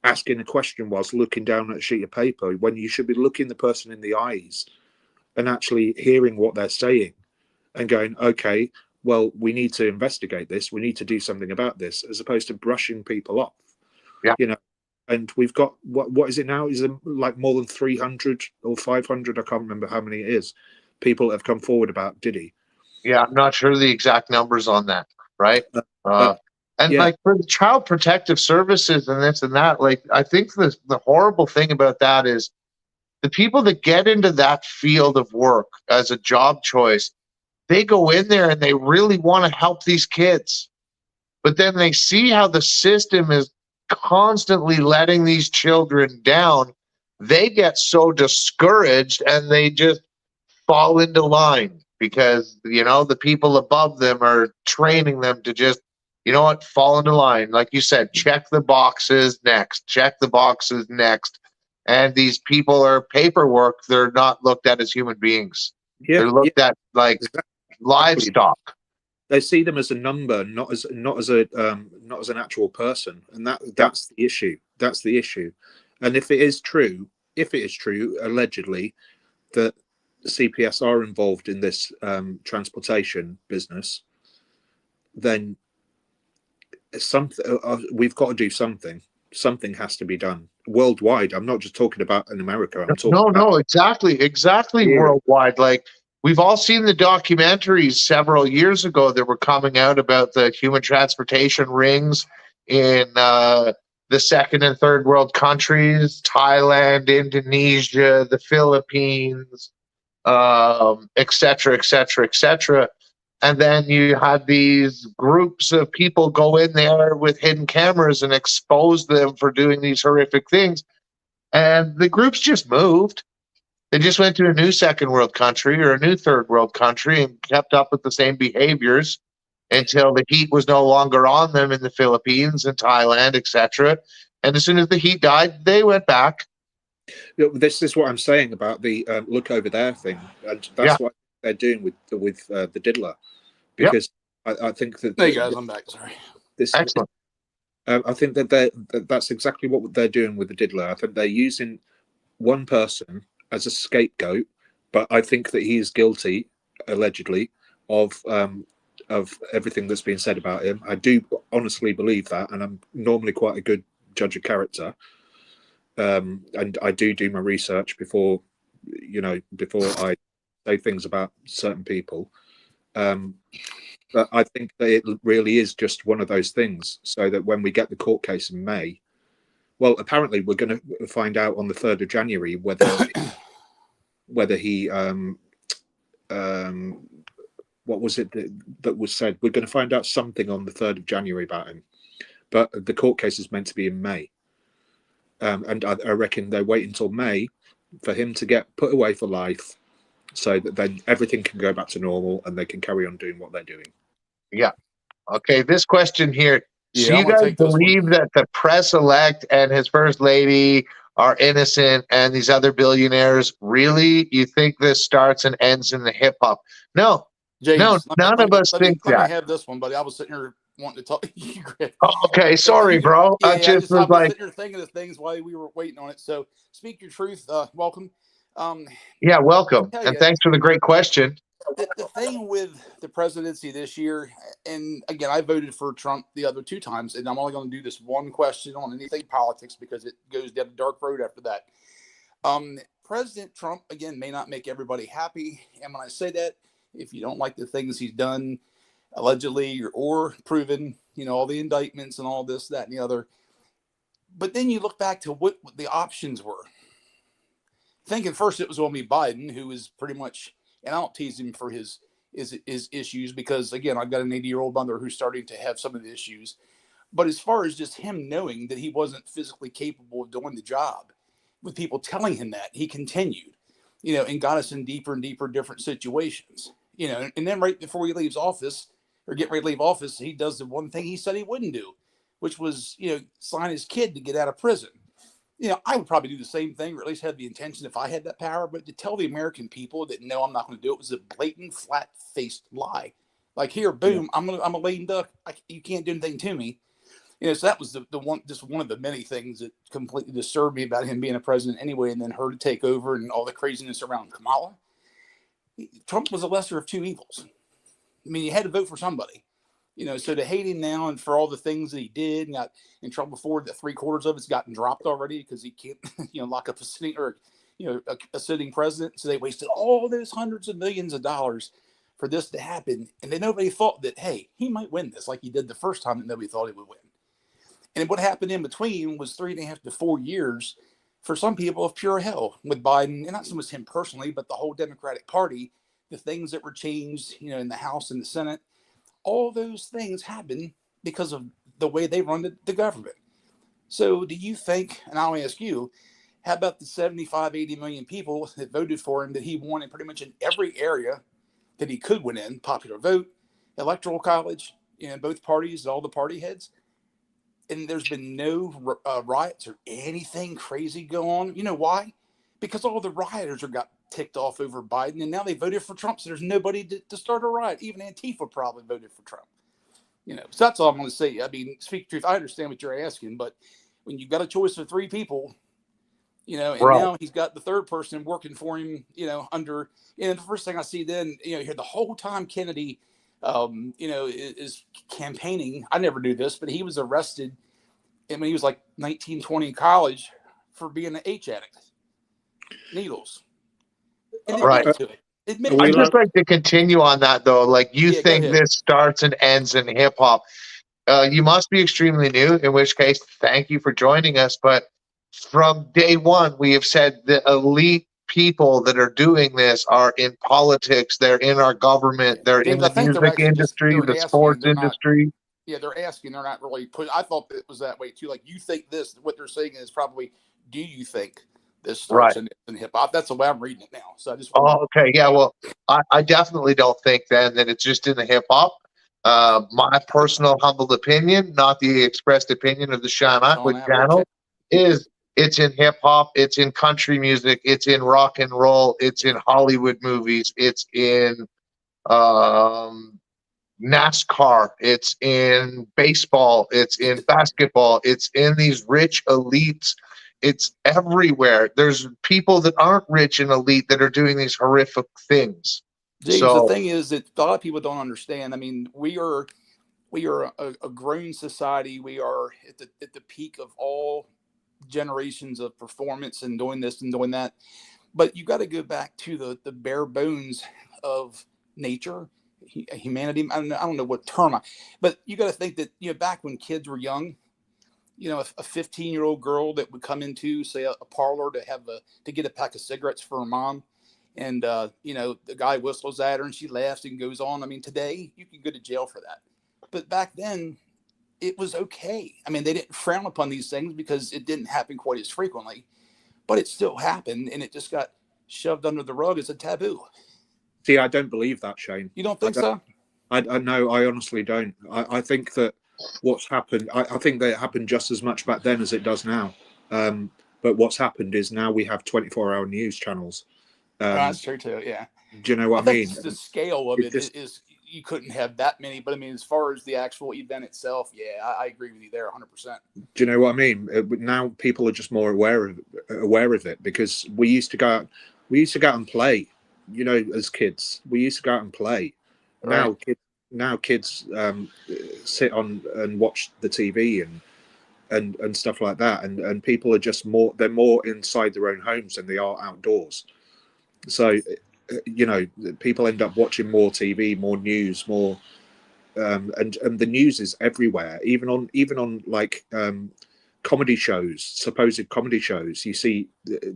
asking a question whilst looking down at a sheet of paper, when you should be looking the person in the eyes and actually hearing what they're saying and going, okay, well, we need to investigate this. We need to do something about this, as opposed to brushing people off. Yeah. You know, and we've got, what is it now? Is it like more than 300 or 500? I can't remember how many it is. People have come forward about Diddy. Yeah, I'm not sure the exact numbers on that, right? But And yeah, like for the child protective services and this and that, like I think the horrible thing about that is the people that get into that field of work as a job choice, they go in there and they really want to help these kids. But then they see how the system is constantly letting these children down. They get so discouraged and they just fall into line because, you know, the people above them are training them to just, you know what, fall into line. Like you said, check the boxes next, check the boxes next. And these people are paperwork. They're not looked at as human beings. yeah, They're yeah, looked at like exactly. livestock. They see them as a number, not as an actual person, and Yep. that's the issue. That's the issue. And if it is true, allegedly, that CPS are involved in this transportation business, then something we've got to do something. Something has to be done worldwide. I'm not just talking about in America. I'm talking No, about no, exactly here. worldwide. Like we've all seen the documentaries several years ago that were coming out about the human transportation rings in the second and third world countries, Thailand, Indonesia, the Philippines, et cetera, et cetera, et cetera. And then you had these groups of people go in there with hidden cameras and expose them for doing these horrific things. And the groups just moved. They just went to a new second world country or a new third world country and kept up with the same behaviors until the heat was no longer on them in the Philippines and Thailand, etc. And as soon as the heat died, they went back. This is what I'm saying about the look over there thing, and Yeah. that's what they're doing with the diddler, Yep. because I think that Hey guys, I'm back. Sorry. this Excellent. I think that that's exactly what they're doing with the diddler. I think they're using one person as a scapegoat, but I think that he is guilty, allegedly, of everything that's been said about him. I do honestly believe that, and I'm normally quite a good judge of character. And I do my research before I say things about certain people. But I think that it really is just one of those things, so that when we get the court case in May, well, apparently we're going to find out on the 3rd of January whether he what was it that was said? We're going to find out something on the 3rd of January about him, but the court case is meant to be in May. And I reckon they wait until May for him to get put away for life, so that then everything can go back to normal and they can carry on doing what they're doing. Yeah. Okay. This question here. Yeah, So you I'm gonna guys take this one. believe that the press elect and his first lady are innocent and these other billionaires? Really? You think this starts and ends in the hip hop? No. James, No, none of us think let me that. have this one, buddy. I was sitting here wanting to talk. Oh, okay. Sorry, bro. Yeah, I I just was was like, sitting here thinking of things while we were waiting on it. So, speak your truth. Welcome. yeah, welcome. Tell And you, thanks for the great question. the thing with the presidency this year, and again, I voted for Trump the other 2 times, and I'm only going to do this one question on anything politics because it goes down a dark road after that. President Trump, again, may not make everybody happy. And when I say that, if you don't like the things he's done, allegedly or proven, all the indictments and all this, that, and the other, But then you look back to what the options were. Thinking first it was going to be Biden, who is pretty much, and I don't tease him for his issues because, again, I've got an 80-year-old mother who's starting to have some of the issues. But as far as just him knowing that he wasn't physically capable of doing the job, with people telling him that, he continued, and got us in deeper and deeper different situations, and then right before he leaves office or get ready to leave office, he does the one thing he said he wouldn't do, which was, sign his kid to get out of prison. I would probably do the same thing, or at least have the intention if I had that power. But to tell the American people that no, I'm not going to do it was a blatant, flat-faced lie. Like, here, boom, I'm a lame duck. You can't do anything to me. So that was the one, just one of the many things that completely disturbed me about him being a president anyway, and then her to take over and all the craziness around Kamala. Trump was a lesser of two evils. I mean, you had to vote for somebody. So to hate him now and for all the things that he did and got in trouble for, that 3/4 of it's gotten dropped already because he can't, lock up a sitting or, a sitting president. So they wasted all those hundreds of millions of dollars for this to happen. And then nobody thought that, hey, he might win this like he did the first time that nobody thought he would win. And what happened in between was 3.5 to 4 years for some people of pure hell with Biden, and not so much him personally, but the whole Democratic Party, the things that were changed, in the House and the Senate. All those things happen because of the way they run the government. So do you think, and I'll ask you, how about the 75, 80 million people that voted for him that he won in pretty much in every area that he could win in, popular vote, electoral college, both parties, all the party heads, and there's been no riots or anything crazy go on? You know why? Because all the rioters got ticked off over Biden, and now they voted for Trump. So there's nobody to start a riot. Even Antifa probably voted for Trump. So that's all I'm going to say. I mean, speak the truth. I understand what you're asking, but when you've got a choice of 3 people, and Right. now he's got the third person working for him, under, and the first thing I see then, here the whole time Kennedy, is campaigning. I never knew this, but he was arrested when he was like 19, 20 in college for being an H addict. Needles. And Right. Admitted I'd to it. just like to continue on that though. Like, you Yeah, go think ahead. this starts and ends in hip hop. You must be extremely new, in which case, thank you for joining us. But from day one, we have said the elite people that are doing this are in politics. They're in our government. They're in James, I the think they're music actually industry, they're the asking, sports they're not. industry. Yeah, they're asking. They're not really put. I thought it was that way too. Like, you think this? What they're saying is probably, do you think this starts Right. in hip hop? That's the way I'm reading it now. So I just. Oh, okay. Yeah. Well, I definitely don't think then that it's just in the hip hop. My personal humble opinion, not the expressed opinion of the Sean Atwood channel, is it's in hip hop, it's in country music, it's in rock and roll, it's in Hollywood movies, it's in NASCAR, it's in baseball, it's in basketball, it's in these rich elites. It's everywhere. There's people that aren't rich and elite that are doing these horrific things. James, So, the thing is that a lot of people don't understand. I mean, we are a grown society. We are at the peak of all generations of performance and doing this and doing that. But you got to go back to the bare bones of nature, humanity. I don't know what term, but you got to think that, back when kids were young, a 15-year-old girl that would come into, say, a parlor to get a pack of cigarettes for her mom. And, the guy whistles at her and she laughs and goes on. I mean, today you can go to jail for that. But back then it was okay. I mean, they didn't frown upon these things because it didn't happen quite as frequently, but it still happened. And it just got shoved under the rug as a taboo. See, I don't believe that, Shane. You don't think so? I no, I honestly don't. I think that what's happened, I think that it happened just as much back then as it does now. But what's happened is now we have 24-hour news channels. That's true too. Yeah. Do you know what I mean? The scale of it is you couldn't have that many, but I mean, as far as the actual event itself, yeah, I agree with you there 100%. Do you know what I mean? Now people are just more aware of it, because we used to go out and play, as kids. We used to go out and play. Right. Now kids sit on and watch the TV and stuff like that, and people are just they're more inside their own homes than they are outdoors. So people end up watching more TV, more news, more and the news is everywhere, even on like comedy shows, supposed comedy shows, you see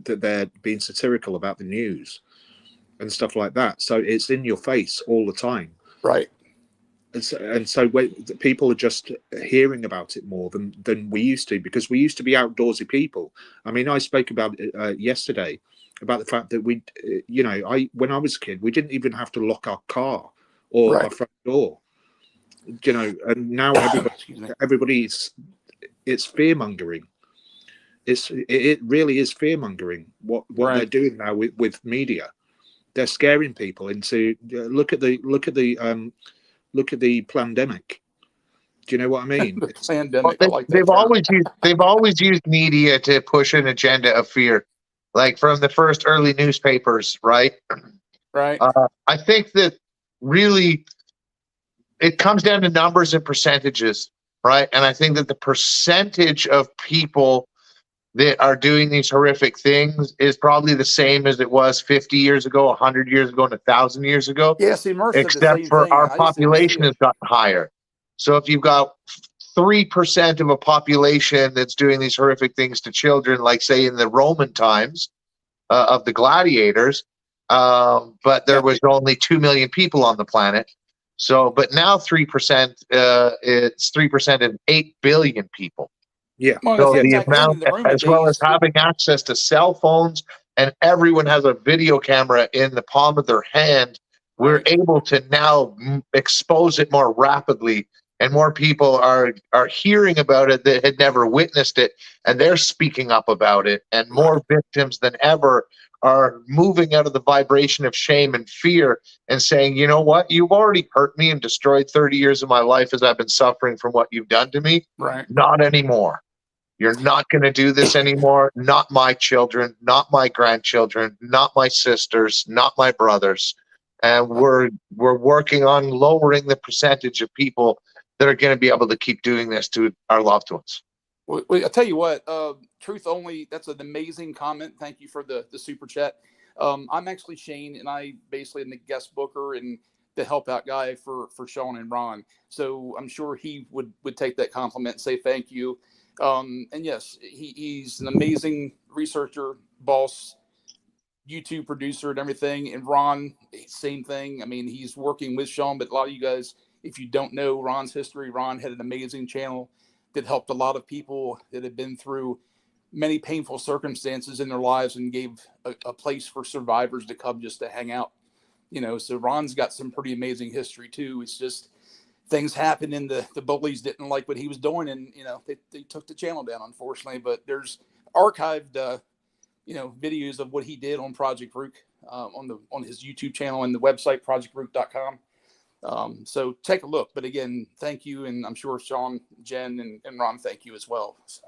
that they're being satirical about the news and stuff like that. So it's in your face all the time. Right. And so when people are just hearing about it more than we used to, because we used to be outdoorsy people. I mean, I spoke about it yesterday, about the fact that when I was a kid, we didn't even have to lock our car or Right. our front door, and now everybody's, it's fear mongering. It really is fear mongering what Right. they're doing now with media. They're scaring people into look at the pandemic. Do you know what I mean? The Well, pandemic. I like that they've term. always used media to push an agenda of fear, like from the first early newspapers, right? Right. I think that really it comes down to numbers and percentages, right? And I think that the percentage of people that are doing these horrific things is probably the same as it was 50 years ago, 100 years ago, and 1,000 years ago. Yeah, see, Merce said the Except same for thing. our I just didn't see population it. has gotten higher. So if you've got 3% of a population that's doing these horrific things to children, like say in the Roman times of the gladiators, but there was only 2 million people on the planet. So, but now 3%, it's 3% of 8 billion people. Yeah. Well, So in the fact, even amount, in the Roman as well as days, having access to cell phones, and everyone has a video camera in the palm of their hand, we're right. able to now expose it more rapidly, and more people are hearing about it that had never witnessed it, and they're speaking up about it, and more victims than ever are moving out of the vibration of shame and fear and saying, you know what, you've already hurt me and destroyed 30 years of my life as I've been suffering from what you've done to me. Right. Not anymore. You're not going to do this anymore. Not my children, not my grandchildren, not my sisters, not my brothers. And we're working on lowering the percentage of people that are going to be able to keep doing this to our loved ones. Well, I'll tell you what, truth only, that's an amazing comment. Thank you for the super chat. I'm actually Shane, and I basically am the guest booker and the help out guy for Sean and Ron. So I'm sure he would take that compliment and say thank you. And yes, he's an amazing researcher, boss, YouTube producer, and everything. And Ron, same thing. I mean, he's working with Sean, but a lot of you guys, if you don't know Ron's history, Ron had an amazing channel that helped a lot of people that have been through many painful circumstances in their lives and gave a place for survivors to come just to hang out. So Ron's got some pretty amazing history too. It's just things happened and the bullies didn't like what he was doing, and they took the channel down, unfortunately. But there's archived videos of what he did on Project Rook on his YouTube channel and the website projectrook.com. So take a look. But again, thank you, and I'm sure Sean, Jen, and Ron thank you as well. So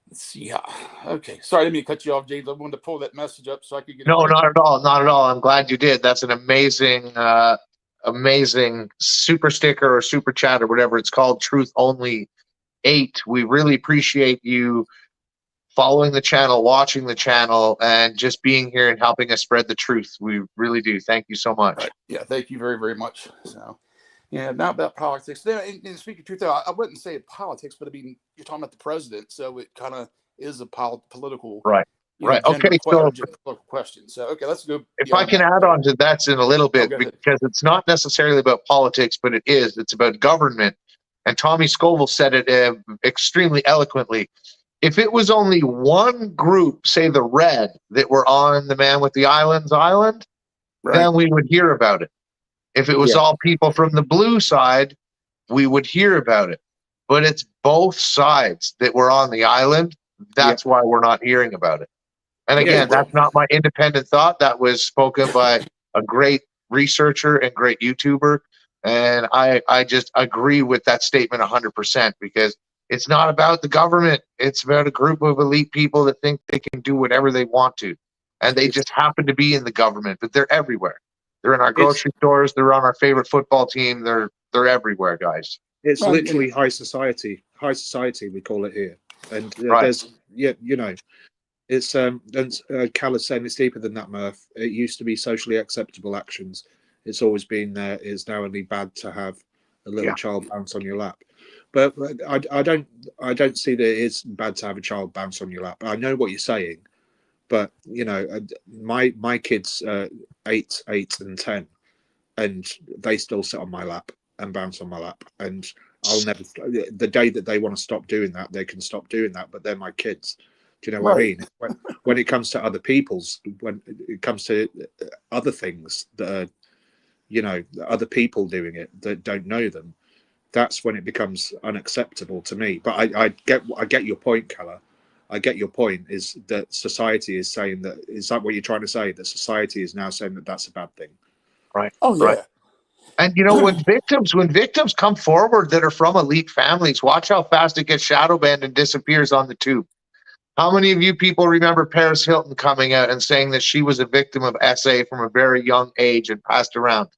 let's see. Okay, sorry, I didn't mean to cut you off, James. I wanted to pull that message up so I could get. No, not at all, not at all. I'm glad you did. That's an amazing, amazing super sticker or super chat or whatever it's called. Truth Only 8. We really appreciate you following the channel, watching the channel, and just being here and helping us spread the truth. We really do. Thank you so much. Right. Yeah, thank you very, very much. So, now about politics. Then, and speaking of truth, I wouldn't say politics, but I mean, you're talking about the president, so it kind of is a political, right? Okay, so political question. So, okay, let's go. If I can add on to that in a little bit, because it's not necessarily about politics, but it's about government. And Tommy Scoville said it extremely eloquently. If it was only one group, say the Red, that were on the Man with the Islands island, then we would hear about it. If it was all people from the blue side, we would hear about it. But it's both sides that were on the island. That's why we're not hearing about it. And again, that's not my independent thought. That was spoken by a great researcher and great YouTuber. And I just agree with that statement 100%, because it's not about the government. It's about a group of elite people that think they can do whatever they want to. And they just happen to be in the government, but they're everywhere. They're in our grocery stores. They're on our favorite football team. They're everywhere, guys. It's literally high society. High society, we call it here. And there's, it's, and Cal is saying it's deeper than that, Murph. It used to be socially acceptable actions. It's always been there. It's now only bad to have a little child bounce on your lap. But I don't see that it's bad to have a child bounce on your lap. I know what you're saying, but you know, my kids 8 and 10, and they still sit on my lap and bounce on my lap, and I'll never. The day that they want to stop doing that, they can stop doing that. But they're my kids. Do you know what I Right. mean? When it comes to other people's, when it comes to other things that are, you know, other people doing it that don't know them, that's when it becomes unacceptable to me. But I get your point, Keller. I get your point. Is that society is saying that? Is that what you're trying to say? That society is now saying that that's a bad thing? Right. Oh Right. yeah. And you know, when victims come forward that are from elite families, watch how fast it gets shadow banned and disappears on the tube. How many of you people remember Paris Hilton coming out and saying that she was a victim of SA from a very young age and passed around? Oh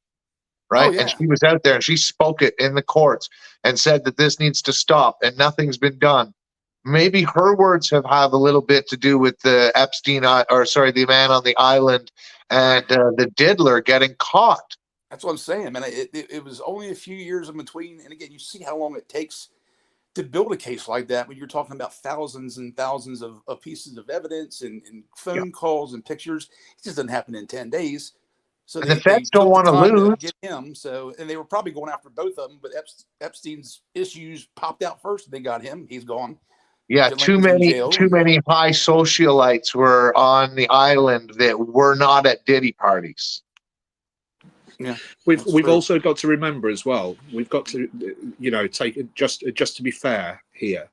Right. And yeah. she was out there and she spoke it in the courts and said that this needs to stop and nothing's been done. Maybe her words have a little bit to do with the the man on the island and the diddler getting caught. That's what I'm saying, man. It was only a few years in between, and again, you see how long it takes to build a case like that when you're talking about thousands and thousands of pieces of evidence and Yeah. phone calls and pictures. It just doesn't happen in 10 days. So And the they feds don't took the want to time to lose. get him. So, and they were probably going after both of them, but Epstein's issues popped out first. They got him. He's gone. Yeah, Ghislaine's in jail. too many high socialites were on the island that were not at Diddy parties. Yeah, We've true. also got to remember as well. We've got to, you know, take it just to be fair here,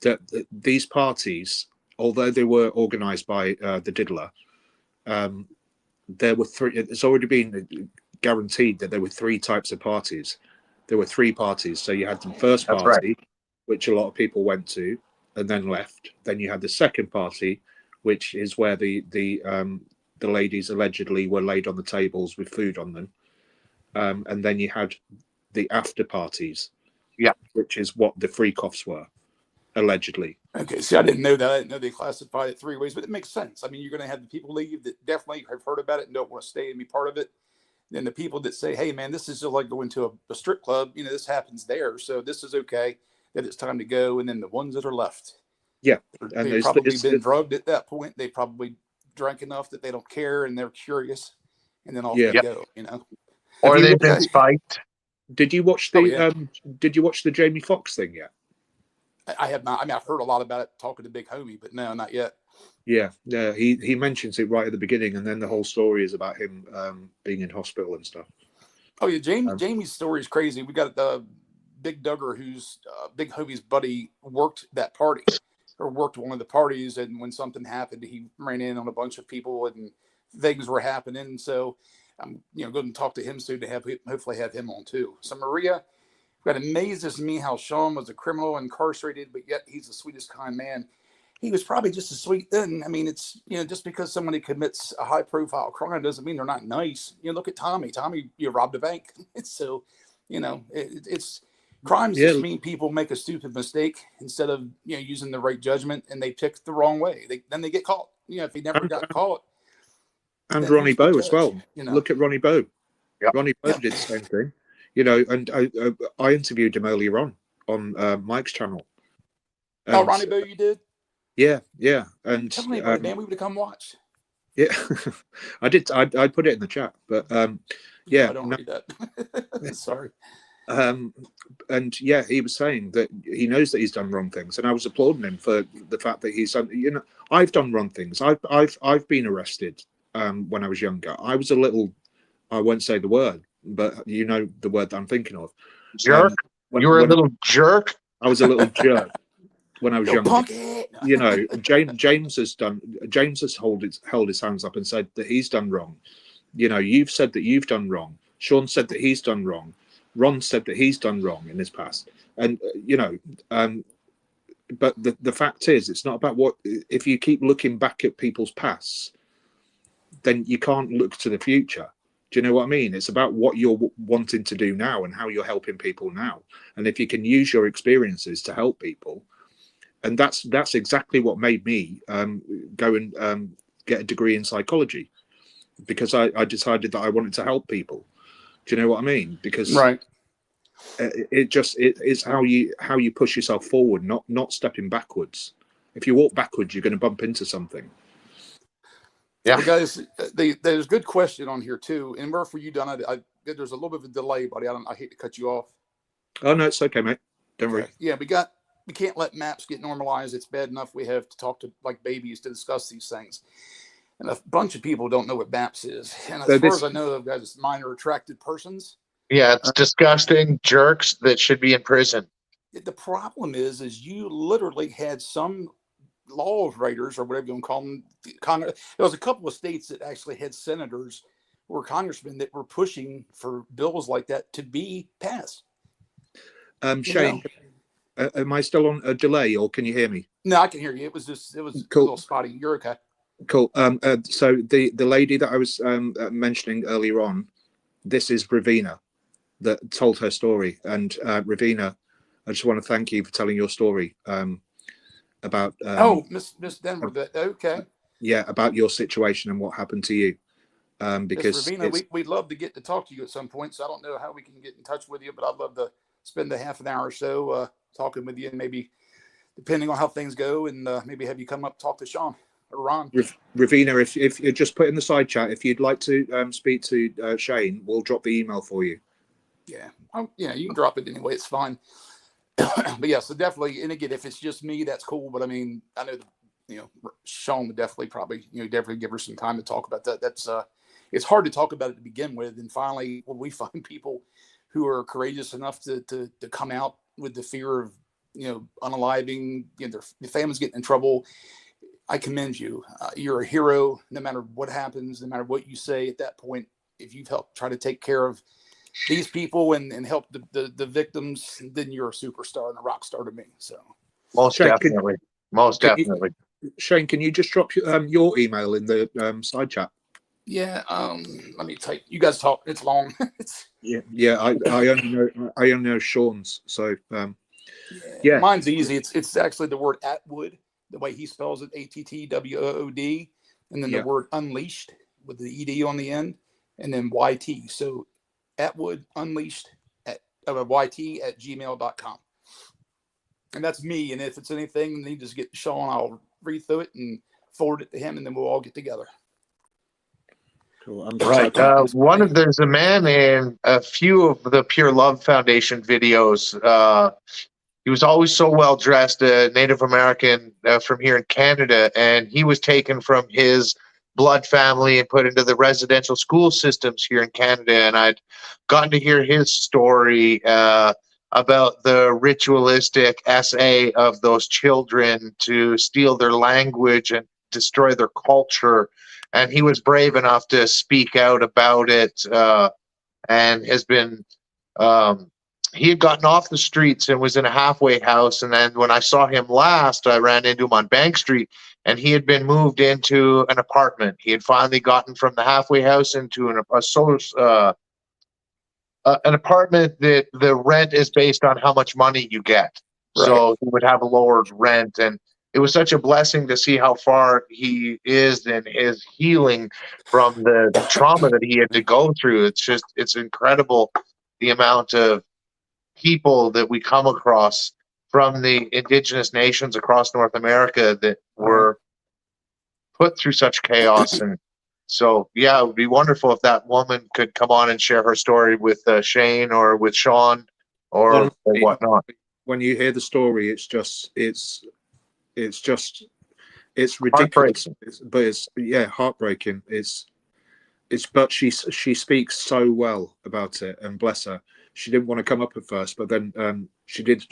that these parties, although they were organised by the diddler, there were three. It's already been guaranteed that there were three types of parties. There were three parties. So you had the first That's party, which a lot of people went to and then left. Then you had the second party, which is where the ladies allegedly were laid on the tables with food on them. And then you had the after parties, Yeah. which is what the freak-offs were, allegedly. Okay, see, I didn't know that. I didn't know they classified it three ways, but it makes sense. I mean, you're going to have the people leave that definitely have heard about it and don't want to stay and be part of it. Then the people that say, "Hey, man, this is just like going to a strip club. You know, this happens there, so this is okay. That it's time to go." And then the ones that are left, Yeah, and they've probably been drugged at that point. They probably drank enough that they don't care and they're curious, and then off Yeah. they go. You know, Or you they've watched- been spiked. Did you watch Oh, the yeah. Did you watch the Jamie Foxx thing yet? I have not. I mean, I've heard a lot about it talking to Big Homie, but no, not yet. Yeah, he mentions it right at the beginning, and then the whole story is about him being in hospital and stuff. Oh yeah, Jamie's story is crazy. We got Big Duggar, who's Big Homie's buddy, worked that party or worked one of the parties, and when something happened, he ran in on a bunch of people and things were happening. So I'm going to talk to him soon to hopefully have him on too. So Maria, what amazes me how Sean was a criminal, incarcerated, but yet he's the sweetest, kind man. He was probably just as sweet then. I mean, it's, just because somebody commits a high profile crime doesn't mean they're not nice. Look at Tommy. Tommy, robbed a bank. So, it's crimes Yeah. just mean people make a stupid mistake instead of, using the right judgment, and they pick the wrong way. Then they get caught. If they never got caught. And then Ronnie who's the Bowe as judge? well. Look at Ronnie Bowe. Yep. Ronnie Bowe did the same thing. And I interviewed him earlier on Mike's channel. Oh, Ronnie Bowe, you did? Yeah. And Tell me, man, we would have come watch. yeah, I did. I put it in the chat, but yeah, I don't read that. Sorry. And yeah, he was saying that he knows that he's done wrong things, and I was applauding him for the fact that he's done. I've done wrong things. I've been arrested when I was younger. I was a little, I won't say the word, but you know the word that I'm thinking of. Jerk. You were a little jerk. I was a little jerk when I was younger. Punk it. James has held his hands up and said that he's done wrong. You've said that you've done wrong. Sean said that he's done wrong. Ron said that he's done wrong in his past. And but the fact is, it's not about what. If you keep looking back at people's pasts, then you can't look to the future. Do you know what I mean? It's about what you're wanting to do now and how you're helping people now. And if you can use your experiences to help people, and that's exactly what made me go and get a degree in psychology, because I decided that I wanted to help people. Do you know what I mean? Because right. It's how you push yourself forward, not stepping backwards. If you walk backwards, you're going to bump into something. Yeah. Well, guys, there's a good question on here too. And Murph, were you done? There's a little bit of a delay, buddy. I hate to cut you off. Oh no, it's okay, mate. Don't worry. Yeah, we can't let maps get normalized. It's bad enough we have to talk to like babies to discuss these things. And a bunch of people don't know what MAPS is. And as far as I know, guys, minor attracted persons. Yeah, it's disgusting jerks that should be in prison. The problem is you literally had some law writers or whatever you want to call them. There was a couple of states that actually had senators or congressmen that were pushing for bills like that to be passed. Shane, am I still on a delay, or can you hear me? No, I can hear you. It was cool. A little spotty. You're okay. Cool. So the lady that I was mentioning earlier on, this is Ravina that told her story. And Ravina, I just want to thank you for telling your story about. Miss Denver. Okay. Yeah, about your situation and what happened to you. Because Ravina, we'd love to get to talk to you at some point. So I don't know how we can get in touch with you, but I'd love to spend a half an hour or so talking with you, and maybe depending on how things go, and maybe have you come up talk to Sean or Ron. Ravina, if you just put in the side chat, if you'd like to speak to Shane, we'll drop the email for you. Yeah, you can drop it anyway. It's fine. But yeah, so definitely, and again, if it's just me, that's cool. But I mean, I know Sean would definitely give her some time to talk about that. That's it's hard to talk about it to begin with, and finally, when we find people who are courageous enough to come out with the fear of unaliving, their family's getting in trouble, I commend you. You're a hero. No matter what happens, no matter what you say at that point, if you've helped try to take care of these people and help the victims, then you're a superstar and a rock star to me. So most Shane, definitely. Shane, can you just drop your email in the side chat? Yeah, let me type. You guys talk. It's long. Yeah. I only know Sean's. So yeah, mine's easy. It's actually the word Atwood, the way he spells it, ATTWOOD, and then the word unleashed with the ED on the end, and then YT. So Atwood Unleashed at YT@gmail.com. And that's me. And if it's anything, then you just get Sean. I'll read through it and forward it to him, and then we'll all get together. Cool. Right. There's a man in a few of the Pure Love Foundation videos. He was always so well dressed, a Native American from here in Canada, and he was taken from his blood family and put into the residential school systems here in Canada. And I'd gotten to hear his story about the ritualistic essay of those children to steal their language and destroy their culture. And he was brave enough to speak out about it, and has been. He had gotten off the streets and was in a halfway house. And then when I saw him last, I ran into him on Bank Street, and he had been moved into an apartment. He had finally gotten from the halfway house into an apartment that the rent is based on how much money you get. Right. So he would have a lowered rent, and it was such a blessing to see how far he is in his healing from the trauma that he had to go through. It's incredible the amount of people that we come across from the indigenous nations across North America that were put through such chaos. And so, yeah, it would be wonderful if that woman could come on and share her story with Shane or with Sean or whatnot. When you hear the story, it's ridiculous, but it's heartbreaking. But she speaks so well about it, and bless her. She didn't want to come up at first, but then she did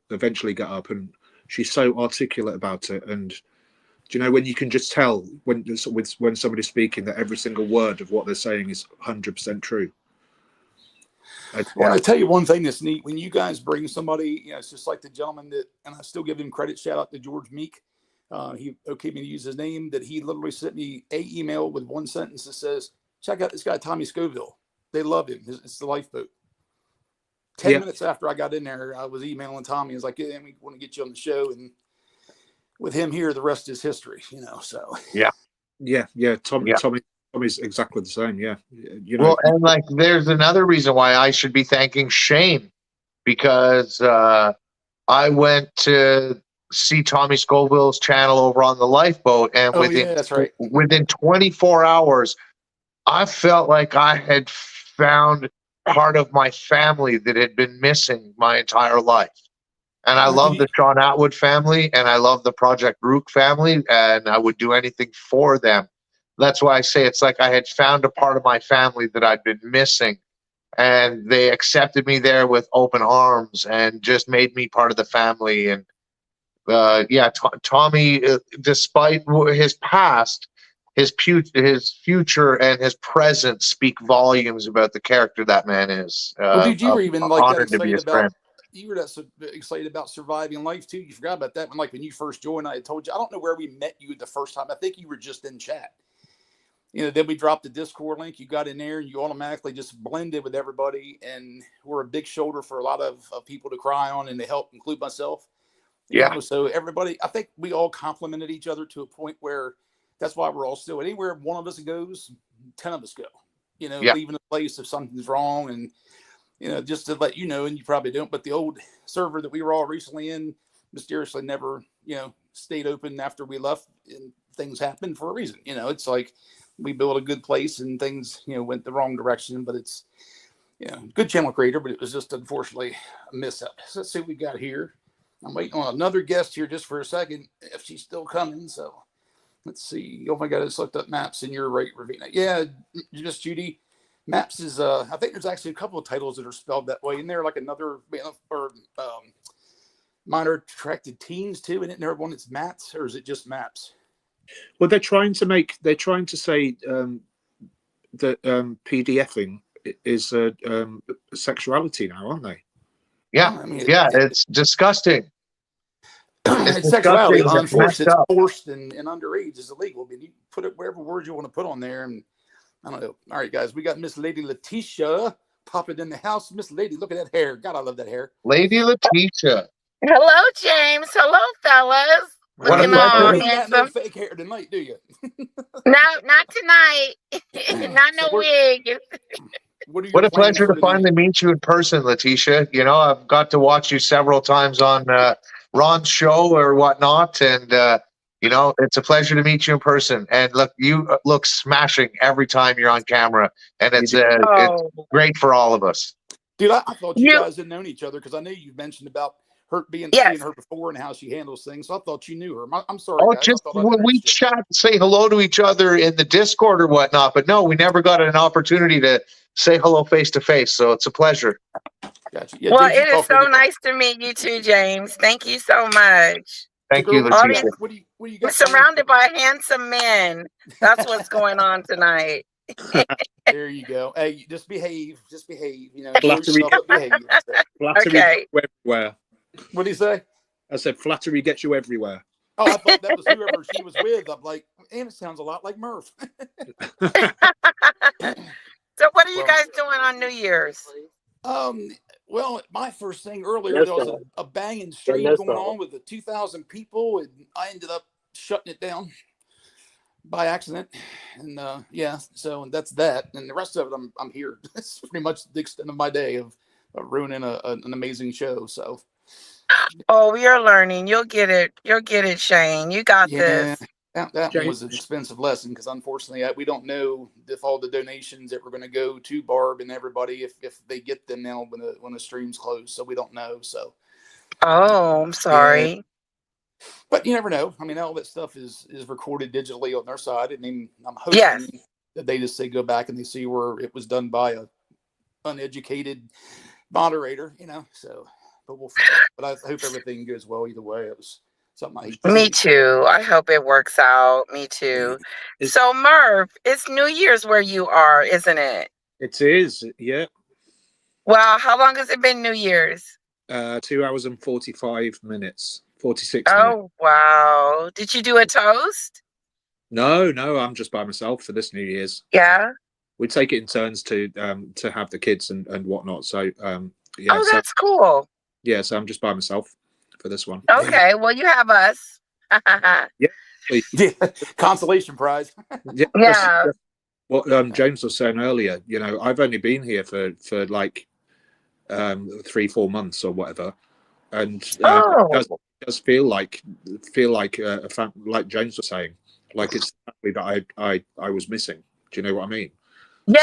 eventually get up, and she's so articulate about it. And do you know when you can just tell when somebody's speaking that every single word of what they're saying is 100% true. Well, I tell you one thing that's neat. When you guys bring somebody, it's just like the gentleman that, and I still give him credit. Shout out to George Meek. He okayed me to use his name. That he literally sent me an email with one sentence that says, "Check out this guy Tommy Scoville. They love him. It's the Lifeboat." 10 minutes after I got in there, I was emailing Tommy. I was like, "Yeah, we want to get you on the show." And with him here, the rest is history. So yeah. Tommy Tommy's exactly the same. Yeah, you know. Well, and like, there's another reason why I should be thanking Shane, because I went to see Tommy Scoville's channel over on the Lifeboat, and Oh yeah, that's right. within 24 hours, I felt like I had found part of my family that had been missing my entire life. And I love the Sean Atwood family, and I love the Project Rook family, and I would do anything for them. That's why I say it's like I had found a part of my family that I'd been missing, and they accepted me there with open arms and just made me part of the family. And yeah, Tommy, despite his past, his future and his present speak volumes about the character that man is. Well, dude, you were even like that Honored to be excited his about. friend. You were that excited about surviving life too. You forgot about that when you first joined. I had told you. I don't know where we met you the first time. I think you were just in chat. Then we dropped the Discord link. You got in there, and you automatically just blended with everybody. And we're a big shoulder for a lot of people to cry on and to help, include myself. Yeah. So everybody, I think we all complimented each other to a point where that's why we're all still anywhere one of us goes, 10 of us go. Yeah. Leaving a place if something's wrong, and just to let you know, and you probably don't, but the old server that we were all recently in mysteriously never, stayed open after we left, and things happened for a reason. It's like we built a good place and things, went the wrong direction, but it's, good channel creator, but it was just unfortunately a mishap. So let's see what we got here. I'm waiting on another guest here just for a second, if she's still coming. So let's see. Oh my God, I just looked up Maps, and you're right, Ravina. Yeah, just Judy. Maps is, I think there's actually a couple of titles that are spelled that way. And they're like another, or Minor Attracted Teens too. And isn't there one that's Maps, or is it just Maps? Well, they're trying to say that PDFing is sexuality now, aren't they? Yeah. It's disgusting. It's sexuality. disgusting. Unfortunately, It's it's forced and underage is illegal. I mean, you put it wherever words you want to put on there. And I don't know. All right, guys, we got Miss Lady Letitia popping in the house. Miss Lady, look at that hair. God, I love that hair. Lady Letitia. Hello, James. Hello, fellas. What a Looking pleasure. all You got no handsome. fake hair tonight, do you? No, not tonight. Not no So wig. What are your What a plans pleasure for to tonight? finally meet you in person, Letitia. I've got to watch you several times on Ron's show or whatnot, and it's a pleasure to meet you in person. And look, you look smashing every time you're on camera, and it's Oh, great for all of us. Dude, I thought you You- guys had known each other because I know you mentioned about her Yes. seeing her before and how she handles things. So I thought you knew her. I'm sorry, Oh, guys. just I thought I when we mentioned it. chat, say hello to each other in the Discord or whatnot, but no, we never got an opportunity to say hello face to face. So it's a pleasure. Gotcha. Yeah, well, James, you it is talk so really well. nice to meet you too, James. Thank you so much. Thank So, you, girl, what Letitia. Audience- What do you We're got? surrounded by handsome men. That's what's going on tonight. There you go. Hey, just behave. Just behave. Enjoy Flattery. yourself, but behave. Flattery Okay. gets you everywhere. What do you say? I said flattery gets you everywhere. Oh, I thought that was whoever she was with. I'm like, and it sounds a lot like Murph. So, what are you Well- guys doing on New Year's? Well, my first thing earlier, there was a banging stream going on with the 2,000 people, and I ended up shutting it down by accident. And yeah, so that's that. And the rest of it, I'm here. That's pretty much the extent of my day of ruining an amazing show. So Oh, we are learning. You'll get it. You'll get it, Shane. You got yeah, this. that Jane- was an expensive lesson because unfortunately we don't know if all the donations that were going to go to Barb and everybody if they get them now when the stream's closed. So we don't know. So. Oh, I'm sorry. But you never know. I mean, all that stuff is recorded digitally on their side. I mean, I'm hoping Yes. that they just say go back and they see where it was done by a uneducated moderator, So, but we'll find out. But I hope everything goes well either way. It was something I hate to Me see. too. I hope it works out. Me too. Is- So, Murph, it's New Year's where you are, isn't it? It is, yeah. Wow. How long has it been New Year's? 2 hours and 45 minutes, 46 minutes. Oh, wow. Did you do a toast? No, I'm just by myself for this New Year's. Yeah. We take it in turns to have the kids and whatnot. So yeah, Oh, that's cool. so I'm just by myself for this one. Okay. Well, you have us. Yeah, consolation prize. Yeah, Yeah. what James was saying earlier, you know, I've only been here for like 3-4 months or whatever, and Oh, it does feel like like James was saying, like it's the family that I was missing. Do you know what I mean?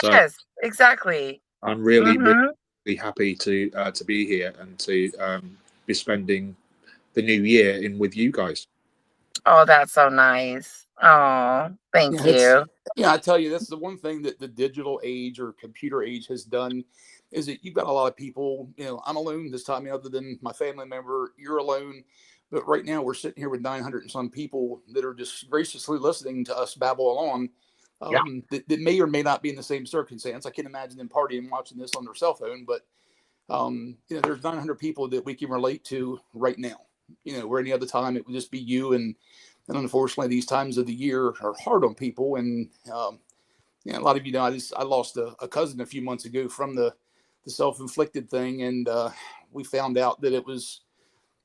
So yes, exactly. I'm really Hmm. really happy to be here and to be spending the new year in with you guys. Oh, that's so nice. Oh, thank Yeah, it's you. yeah. I tell you, that's the one thing that the digital age or computer age has done is that you've got a lot of people. You know, I'm alone this time, other than my family member. You're alone, but right now we're sitting here with 900 and some people that are just graciously listening to us babble on. Yeah. That may or may not be in the same circumstance. I can imagine them partying and watching this on their cell phone, but you know, there's 900 people that we can relate to right now. You know, where any other time it would just be you and unfortunately, these times of the year are hard on people. And you know, a lot of you know, I lost a cousin a few months ago from the self-inflicted thing, and we found out that it was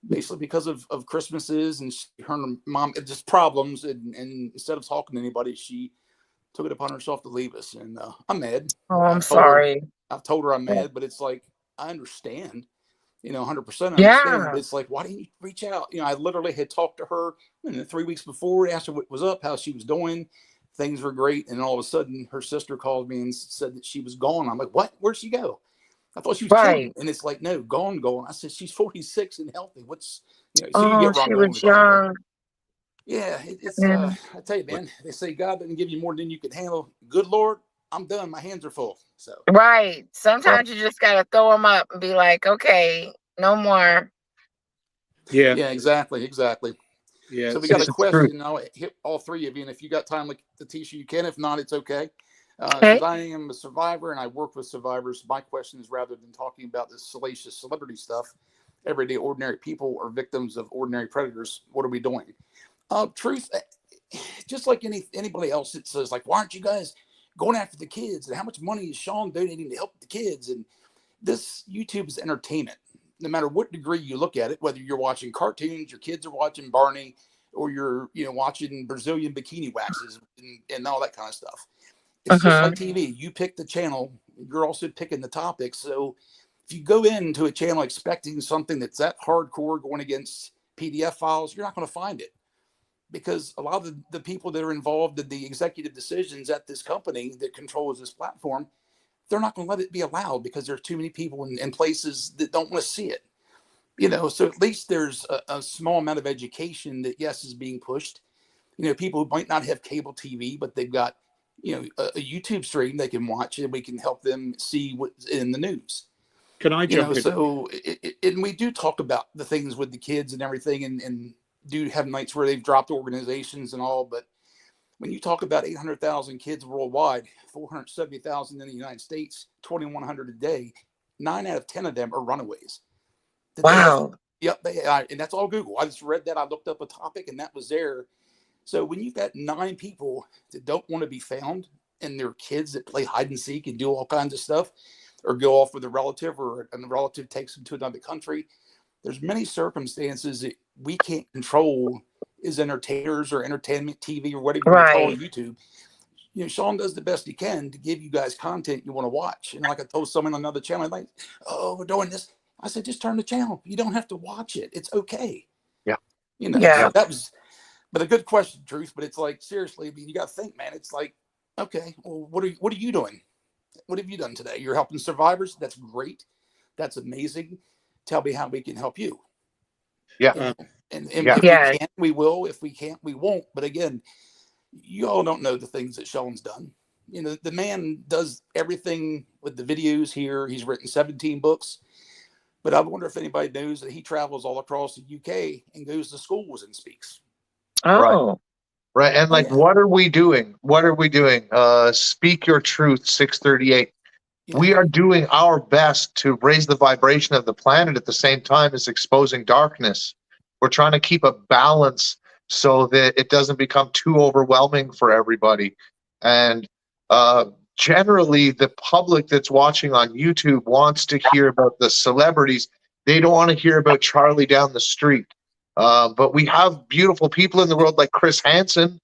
basically because of Christmases and her mom just problems. And instead of talking to anybody, she took it upon herself to leave us. And I'm mad. Oh, I'm I've told her, sorry. I've told her I'm mad, but it's like I understand, you know, 100% understand. But Yeah, it's like, why didn't you reach out? You know, I literally had talked to her 3 weeks before, asked her what was up, how she was doing. Things were great. And all of a sudden, her sister called me and said that she was gone. I'm like, what? Where'd she go? I thought she was killing. right. And it's like, no, gone, gone. I said, she's 46 and healthy. What's, you know, so you Oh, get where I'm she going with was that. But young. yeah, it's, And I tell you, man, they say God doesn't give you more than you can handle. Good Lord, I'm done. My hands are full. So, right. Right. Sometimes you just gotta throw them up and be like, okay, no more. Yeah, yeah, exactly. Exactly. yeah. So we got It's a the truth. question. I'll hit all three of you, and if you got time, like Letitia, you can. If not, it's okay. It says, Okay. I am a survivor and I work with survivors. My question is, rather than talking about this salacious celebrity stuff, everyday ordinary people are victims of ordinary predators. What are we doing? Truth, just like anybody else, it says like, why aren't you guys going after the kids? And how much money is Sean donating to help the kids? And this YouTube is entertainment. No matter what degree you look at it, whether you're watching cartoons, your kids are watching Barney, or you're watching Brazilian bikini waxes and all that kind of stuff. It's just like Hmm. TV. You pick the channel, you're also picking the topics. So if you go into a channel expecting something that's that hardcore going against PDF files, you're not going to find it, because a lot of the people that are involved in the executive decisions at this company that controls this platform, they're not going to let it be allowed because there's too many people in places that don't want to see it. So at least there's a small amount of education that, yes, is being pushed. People who might not have cable TV, but they've got a YouTube stream they can watch, and we can help them see what's in the news. Can I jump in? So and we do talk about the things with the kids and everything, and do have nights where they've dropped organizations and all. But when you talk about 800,000 kids worldwide, 470,000 in the United States, 2,100 a day, 9 out of 10 of them are runaways. That they have. Wow. Yep, and that's all Google. I just read that. I looked up a topic, and that was there. So when you've got 9 people that don't want to be found, and they're kids that play hide and seek and do all kinds of stuff, or go off with a relative, and the relative takes them to another country, there's many circumstances that we can't control as entertainers or entertainment TV or whatever you want to call Right. YouTube. Sean does the best he can to give you guys content you want to watch. And like I told someone on another channel, like, oh, we're doing this. I said, just turn the channel. You don't have to watch it. It's okay. Yeah. So Yeah. that was, but a good question, Truth. But it's like, seriously, I mean, you got to think, man. It's like, okay, well, what are you doing? What have you done today? You're helping survivors. That's great. That's amazing. Tell me how we can help you. Yeah. And Yeah. if Yeah. we can't, we will. If we can't, we won't. But again, you all don't know the things that Sean's done. The man does everything with the videos here. He's written 17 books. But I wonder if anybody knows that he travels all across the UK and goes to schools and speaks. Right. Oh. Right. And Oh, like, yeah. what are we doing? What are we doing? Speak Your Truth 638. Yeah. We are doing our best to raise the vibration of the planet at the same time as exposing darkness. We're trying to keep a balance so that it doesn't become too overwhelming for everybody. And generally, the public that's watching on YouTube wants to hear about the celebrities. They don't want to hear about Charlie down the street. But we have beautiful people in the world like Chris Hansen,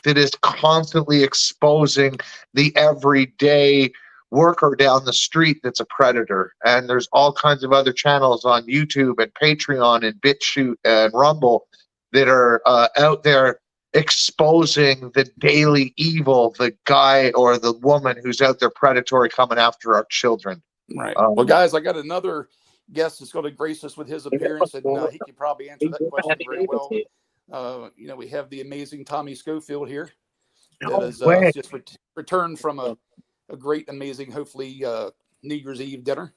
that is constantly exposing the everyday worker down the street that's a predator. And there's all kinds of other channels on YouTube and Patreon and BitChute and Rumble that are out there exposing the daily evil, the guy or the woman who's out there predatory coming after our children. Right. Well, guys, I got another guest that's going to grace us with his appearance, and he can probably answer that question very well. We have the amazing Tommy Schofield here that has just returned from a great, amazing, hopefully New Year's Eve dinner.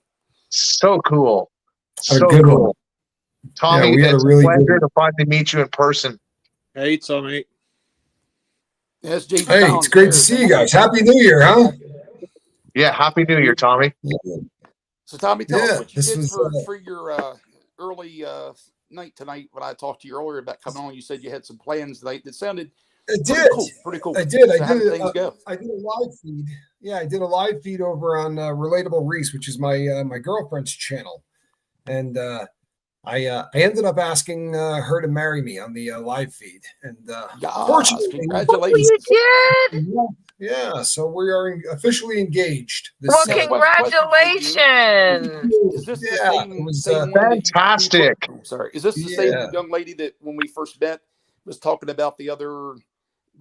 So cool. A So good cool. one. Tommy, Yeah, we had it's a really a pleasure good- to finally meet you in person. Hey, Tommy. Yes, JD Hey, Collins it's great here. to see you guys. Happy New Year, huh? Yeah, Happy New Year, Tommy. So, Tommy, tell Yeah, us what you this did was, for your early night tonight. When I talked to you earlier about coming on, you said you had some plans tonight that sounded I pretty did. cool. Pretty cool. I did. So how did things I go? I did a live feed. Yeah, I did a live feed over on Relatable Reese, which is my my girlfriend's channel, and I ended up asking her to marry me on the live feed, and Yes, fortunately, congratulations. You did? yeah, so we are officially engaged. Well, Yeah, congratulations. Is this the Yeah, same, it was, same one that fantastic. sorry, is this the Yeah. same young lady that when we first met was talking about the other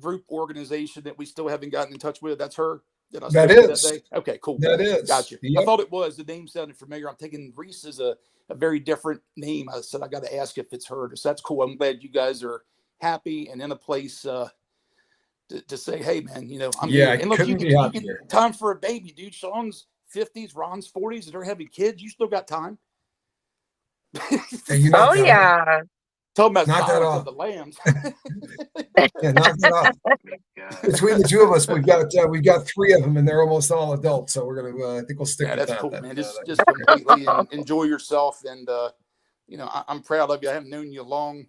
group organization that we still haven't gotten in touch with? That's her. That I That spoke to is. day? Okay, cool. That is. Gotcha. I Yep. thought it was. The name sounded familiar. I'm thinking Reese is a very different name. I said I got to ask if it's her. So that's cool. I'm glad you guys are happy and in a place to say, hey man, I'm Yeah, here. And look, couldn't be you happier. get time for a baby, dude. Sean's 50s, Ron's 40s, and they're having kids. You still got time. And you Oh, knocked that off. yeah. Tell them Knock that Silence off. of the Lambs. Yeah, knock that off. Between the two of us, we've got three of them, and they're almost all adults. So we're gonna, I think we'll stick Yeah, with that's that. cool, That, man. that- Just completely enjoy yourself, and I'm proud of you. I haven't known you long,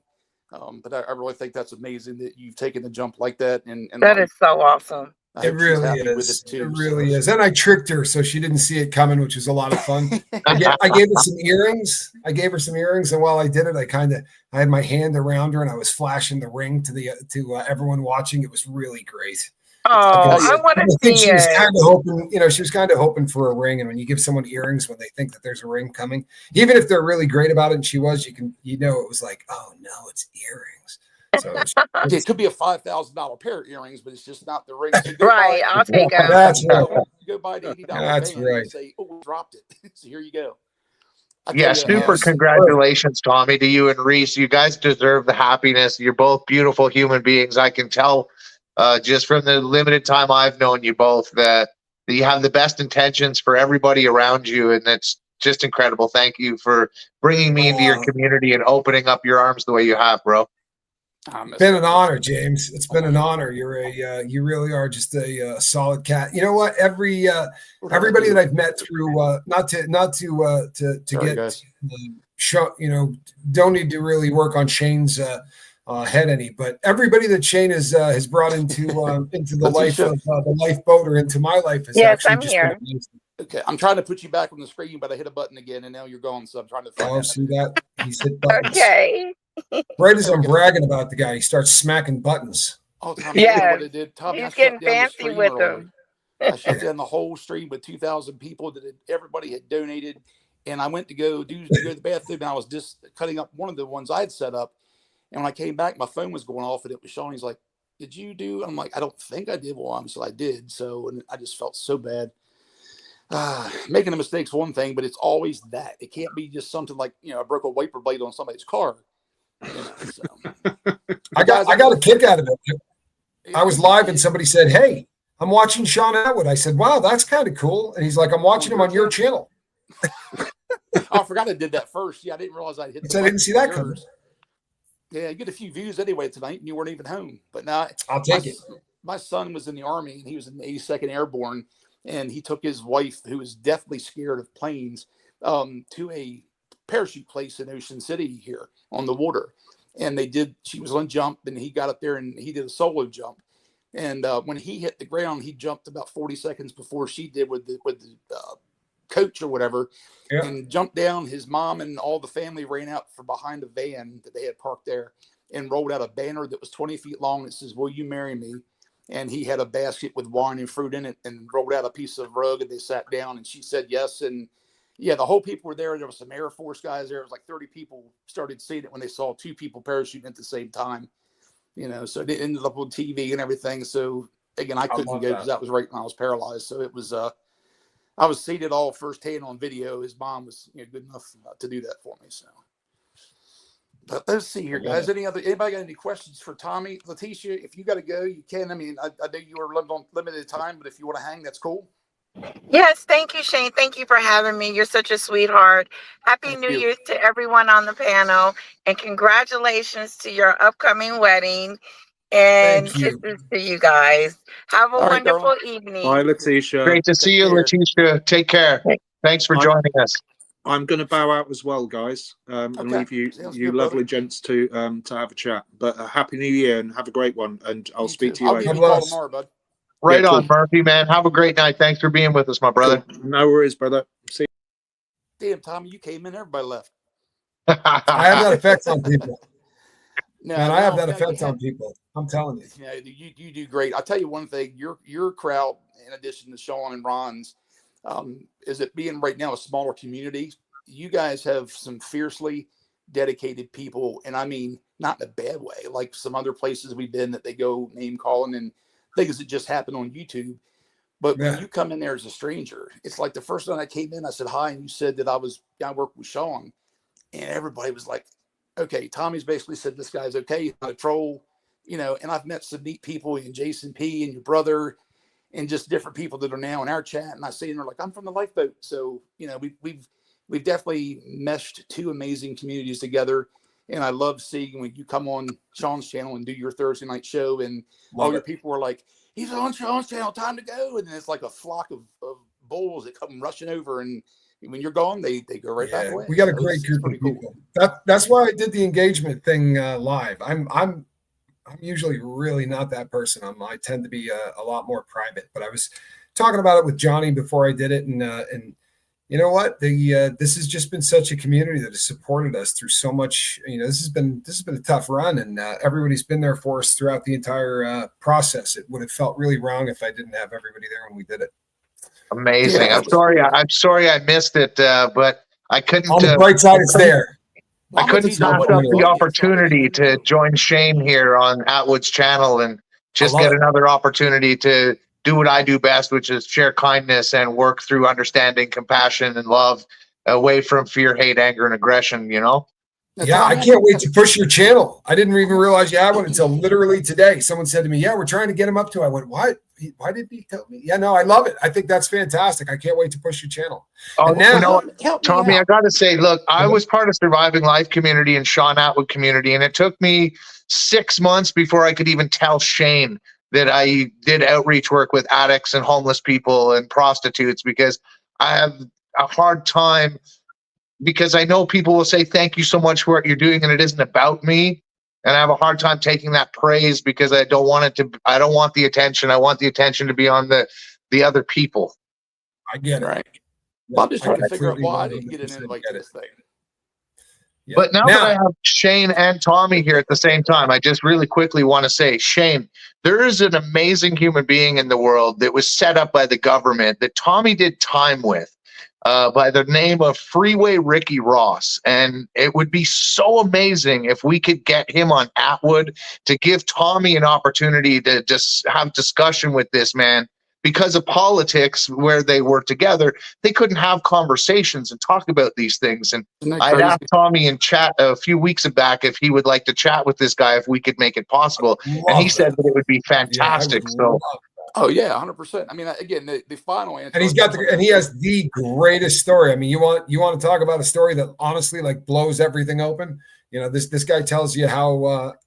but I really think that's amazing that you've taken the jump like that. And That is so awesome. I It hope she's really happy with is. it too. It really is. And I tricked her so she didn't see it coming, which was a lot of fun. I gave her some earrings. And while I did it, I had my hand around her and I was flashing the ring to everyone watching. It was really great. Oh, Because I want I to think see she was it. kind of hoping, she was kind of hoping for a ring. And when you give someone earrings when they think that there's a ring coming, even if they're really great about it, and she was, it was like, oh no, it's earrings. So it could be a $5,000 pair of earrings, but it's just not the ring. So you go Right, buy- I'll take them. That's right. You go buy an $80 That's band right. and say, "Oh, we dropped it." So here you go. I Yeah, tell you, super yes. congratulations, Tommy, to you and Reese. You guys deserve the happiness. You're both beautiful human beings. I can tell just from the limited time I've known you both that you have the best intentions for everybody around you, and that's just incredible. Thank you for bringing me into your Wow. community and opening up your arms the way you have, bro. It's been an honor, James. It's been an honor. You really are just a solid cat. You know what? Everybody that I've met through, not to Sorry, get guys. show, don't need to really work on Shane's head any, but everybody that Shane has brought into the Let's life show. of the lifeboat or into my life has Yes, actually I'm just here. been amazing. Okay, I'm trying to put you back on the screen, but I hit a button again, and now you're gone. So I'm trying to find Oh, out. see that? He's hit buttons. Okay. Right as I'm bragging about the guy, he starts smacking buttons. Oh, Tommy, you know Yes. what it did? Tommy, I He's shut getting down the fancy stream with early. them. I shut down the whole stream with 2,000 people everybody had donated, and I went to go to the bathroom, and I was just cutting up one of the ones I had set up, and when I came back, my phone was going off, and it was Sean. He's like, "Did you do?" I'm like, "I don't think I did." Well, obviously I did. So, and I just felt so bad. Making a mistake's one thing, but it's always that. It can't be just something like I broke a wiper blade on somebody's car. So. I got a kick out of it. I was live and somebody said, "Hey, I'm watching Sean Atwood." I said, "Wow, that's kind of cool." And he's like, "I'm watching him on your channel." I forgot I did that first. Yeah, I didn't realize I hit. I didn't see that coming. Yeah, you get a few views anyway tonight, and you weren't even home. But now I'll take it. My son was in the Army, and he was in the 82nd Airborne, and he took his wife, who was deathly scared of planes, to a parachute place in Ocean City here on the water. And she was on jump, and he got up there and he did a solo jump. And when he hit the ground, he jumped about 40 seconds before she did with the coach or whatever, and jumped down. His mom and all the family ran out from behind a van that they had parked there. and rolled out a banner that was 20 feet long that says, "Will you marry me?" And he had a basket with wine and fruit in it and rolled out a piece of rug, and they sat down and she said yes. And yeah, the whole people were there. There was some Air Force guys there. It was like 30 people started seeing it when they saw 2 people parachuting at the same time, so it ended up on TV and everything. So again, I couldn't go because that was right when I was paralyzed. So it was, I was seated all firsthand on video. His mom was good enough to do that for me. So, but let's see here, guys. Anybody got any questions for Tommy? Letitia, if you got to go, you can. I mean, I know you were on limited time, but if you want to hang, that's cool. Yes, thank you, Shane. Thank you for having me. You're such a sweetheart. Happy New Year to everyone on the panel, and congratulations to your upcoming wedding. And kisses to you guys. Have a wonderful evening. Bye, Letitia. Great to see you, Letitia. Take care. Thanks for joining us. I'm going to bow out as well, guys, and leave you lovely gents to have a chat. But Happy New Year and have a great one. And I'll speak to you later. I'll give you a call tomorrow, bud. Right on, Murphy, man. Have a great night. Thanks for being with us, my brother. Cool. No worries, brother. See you. Damn, Tommy, you came in, everybody left. I have that effect on people. No, I have that effect on people. I'm telling you. Yeah, you do great. I'll tell you one thing. Your crowd, in addition to Sean and Ron's, is it being right now a smaller community. You guys have some fiercely dedicated people, and I mean not in a bad way. Like some other places we've been that they go name calling and things that just happen on YouTube. But when you come in there as a stranger, it's like the first time I came in, I said hi, and you said that I work with Sean, and everybody was like, "Okay, Tommy's basically said this guy's okay. He's not a troll." And I've met some neat people, and Jason P. and your brother, and just different people that are now in our chat. And I see them, they're like, "I'm from the Lifeboat." So, we've definitely meshed 2 amazing communities together. And I love seeing when you come on Sean's channel and do your Thursday night show, and all your people are like, "He's on Sean's channel, time to go." And then it's like a flock of bulls that come rushing over. And when you're gone, they go right back away. We got a great group of people. That's why I did the engagement thing live. I'm usually really not that person. I tend to be a lot more private, but I was talking about it with Johnny before I did it. And you know what? This has just been such a community that has supported us through so much. This has been a tough run, and everybody's been there for us throughout the entire process. It would have felt really wrong if I didn't have everybody there when we did it. Amazing. Yeah. I'm sorry I missed it, but I couldn't. On the bright side, it's there. I couldn't pass up the opportunity to join Shane here on Atwood's channel and just get another opportunity to do what I do best, which is share kindness and work through understanding, compassion, and love away from fear, hate, anger, and aggression, Yeah, I can't wait to push your channel. I didn't even realize you had one until literally today. Someone said to me, "Yeah, we're trying to get him up to." I went, "What? Why did he tell me?" Yeah, no, I love it. I think that's fantastic. I can't wait to push your channel. Oh, now, Tommy, I got to say, look, I was part of Surviving Life community and Sean Atwood community, and it took me 6 months before I could even tell Shane that I did outreach work with addicts and homeless people and prostitutes, because I have a hard time, because I know people will say, "Thank you so much for what you're doing," and it isn't about me. And I have a hard time taking that praise because I don't want the attention. I want the attention to be on the other people. I get it. Right. Well, I'm just trying to figure out why I didn't get an invite to this thing. Yeah. But now that I have Shane and Tommy here at the same time, I just really quickly want to say, Shane, there is an amazing human being in the world that was set up by the government that Tommy did time with, by the name of Freeway Ricky Ross. And it would be so amazing if we could get him on Atwood to give Tommy an opportunity to just have discussion with this man. Because of politics, where they were together, they couldn't have conversations and talk about these things. And I asked Tommy in chat a few weeks back if he would like to chat with this guy, if we could make it possible. And he said that it would be fantastic. Oh yeah, 100%. I mean, again, the final answer. And he has the greatest story. I mean, you want to talk about a story that honestly like blows everything open. This guy tells you how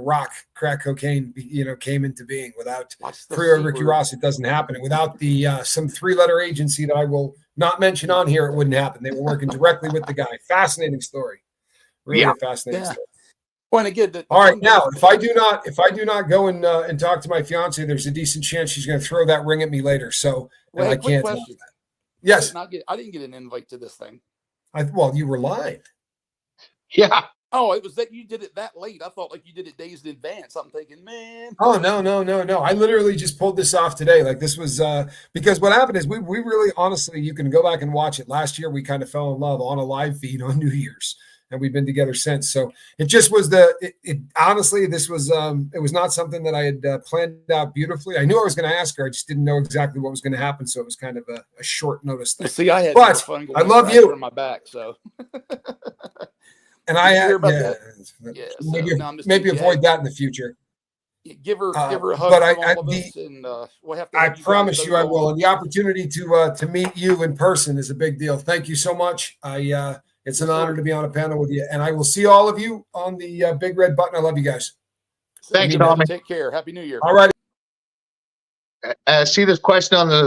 rock, crack cocaine, came into being. Without Freeway Ricky Ross, it doesn't happen. And without the some 3-letter agency that I will not mention on here, it wouldn't happen. They were working directly with the guy. Fascinating story. Really a fascinating story. Well, and again, all right. Now, if I do not go and talk to my fiance, there's a decent chance she's going to throw that ring at me later. So I can't. Yes. I didn't get an invite to this thing. Well, you were live. Yeah. Oh, it was that you did it that late. I thought like you did it days in advance. I'm thinking, man. Oh no. I literally just pulled this off today. Like this was because what happened is we really honestly, you can go back and watch it. Last year we kind of fell in love on a live feed on New Year's, and we've been together since. So it just was honestly, this was it was not something that I had planned out beautifully. I knew I was going to ask her. I just didn't know exactly what was going to happen. So it was kind of a short notice thing. See, I had But more fun going I love scratcher you. on my back. So And I Did you hear had, about yeah, that? Yeah, so, maybe no, I'm just maybe teasing. avoid that in the future. Give her a hug but from all of us, and we'll have to. I have you guys promise both you I on. will. And the opportunity to meet you in person is a big deal. Thank you so much. It's an honor to be on a panel with you. And I will see all of you on the Big Red Button. I love you guys. Thanks, Tommy. Tommy. Take care. Happy New Year. All right. See this question on the